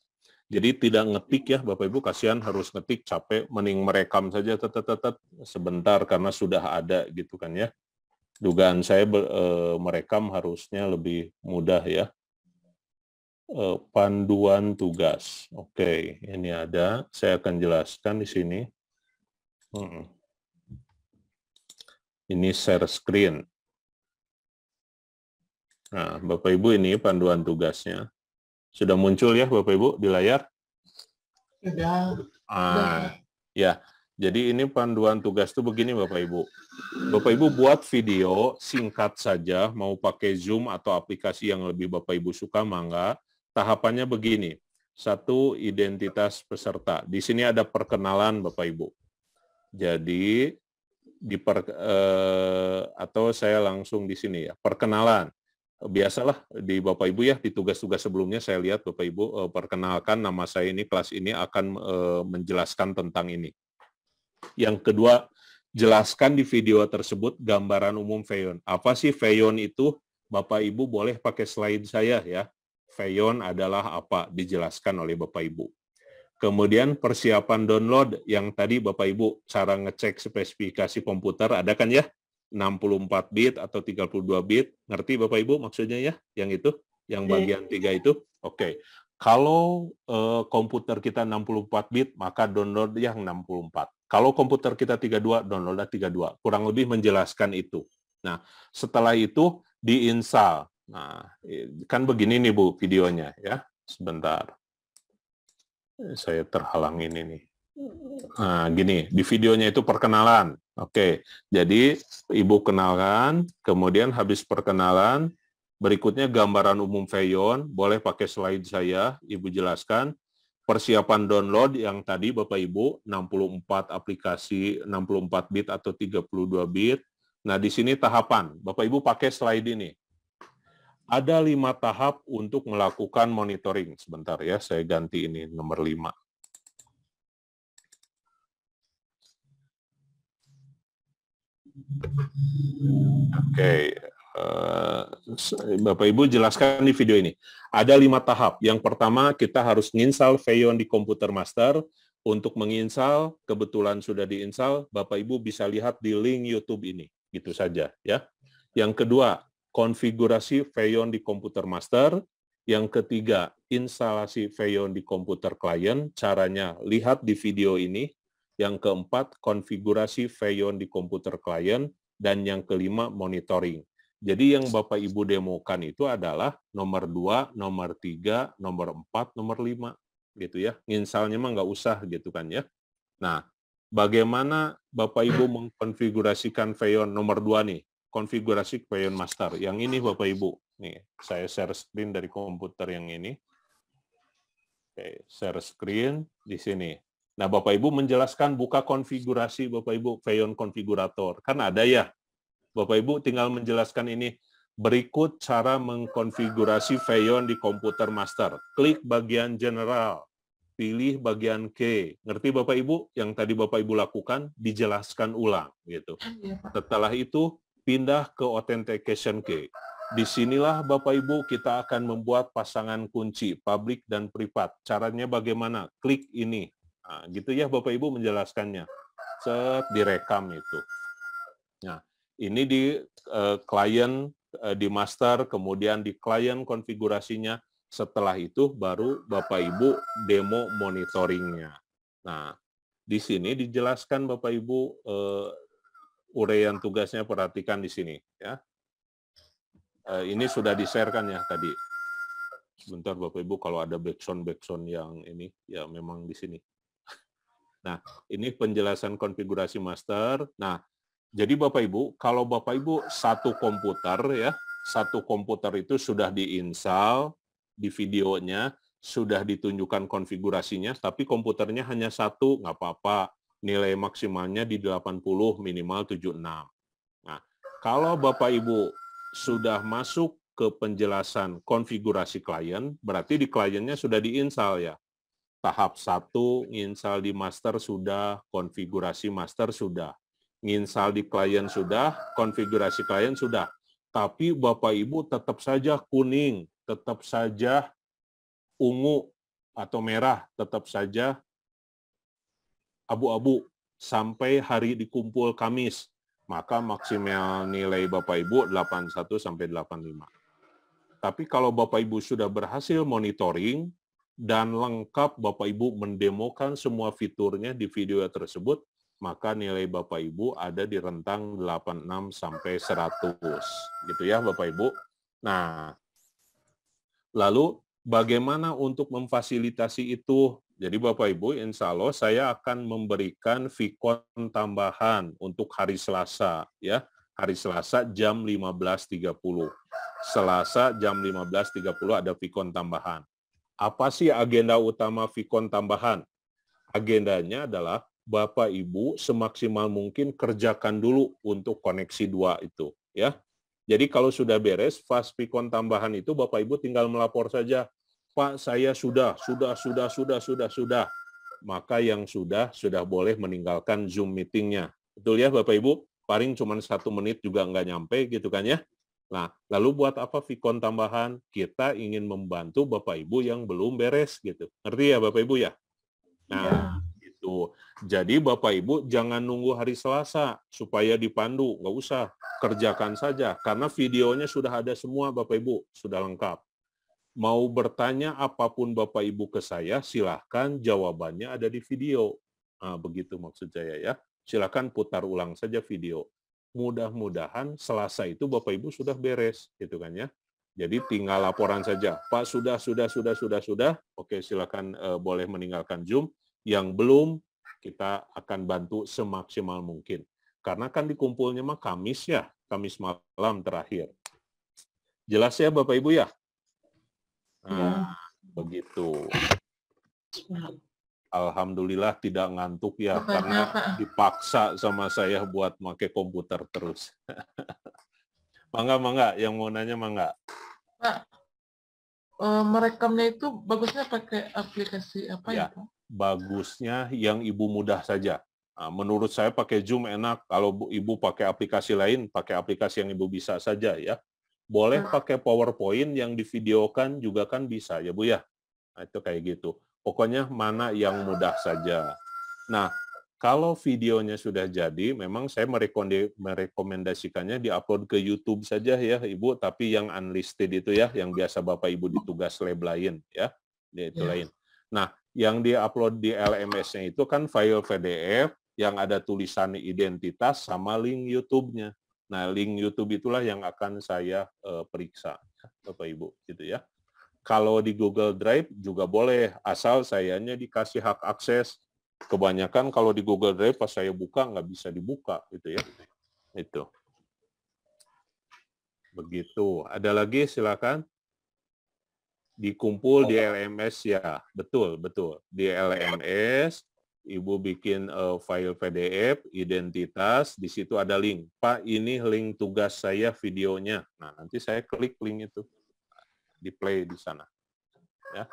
A: Jadi tidak ngetik ya Bapak Ibu, kasihan harus ngetik, capek, mending merekam saja tetap sebentar karena sudah ada gitu kan ya. Dugaan saya merekam harusnya lebih mudah ya. Panduan tugas. Oke, ini ada. Saya akan jelaskan di sini. Ini share screen. Nah, Bapak Ibu ini panduan tugasnya. Sudah muncul ya Bapak Ibu di layar?
B: Sudah.
A: Ya, jadi ini panduan tugas itu begini Bapak Ibu. Bapak Ibu buat video singkat saja, mau pakai Zoom atau aplikasi yang lebih Bapak Ibu suka, mangga. Tahapannya begini. 1, identitas peserta. Di sini ada perkenalan Bapak Ibu. Jadi atau saya langsung di sini ya, perkenalan. Biasalah di Bapak Ibu ya, di tugas-tugas sebelumnya saya lihat Bapak Ibu perkenalkan nama saya ini, kelas ini akan menjelaskan tentang ini. Yang kedua, jelaskan di video tersebut gambaran umum Feyon. Apa sih Feyon itu? Bapak Ibu boleh pakai slide saya ya. Feyon adalah apa? Dijelaskan oleh Bapak Ibu. Kemudian persiapan download yang tadi Bapak Ibu cara ngecek spesifikasi komputer ada kan ya? 64 bit atau 32 bit. Ngerti Bapak Ibu maksudnya ya? Yang itu, yang bagian 3 itu. Oke. Kalau komputer kita 64 bit, maka download yang 64. Kalau komputer kita 32, download 32. Kurang lebih menjelaskan itu. Nah, setelah itu diinstal. Nah, kan begini nih Bu videonya ya. Sebentar. Saya terhalang ini nih. Nah, gini, di videonya itu perkenalan. Oke, jadi Ibu kenalkan, kemudian habis perkenalan, berikutnya gambaran umum Feyon, boleh pakai slide saya, Ibu jelaskan. Persiapan download yang tadi Bapak Ibu, 64 aplikasi, 64 bit atau 32 bit. Nah, di sini tahapan, Bapak Ibu pakai slide ini. Ada 5 tahap untuk melakukan monitoring. Sebentar ya, saya ganti ini nomor 5. Oke, Bapak Ibu jelaskan di video ini. Ada 5 tahap. Yang pertama, kita harus nginstal Feyon di komputer master. Untuk menginstal, kebetulan sudah diinstal, Bapak Ibu bisa lihat di link YouTube ini. Gitu saja ya. Yang kedua, konfigurasi Feyon di komputer master. Yang ketiga, instalasi Feyon di komputer klien. Caranya lihat di video ini. Yang keempat, konfigurasi Feyon di komputer klien. Dan yang kelima, monitoring. Jadi yang Bapak Ibu demokan itu adalah nomor 2, nomor 3, nomor 4, nomor 5. Gitu ya. Nginstalnya mah nggak usah gitu kan ya. Nah, bagaimana Bapak Ibu mengkonfigurasikan Feyon nomor 2 nih? Konfigurasi Feyon Master. Yang ini Bapak Ibu. Nih, saya share screen dari komputer yang ini. Oke, share screen di sini. Nah, Bapak Ibu menjelaskan buka konfigurasi Bapak Ibu Feyon konfigurator. Kan ada ya. Bapak Ibu tinggal menjelaskan ini. Berikut cara mengkonfigurasi Feyon di komputer master. Klik bagian general. Pilih bagian K. Ngerti Bapak Ibu? Yang tadi Bapak Ibu lakukan dijelaskan ulang gitu. Setelah itu pindah ke authentication key. Disinilah Bapak Ibu kita akan membuat pasangan kunci public dan privat. Caranya bagaimana? Klik ini. Nah, gitu ya Bapak Ibu menjelaskannya. Set direkam itu. Nah, ini di klien di master, kemudian di klien konfigurasinya. Setelah itu baru Bapak Ibu demo monitoringnya. Nah, di sini dijelaskan Bapak Ibu uraian tugasnya, perhatikan di sini ya. Ini sudah di-share-kan ya tadi. Sebentar Bapak Ibu, kalau ada backsound yang ini ya memang di sini. Nah, ini penjelasan konfigurasi master. Nah, Jadi Bapak Ibu, kalau Bapak Ibu satu komputer itu sudah diinstal di videonya, sudah ditunjukkan konfigurasinya, tapi komputernya hanya satu, nggak apa-apa. Nilai maksimalnya di 80, minimal 76. Nah, kalau Bapak Ibu sudah masuk ke penjelasan konfigurasi klien, berarti di kliennya sudah diinstal ya. Tahap 1, install di master sudah, konfigurasi master sudah. Install di klien sudah, konfigurasi klien sudah. Tapi Bapak Ibu tetap saja kuning, tetap saja ungu atau merah, tetap saja abu-abu sampai hari dikumpul Kamis. Maka maksimal nilai Bapak Ibu 81 sampai 85. Tapi kalau Bapak Ibu sudah berhasil monitoring dan lengkap Bapak Ibu mendemokan semua fiturnya di video tersebut, maka nilai Bapak Ibu ada di rentang 86 sampai 100. Gitu ya Bapak Ibu. Nah, lalu bagaimana untuk memfasilitasi itu? Jadi Bapak Ibu, insya Allah saya akan memberikan Vkon tambahan untuk hari Selasa. Ya, hari Selasa jam 15.30. Selasa jam 15.30 ada Vkon tambahan. Apa sih agenda utama Vkon tambahan? Agendanya adalah Bapak Ibu semaksimal mungkin kerjakan dulu untuk koneksi 2 itu. Ya. Jadi kalau sudah beres, fast Vkon tambahan itu Bapak Ibu tinggal melapor saja. Pak, saya sudah. Maka yang sudah boleh meninggalkan Zoom meetingnya. Betul ya Bapak Ibu? Paling cuma 1 menit juga nggak nyampe gitu kan ya. Nah, lalu buat apa Vkon tambahan? Kita ingin membantu Bapak Ibu yang belum beres gitu. Ngerti ya Bapak Ibu ya? Nah, gitu. Jadi Bapak Ibu jangan nunggu hari Selasa supaya dipandu. Nggak usah. Kerjakan saja. Karena videonya sudah ada semua Bapak Ibu. Sudah lengkap. Mau bertanya apapun Bapak Ibu ke saya, silahkan jawabannya ada di video. Nah, begitu maksud saya ya. Silahkan putar ulang saja video. Mudah-mudahan Selasa itu Bapak Ibu sudah beres, gitu kan ya. Jadi tinggal laporan saja. Pak, sudah. Oke, silahkan boleh meninggalkan Zoom. Yang belum, kita akan bantu semaksimal mungkin. Karena kan dikumpulnya mah Kamis ya, Kamis malam terakhir. Jelas ya Bapak Ibu ya? Nah, begitu. Alhamdulillah tidak ngantuk ya, karena dipaksa sama saya buat pakai komputer terus. Mangga, yang mau nanya mangga.
B: Pak, merekamnya itu bagusnya pakai aplikasi apa ya Pak?
A: Bagusnya yang Ibu mudah saja. Nah, menurut saya pakai Zoom enak, kalau Ibu pakai aplikasi lain, pakai aplikasi yang Ibu bisa saja ya. Boleh pakai PowerPoint yang divideokan juga kan bisa ya Bu ya. Nah, itu kayak gitu. Pokoknya mana yang mudah saja. Nah, kalau videonya sudah jadi, memang saya merekomendasikannya diupload ke YouTube saja ya Ibu, tapi yang unlisted itu ya, yang biasa Bapak Ibu ditugas lab lain ya, itu lain. Nah, yang diupload di LMS-nya itu kan file PDF yang ada tulisan identitas sama link YouTube-nya. Nah, link YouTube itulah yang akan saya periksa, Bapak Ibu, gitu ya. Kalau di Google Drive juga boleh, asal sayanya dikasih hak akses. Kebanyakan kalau di Google Drive pas saya buka nggak bisa dibuka, gitu ya. Itu. Begitu. Ada lagi, silakan. Dikumpul di LMS ya, betul. Di LMS. Ibu bikin file PDF, identitas, di situ ada link. Pak, ini link tugas saya videonya. Nah, nanti saya klik link itu. Di play di sana. Ya.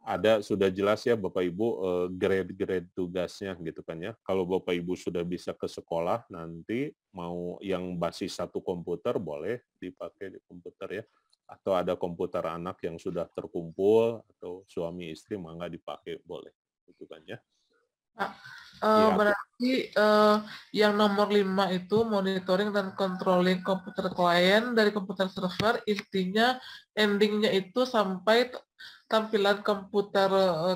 A: Ada, sudah jelas ya Bapak Ibu, grade-grade tugasnya gitu kan ya. Kalau Bapak Ibu sudah bisa ke sekolah, nanti mau yang basis satu komputer, boleh dipakai di komputer ya. Atau ada komputer anak yang sudah terkumpul, atau suami istri mangga dipakai, boleh. Gitu kan ya.
B: Pak, berarti yang nomor 5 itu monitoring dan controlling komputer klien dari komputer server, intinya endingnya itu sampai tampilan komputer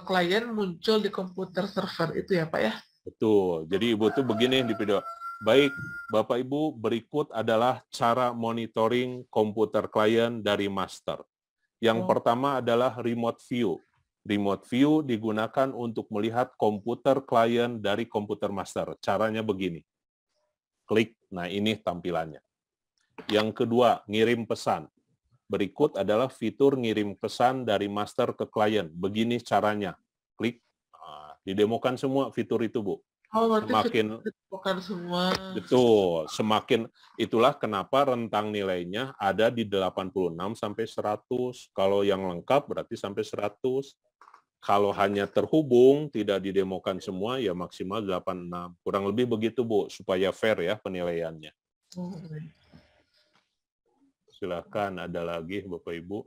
B: klien muncul di komputer server itu ya Pak ya?
A: Betul. Jadi Ibu tuh begini di video. Baik, Bapak Ibu, berikut adalah cara monitoring komputer klien dari master. Yang pertama adalah remote view. Remote view digunakan untuk melihat komputer klien dari komputer master. Caranya begini. Klik. Nah, ini tampilannya. Yang kedua, ngirim pesan. Berikut adalah fitur ngirim pesan dari master ke klien. Begini caranya. Klik. Nah, didemokan semua fitur itu, Bu.
B: Oh, berarti
A: Semakin
B: bukan semua.
A: betul, semakin itulah kenapa rentang nilainya ada di 86 sampai 100. Kalau yang lengkap berarti sampai 100. Kalau hanya terhubung, tidak didemokan semua, ya maksimal 86. Kurang lebih begitu, Bu, supaya fair ya penilaiannya. Silakan, ada lagi Bapak Ibu.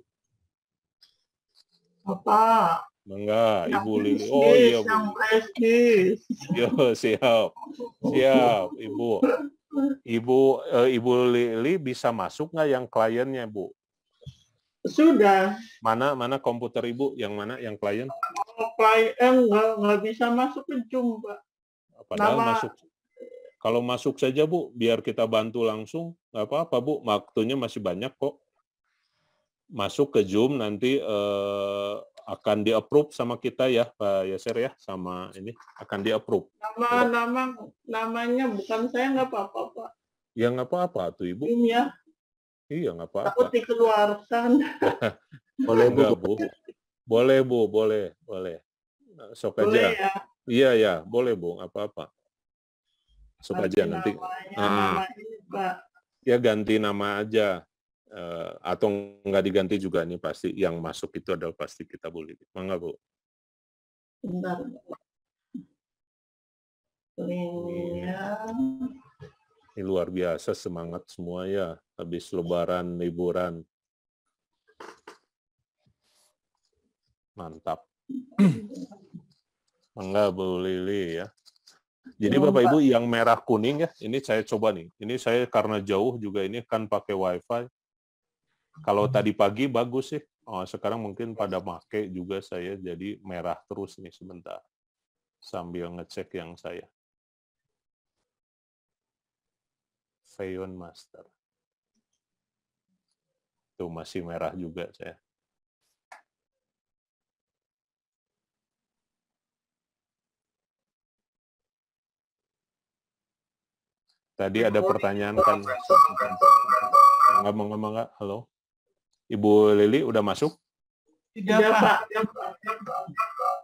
G: Bapak.
A: Enggak,
G: Yang
A: Ibu Lili.
G: prestis,
A: Oh iya, Bu.
G: yang prestis.
A: Yo, siap. Siap, Ibu. Ibu Lili bisa masuk nggak yang kliennya, Bu?
G: Sudah.
A: Mana komputer Ibu? Yang mana yang klien?
G: Klien nggak bisa masuk ke Zoom, Pak.
A: Padahal
G: Nama-
A: masuk. Kalau masuk saja, Bu, biar kita bantu langsung. Nggak apa-apa, Bu. Waktunya masih banyak kok. Masuk ke Zoom, nanti akan di-approve sama kita ya, Pak Yaser ya. Sama ini, akan di-approve.
G: Namanya bukan saya, nggak apa-apa, Pak.
A: Ya nggak apa-apa tuh, Ibu.
G: Ini ya,
A: Iya, nggak apa-apa.
G: takut dikeluarkan.
I: Boleh, Bu.
A: Enggak, Bu. Boleh, Bu. Boleh. Sok
G: Boleh
A: aja.
G: ya.
A: Iya, ya. Boleh, Bu. Nggak apa-apa. Sok aja nanti.
G: Nama ini, Pak.
A: Ya, ganti nama aja. Atau nggak diganti juga nih pasti. Yang masuk itu adalah pasti kita boleh. Mangga, Bu.
G: Bentar. Linknya.
A: Ini luar biasa semangat semua ya. Habis lebaran, liburan. Mantap. Mangga, Bu Lili ya. Jadi Bapak Ibu yang merah kuning ya, ini saya coba nih. Ini saya karena jauh juga ini kan pakai WiFi. Kalau tadi pagi bagus sih. Oh, sekarang mungkin pada make juga saya jadi merah terus nih sebentar. Sambil ngecek yang saya. Feyon Master. Tuh masih merah juga saya. Tadi ada pertanyaan kan. Enggak. Halo. Ibu Lili udah masuk?
G: Tidak, Pak.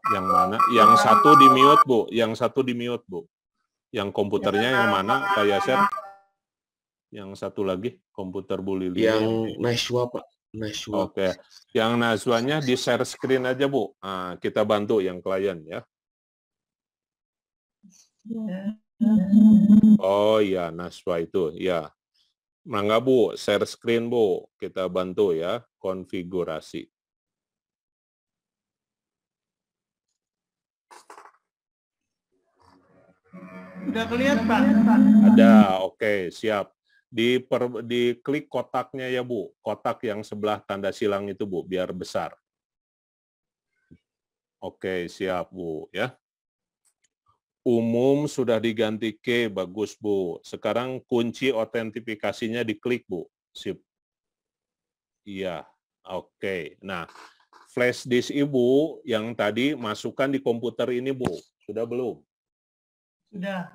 A: Yang mana? Yang satu di mute, Bu. Yang satu di mute, Bu. Yang komputernya yang mana, Pak Yaser? Yang satu lagi, komputer Bu Lili.
I: Yang Najwa, Pak. Najwa.
A: Oke. Yang Najwanya di share screen aja, Bu. Nah, kita bantu yang klien ya. Oh iya, Najwa itu. Ya. Mangga, Bu. Share screen, Bu. Kita bantu ya. Konfigurasi.
G: Udah kelihatan.
A: Ada, oke, siap. Di klik kotaknya ya, Bu. Kotak yang sebelah tanda silang itu, Bu, biar besar. Oke, siap, Bu, ya. Umum sudah diganti ke, bagus, Bu. Sekarang kunci autentifikasinya diklik, Bu. Sip. Iya, oke. Nah, flash disk Ibu yang tadi masukkan di komputer ini, Bu. Sudah belum?
G: Sudah.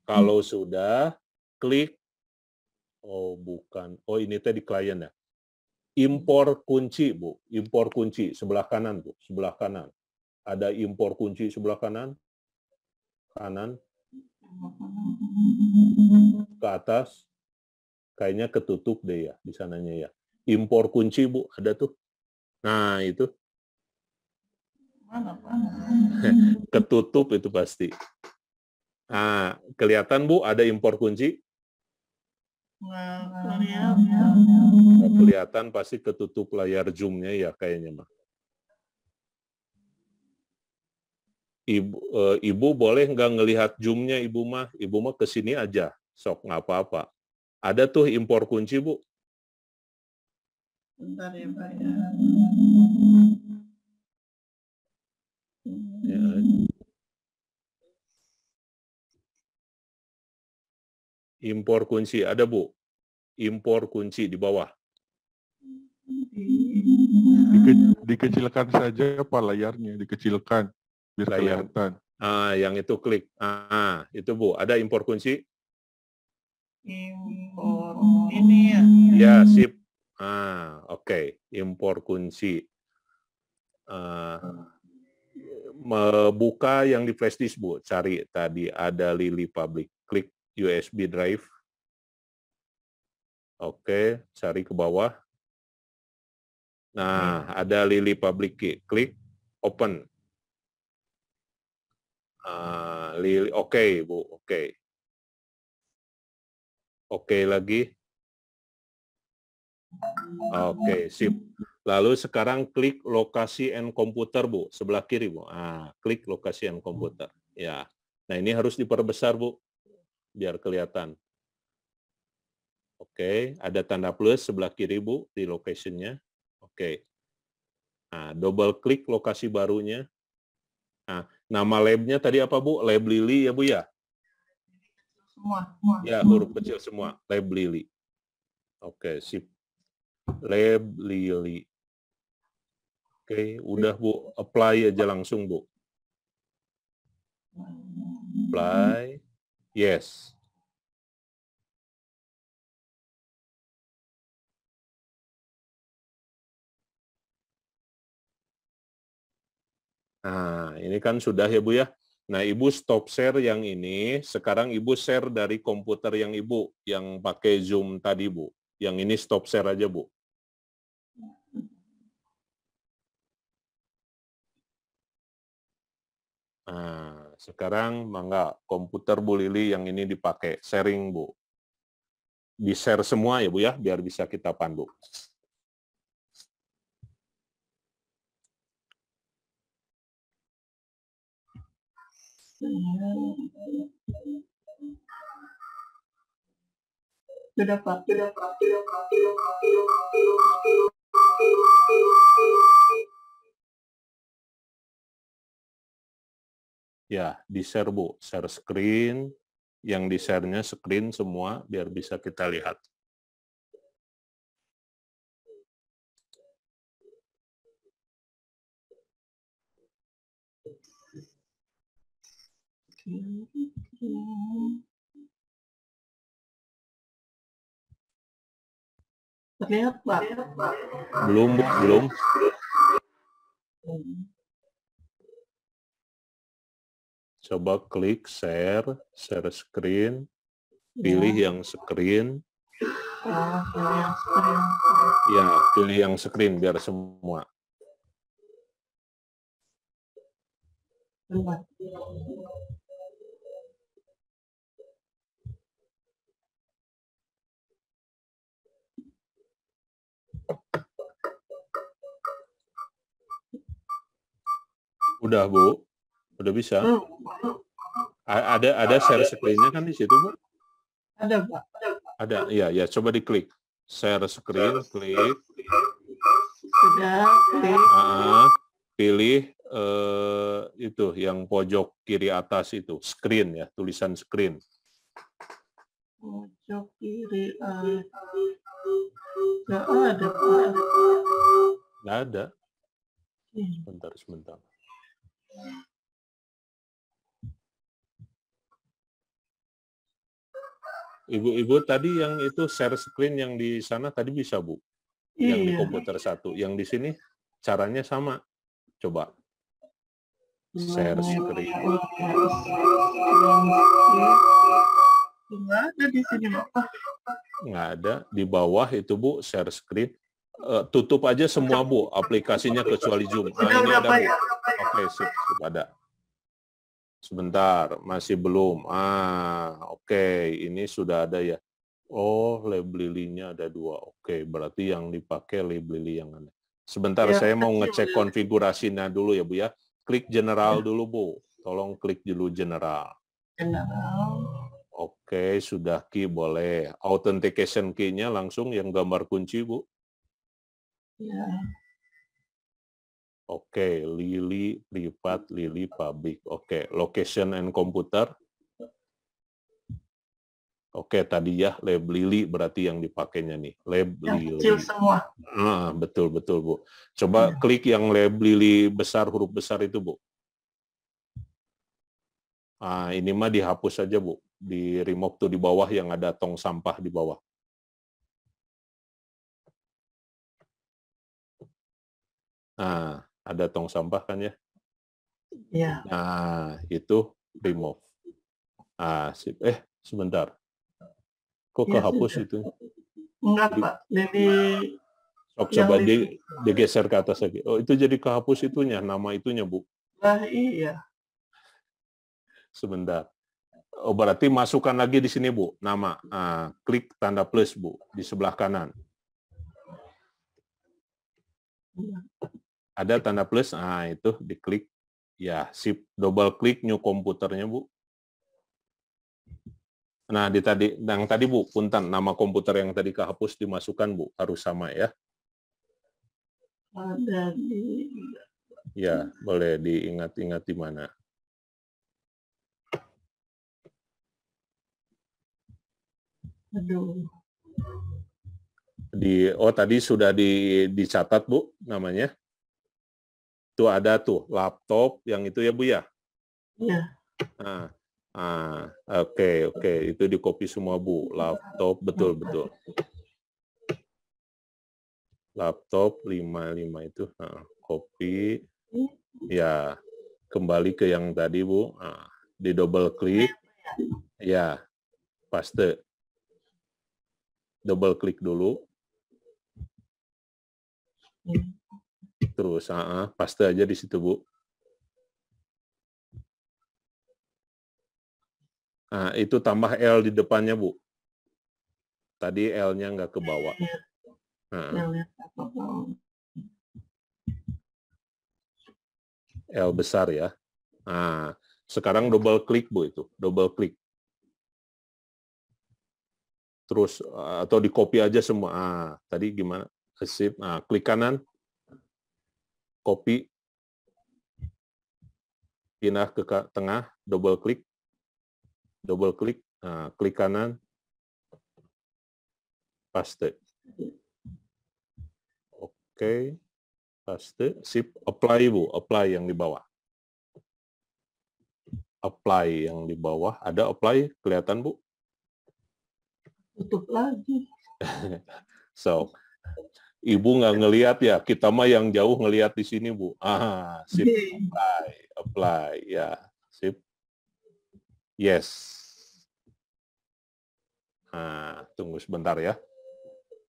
A: Kalau sudah, klik. Oh, bukan. Oh, ini tadi klien ya. Impor kunci, Bu. Impor kunci. Sebelah kanan, Bu. Sebelah kanan. Ada impor kunci sebelah kanan. Kanan. Ke atas. Kayaknya ketutup deh ya. Di sananya ya. Impor kunci, Bu. Ada tuh. Nah, itu.
G: Mana, Pak?
A: Ketutup itu pasti. Nah, kelihatan, Bu, ada impor kunci? Nggak kelihatan, pasti ketutup layar Zoom-nya ya kayaknya, mah. Ibu boleh nggak ngelihat Zoom-nya, Ibu mah? Ibu mah ke sini aja, sok nggak apa-apa. Ada tuh impor kunci, Bu.
G: Bentar ya, Pak ya.
A: Ya. Impor kunci, ada, Bu? Impor kunci di bawah.
J: Dikecilkan saja Pak layarnya, dikecilkan biar
A: Layar.
J: kelihatan.
A: Yang itu klik. Itu, Bu, ada impor kunci?
G: Impor ini ya.
A: Ya, sip. Oke. Impor kunci. Buka yang di flash disk, Bu. Cari tadi ada Lily Public. Klik USB drive. Oke, cari ke bawah. Nah, ada Lily Public Key. Klik open. Oke, Bu. Oke. Oke lagi. Oke, sip. Lalu sekarang klik lokasi and komputer, Bu. Sebelah kiri, Bu. Klik lokasi and komputer. Ya. Nah, ini harus diperbesar, Bu. Biar kelihatan. Oke, ada tanda plus sebelah kiri, Bu, di location-nya. Oke. Nah, double klik lokasi barunya. Nah, nama lab-nya tadi apa, Bu? Lab Lily ya, Bu, ya?
G: Semua.
A: Ya, huruf kecil semua. Lab Lily. Oke, sip. Lab Lily. Oke, udah, Bu. Apply aja langsung, Bu. Apply. Yes. Nah, ini kan sudah ya, Bu, ya. Nah, Ibu stop share yang ini. Sekarang Ibu share dari komputer yang Ibu, yang pakai Zoom tadi, Bu. Yang ini stop share aja, Bu. Nah, sekarang mangga komputer Bu Lili yang ini dipakai sharing, Bu. Di-share semua ya, Bu, ya, biar bisa kita pandu.
G: Sudah, Pak.
A: Ya, di-share, Bu. Share screen. Yang di-share-nya screen semua, biar bisa kita lihat.
G: Terlihat, Pak?
A: Belum, Bu, belum. Coba klik share screen, pilih yang screen.
G: Pilih yang screen.
A: Ya, pilih yang screen biar semua. Udah, Bu. Udah bisa. Ada share screen-nya kan di situ, Bu?
G: Ada, Pak.
A: Ada. Ya, coba diklik. Share screen, klik.
G: Sudah, klik.
A: Pilih itu yang pojok kiri atas itu, screen ya, tulisan screen.
G: Pojok kiri atas. Nggak ada, Pak.
A: Nggak ada. Sebentar. Ibu tadi yang itu share screen yang di sana tadi bisa, Bu? Yang di komputer satu. Yang di sini caranya sama. Coba. Share screen.
G: Nggak ada di sini, Bapak.
A: Nggak ada. Di bawah itu, Bu, share screen. Tutup aja semua, Bu, aplikasinya kecuali Zoom. Nah, ini ada, Bu. Oke, sip, ada. Sebentar, masih belum. Oke, ini sudah ada ya. Oh, lab Lily-nya ada 2. Oke, berarti yang dipakai lab Lily yang ada. Sebentar,
G: Ya,
A: saya mau ngecek konfigurasinya dulu ya, Bu, ya. Klik general dulu, Bu. Tolong klik dulu general.
G: General.
A: Oke, sudah key boleh. Authentication key-nya langsung yang gambar kunci, Bu.
G: Ya.
A: Oke, Lily privat, Lily public. Oke, location and computer. Oke, tadi ya lab Lily berarti yang dipakainya nih. Lab Lily.
G: Kecil semua.
A: Betul, Bu. Coba klik yang lab Lily besar, huruf besar itu, Bu. Ini mah dihapus saja, Bu. Di remove tuh di bawah yang ada tong sampah di bawah. Nah, ada tong sampah kan ya?
G: Ya.
A: Nah, itu remove. Sip. Sebentar. Kok
G: Ya,
A: kehapus
G: sudah.
A: itu?
G: Enggak, Pak. Jadi
A: Coba digeser ke atas lagi. Oh, itu jadi kehapus itunya, nama itunya, Bu.
G: iya.
A: Sebentar. Oh, berarti masukkan lagi di sini, Bu, nama. Klik tanda plus, Bu, di sebelah kanan. Ada tanda plus, itu diklik. Ya, sip. Double klik new komputernya, Bu. Nah, yang tadi, Bu, punten, nama komputer yang tadi kehapus dimasukkan, Bu. Harus sama, ya.
G: Ada di...
A: Ya, boleh diingat-ingat di mana.
G: Aduh.
A: Tadi sudah dicatat, Bu, namanya. Tuh ada tuh, laptop yang itu ya, Bu, ya?
G: Iya.
A: Oke. Itu di copy semua, Bu. Laptop, betul. Laptop 55 itu. Copy. Ya, kembali ke yang tadi, Bu. Di double klik. Ya, paste. Double klik dulu. Terus, paste aja di situ, Bu. Itu tambah L di depannya, Bu. Tadi L-nya nggak ke bawah. L besar ya. Sekarang double klik, Bu, itu. Double klik. Terus, atau di copy aja semua. Tadi gimana? Sip. Klik kanan. Copy. Pindah ke tengah. Double klik. Klik kanan. Paste. Oke. Paste. Sip. Apply, Bu. Apply yang di bawah. Apply yang di bawah. Ada apply? Kelihatan, Bu?
G: Tutup lagi.
A: So, Ibu nggak ngelihat ya, kita mah yang jauh ngelihat di sini, Bu. Sip, apply, ya, sip, yes. Tunggu sebentar ya.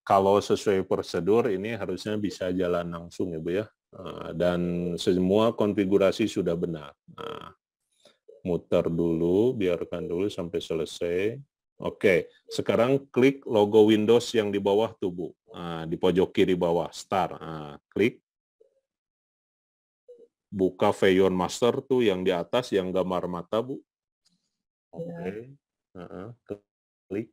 A: Kalau sesuai prosedur ini harusnya bisa jalan langsung ya, Bu ya. Dan semua konfigurasi sudah benar. Muter dulu, biarkan dulu sampai selesai. Oke, sekarang klik logo Windows yang di bawah tuh, Bu. Di pojok kiri bawah, Start. Klik. Buka Feyon Master tuh yang di atas, yang gambar mata, Bu. Oke. Klik.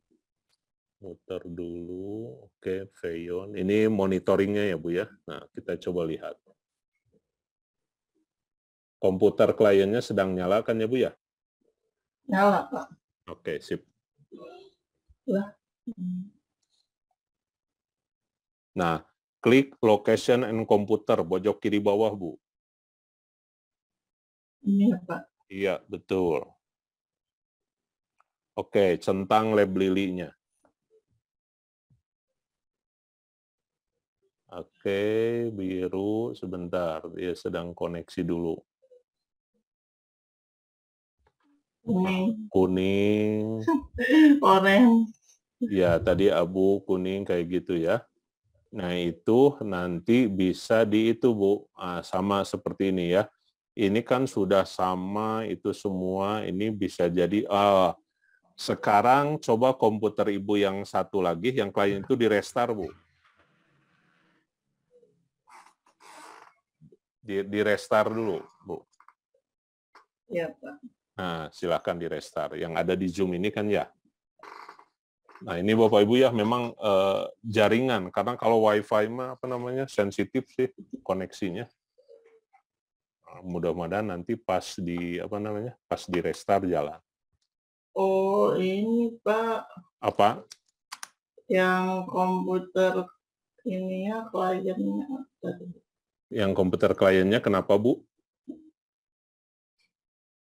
A: Muter dulu. Oke, Feyon. Ini monitoringnya ya, Bu ya. Nah, kita coba lihat. Komputer kliennya sedang nyala kan ya, Bu ya?
G: Nyala, Pak.
A: Oke, sip. Nah, klik location and computer, pojok kiri bawah, Bu.
G: Iya, Pak.
A: Iya, betul. Oke, centang lab lilinya. Oke, biru, sebentar. Dia sedang koneksi dulu. Kuning.
G: Orange.
A: Ya, tadi abu, kuning, kayak gitu ya. Nah, itu nanti bisa di itu, Bu. Sama seperti ini ya. Ini kan sudah sama, itu semua. Ini bisa jadi, sekarang coba komputer Ibu yang satu lagi, yang klien itu di restart, Bu. Di restart dulu, Bu.
G: Iya, Pak.
A: Nah, silakan di restart. Yang ada di Zoom ini kan ya. Nah, ini Bapak Ibu ya memang jaringan, karena kalau WiFi mah apa namanya sensitif sih koneksinya. Mudah-mudahan nanti pas di apa namanya pas di restart jalan.
G: Oh, ini Pak.
A: Apa?
G: Yang komputer ininya kliennya tadi.
A: Yang komputer kliennya kenapa, Bu?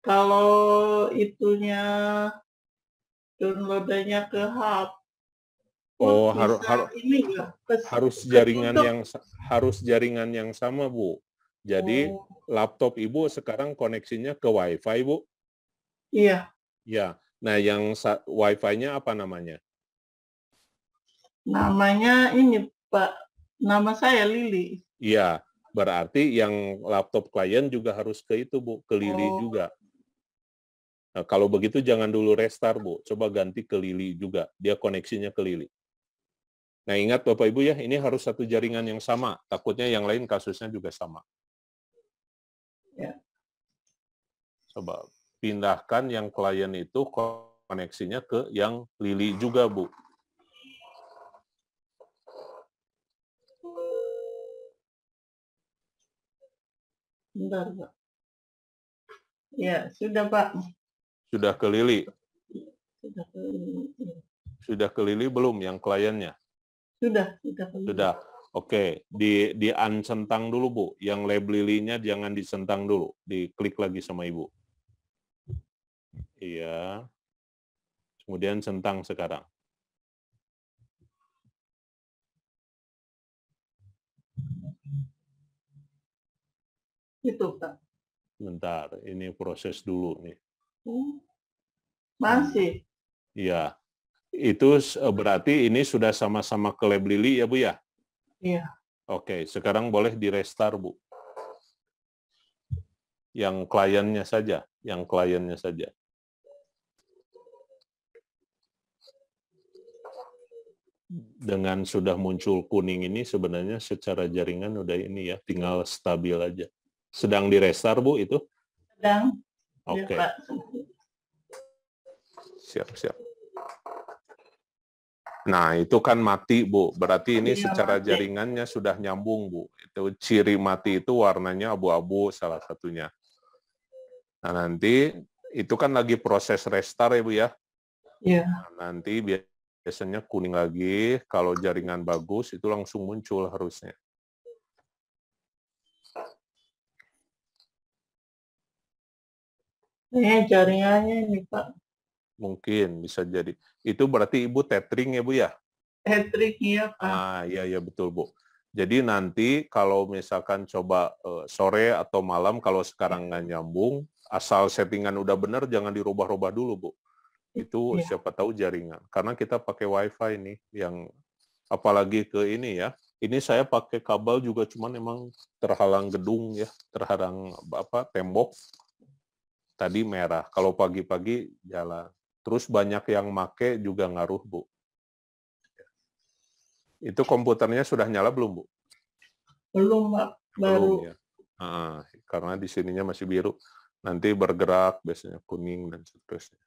G: kalau itunya downloadannya ke hub.
A: Oh,
G: Bisa ini nggak?
A: harus jaringan yang sama, Bu. Jadi laptop Ibu sekarang koneksinya ke Wi-Fi, Bu?
G: Iya.
A: Ya. Nah, yang Wi-Fi-nya apa namanya?
G: Namanya ini, Pak. Nama saya Lili.
A: Iya. Berarti yang laptop klien juga harus ke itu, Bu, ke Lili juga. Nah, kalau begitu jangan dulu restart, Bu. Coba ganti ke Lili juga. Dia koneksinya ke Lili. Nah, ingat Bapak Ibu ya, ini harus satu jaringan yang sama. Takutnya yang lain kasusnya juga sama.
G: Ya.
A: Coba pindahkan yang klien itu koneksinya ke yang Lili juga, Bu.
G: Bentar, Pak. Ya, sudah, Pak.
A: Sudah ke Lili?
G: Sudah ke Lili.
A: Sudah ke Lili belum yang kliennya?
G: Sudah.
A: Sudah. Oke, di uncentang dulu, Bu. Yang label Lilinya jangan disentang dulu. Diklik lagi sama Ibu. Iya. Kemudian centang sekarang.
G: Itu, Pak.
A: Bentar, ini proses dulu nih.
G: Masih.
A: Iya. Itu berarti ini sudah sama-sama ke lab Lili ya, Bu ya?
G: Iya.
A: Oke, sekarang boleh di restart, Bu. Yang kliennya saja, Dengan sudah muncul kuning ini sebenarnya secara jaringan udah ini ya, tinggal stabil aja. Sedang di restart, Bu, itu?
G: Sedang.
A: Oke.
G: Ya, Pak.
A: Siap. Nah, itu kan mati, Bu. Berarti ini secara jaringannya sudah nyambung, Bu. Itu ciri mati itu warnanya abu-abu salah satunya. Nah, nanti itu kan lagi proses restart ya, Bu ya?
G: Iya.
A: Nah, nanti biasanya kuning lagi. Kalau jaringan bagus, itu langsung muncul harusnya.
G: Ini jaringannya ini, Pak.
A: Mungkin, bisa jadi. Itu berarti Ibu tethering ya, Bu ya?
G: Tethering, iya, Pak.
A: Iya, betul, Bu. Jadi nanti kalau misalkan coba sore atau malam, kalau sekarang nggak nyambung, asal settingan udah benar, jangan dirubah-rubah dulu, Bu. Itu siapa tahu jaringan. Karena kita pakai Wi-Fi nih, yang apalagi ke ini ya. Ini saya pakai kabel juga, cuman memang terhalang gedung ya, terhalang tembok. Tadi merah, kalau pagi-pagi jalan. Terus banyak yang make juga ngaruh, Bu. Itu komputernya sudah nyala belum, Bu?
G: Belum, Pak. Baru.
A: Belum, ya. Karena di sininya masih biru. Nanti bergerak, biasanya kuning, dan seterusnya.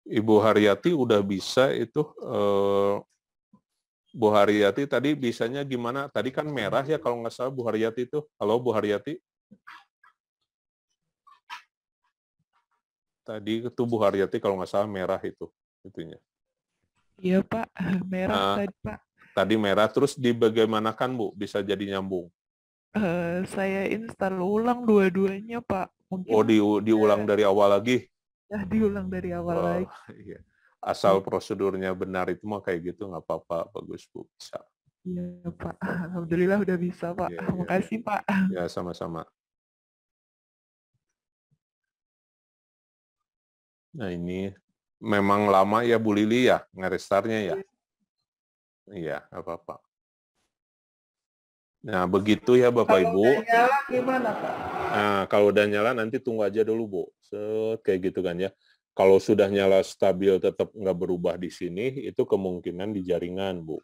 A: Ibu Haryati udah bisa itu, Bu Haryati tadi bisanya gimana? Tadi kan merah ya kalau nggak salah Bu Haryati itu. Halo Bu Haryati. Tadi itu Bu Haryati kalau nggak salah merah itu. Itunya.
E: Iya Pak, merah tadi Pak.
A: Tadi merah, terus dibagaimanakan Bu? Bisa jadi nyambung?
E: Saya install ulang dua-duanya Pak. Mungkin
A: diulang dari awal lagi?
E: Ya, diulang dari awal lagi.
A: Iya. Asal prosedurnya benar itu mah kayak gitu nggak apa-apa, bagus Bu, bisa.
E: Iya Pak, alhamdulillah udah bisa Pak.
A: Ya,
E: Makasih Pak.
A: Ya sama-sama. Nah ini memang lama ya Bu Lili ya ngerestartnya ya. Iya, apa-apa. Nah begitu ya Bapak Ibu.
G: Kalau udah nyala gimana Pak?
A: Nah kalau udah nyala nanti tunggu aja dulu Bu. Kayak gitu kan ya. Kalau sudah nyala stabil tetap nggak berubah di sini, itu kemungkinan di jaringan, Bu.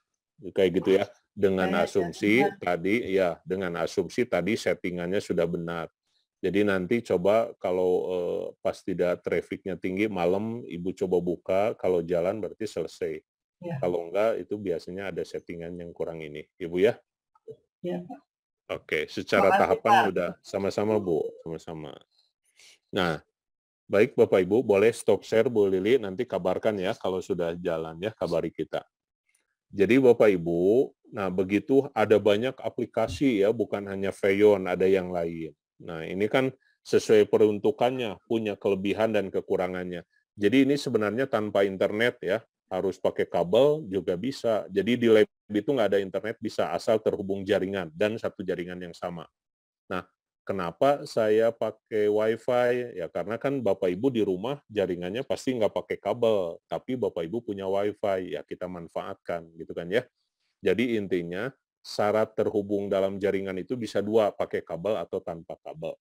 A: Kayak gitu ya. Dengan asumsi tadi settingannya sudah benar. Jadi nanti coba kalau pas tidak trafficnya tinggi, malam Ibu coba buka, kalau jalan berarti selesai. Ya. Kalau enggak, itu biasanya ada settingan yang kurang ini. Ibu ya?
G: Ya.
A: Oke, secara tahapan udah sama-sama Bu, sama-sama. Nah, baik Bapak Ibu, boleh stop share Bu Lili, nanti kabarkan ya kalau sudah jalan ya, kabari kita. Jadi Bapak Ibu, nah begitu ada banyak aplikasi ya, bukan hanya Feyon, ada yang lain. Nah ini kan sesuai peruntukannya, punya kelebihan dan kekurangannya. Jadi ini sebenarnya tanpa internet ya, harus pakai kabel juga bisa. Jadi di lab itu nggak ada internet bisa, asal terhubung jaringan dan satu jaringan yang sama. Nah, kenapa saya pakai WiFi? Ya karena kan Bapak Ibu di rumah jaringannya pasti nggak pakai kabel, tapi Bapak Ibu punya WiFi, ya kita manfaatkan gitu kan ya. Jadi intinya syarat terhubung dalam jaringan itu bisa dua, pakai kabel atau tanpa kabel.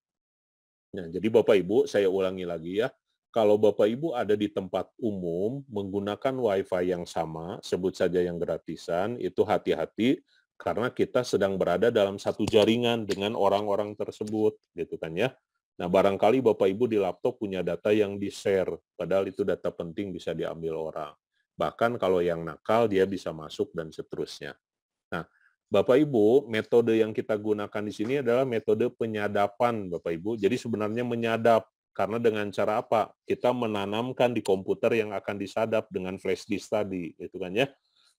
A: Nah, jadi Bapak Ibu, saya ulangi lagi ya, kalau Bapak Ibu ada di tempat umum menggunakan WiFi yang sama, sebut saja yang gratisan, itu hati-hati karena kita sedang berada dalam satu jaringan dengan orang-orang tersebut, gitu kan ya. Nah, barangkali Bapak Ibu di laptop punya data yang di-share, padahal itu data penting bisa diambil orang. Bahkan kalau yang nakal, dia bisa masuk dan seterusnya. Nah, Bapak Ibu, metode yang kita gunakan di sini adalah metode penyadapan, Bapak Ibu. Jadi sebenarnya menyadap, karena dengan cara apa? Kita menanamkan di komputer yang akan disadap dengan flash disk tadi, gitu kan ya.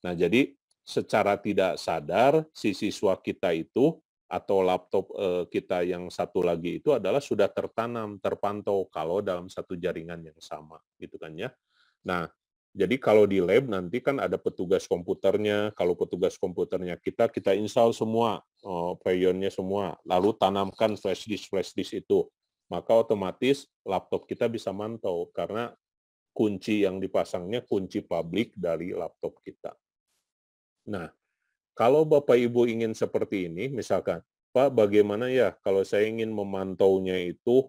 A: Nah, jadi secara tidak sadar, si siswa kita itu, atau laptop kita yang satu lagi itu adalah sudah tertanam, terpantau kalau dalam satu jaringan yang sama, gitu kan ya. Nah, jadi kalau di lab nanti kan ada petugas komputernya, kalau petugas komputernya kita install semua, Feyon-nya semua, lalu tanamkan flash disk itu, maka otomatis laptop kita bisa mantau, karena kunci yang dipasangnya kunci publik dari laptop kita. Nah, kalau Bapak Ibu ingin seperti ini, misalkan, Pak, bagaimana ya kalau saya ingin memantaunya itu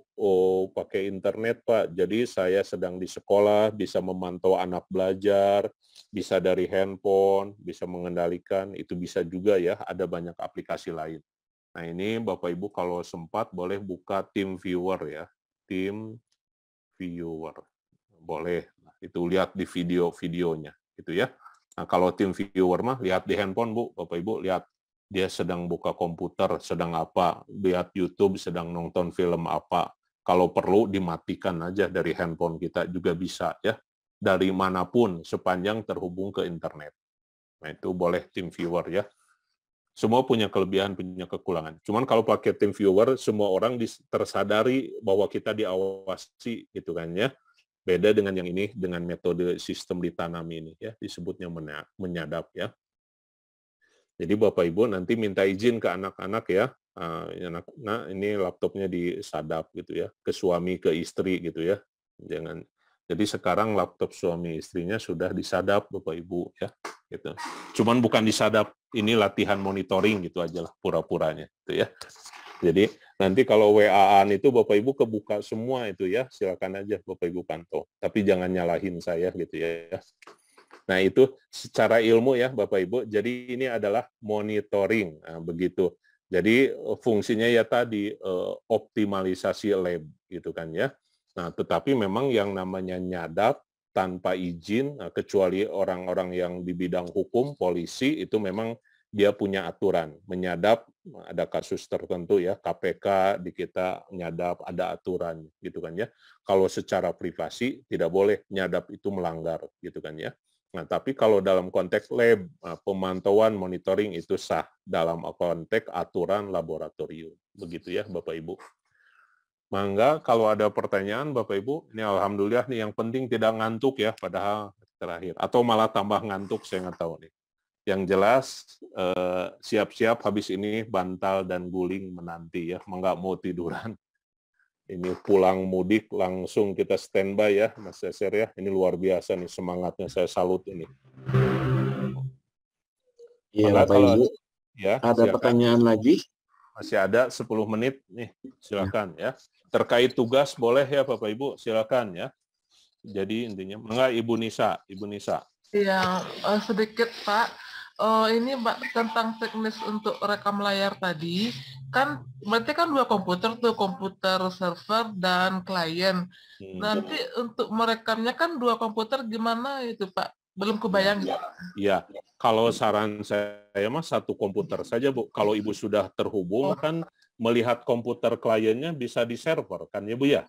A: pakai internet, Pak. Jadi saya sedang di sekolah, bisa memantau anak belajar, bisa dari handphone, bisa mengendalikan, itu bisa juga ya, ada banyak aplikasi lain. Nah ini Bapak Ibu kalau sempat boleh buka TeamViewer ya, TeamViewer. Boleh, itu lihat di video-videonya, gitu ya. Nah kalau TeamViewer mah lihat di handphone Bu, Bapak Ibu lihat. Dia sedang buka komputer, sedang apa, lihat YouTube, sedang nonton film apa. Kalau perlu dimatikan aja dari handphone kita juga bisa ya. Dari manapun sepanjang terhubung ke internet. Nah itu boleh TeamViewer ya. Semua punya kelebihan, punya kekurangan. Cuman kalau pakai TeamViewer, semua orang tersadari bahwa kita diawasi gitu kan ya. Beda dengan yang ini, dengan metode sistem ditanam ini ya, disebutnya menyadap ya. Jadi Bapak Ibu nanti minta izin ke anak-anak ya, nah ini laptopnya disadap gitu ya, ke suami, ke istri gitu ya. Jangan. Jadi sekarang laptop suami istrinya sudah disadap Bapak Ibu ya, gitu. Cuman bukan disadap, ini latihan monitoring gitu aja lah pura-puranya gitu ya. Jadi nanti kalau WA-an itu Bapak Ibu kebuka semua itu ya, silakan aja Bapak Ibu pantau. Tapi jangan nyalahin saya gitu ya. Nah, itu secara ilmu ya Bapak Ibu. Jadi ini adalah monitoring, nah, begitu. Jadi fungsinya ya tadi optimalisasi lab gitu kan ya. Nah, tetapi memang yang namanya nyadap tanpa izin, kecuali orang-orang yang di bidang hukum, polisi, itu memang dia punya aturan. Menyadap, ada kasus tertentu ya, KPK di kita nyadap, ada aturan gitu kan ya. Kalau secara privasi tidak boleh, nyadap itu melanggar gitu kan ya. Nah, tapi kalau dalam konteks lab, pemantauan, monitoring itu sah dalam konteks aturan laboratorium. Begitu ya, Bapak Ibu. Mangga, kalau ada pertanyaan, Bapak Ibu, ini alhamdulillah nih yang penting tidak ngantuk ya, padahal terakhir. Atau malah tambah ngantuk, saya nggak tahu nih. Yang jelas, siap-siap habis ini bantal dan guling menanti ya, nggak mau tiduran. Ini pulang mudik langsung kita standby ya, Mas Cesar ya. Ini luar biasa nih semangatnya, saya salut ini.
I: Iya, Bapak Ibu.
A: Ya,
I: ada silakan. Pertanyaan lagi?
A: Masih ada 10 menit nih, silakan ya. Terkait tugas boleh ya Bapak Ibu, silakan ya. Jadi intinya, enggak Ibu Nisa.
B: Iya, sedikit Pak. Ini Mbak tentang teknis untuk rekam layar tadi, kan berarti kan dua komputer tuh, komputer server dan klien. Nanti untuk merekamnya kan dua komputer gimana itu Pak? Belum kebayang.
A: Iya, kalau saran saya mah satu komputer saja Bu. Kalau Ibu sudah terhubung kan melihat komputer kliennya bisa di server kan ya Bu ya?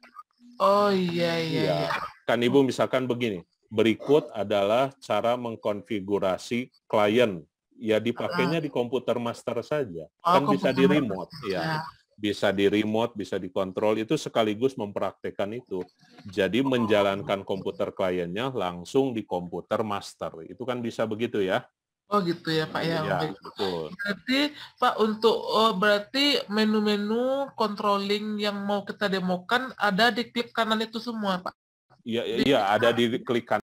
B: Oh iya.
A: Kan Ibu misalkan begini, Berikut adalah cara mengkonfigurasi klien. Ya dipakainya di komputer master saja. Kan bisa di remote. Ya. Bisa di remote, bisa dikontrol. Itu sekaligus mempraktekkan itu. Jadi menjalankan komputer kliennya langsung di komputer master. Itu kan bisa begitu ya.
B: Oh gitu ya Pak ya.
A: Ya, betul.
B: Berarti Pak untuk berarti menu-menu controlling yang mau kita demokan ada di klik kanan itu semua Pak?
A: Iya, ada di klik kanan.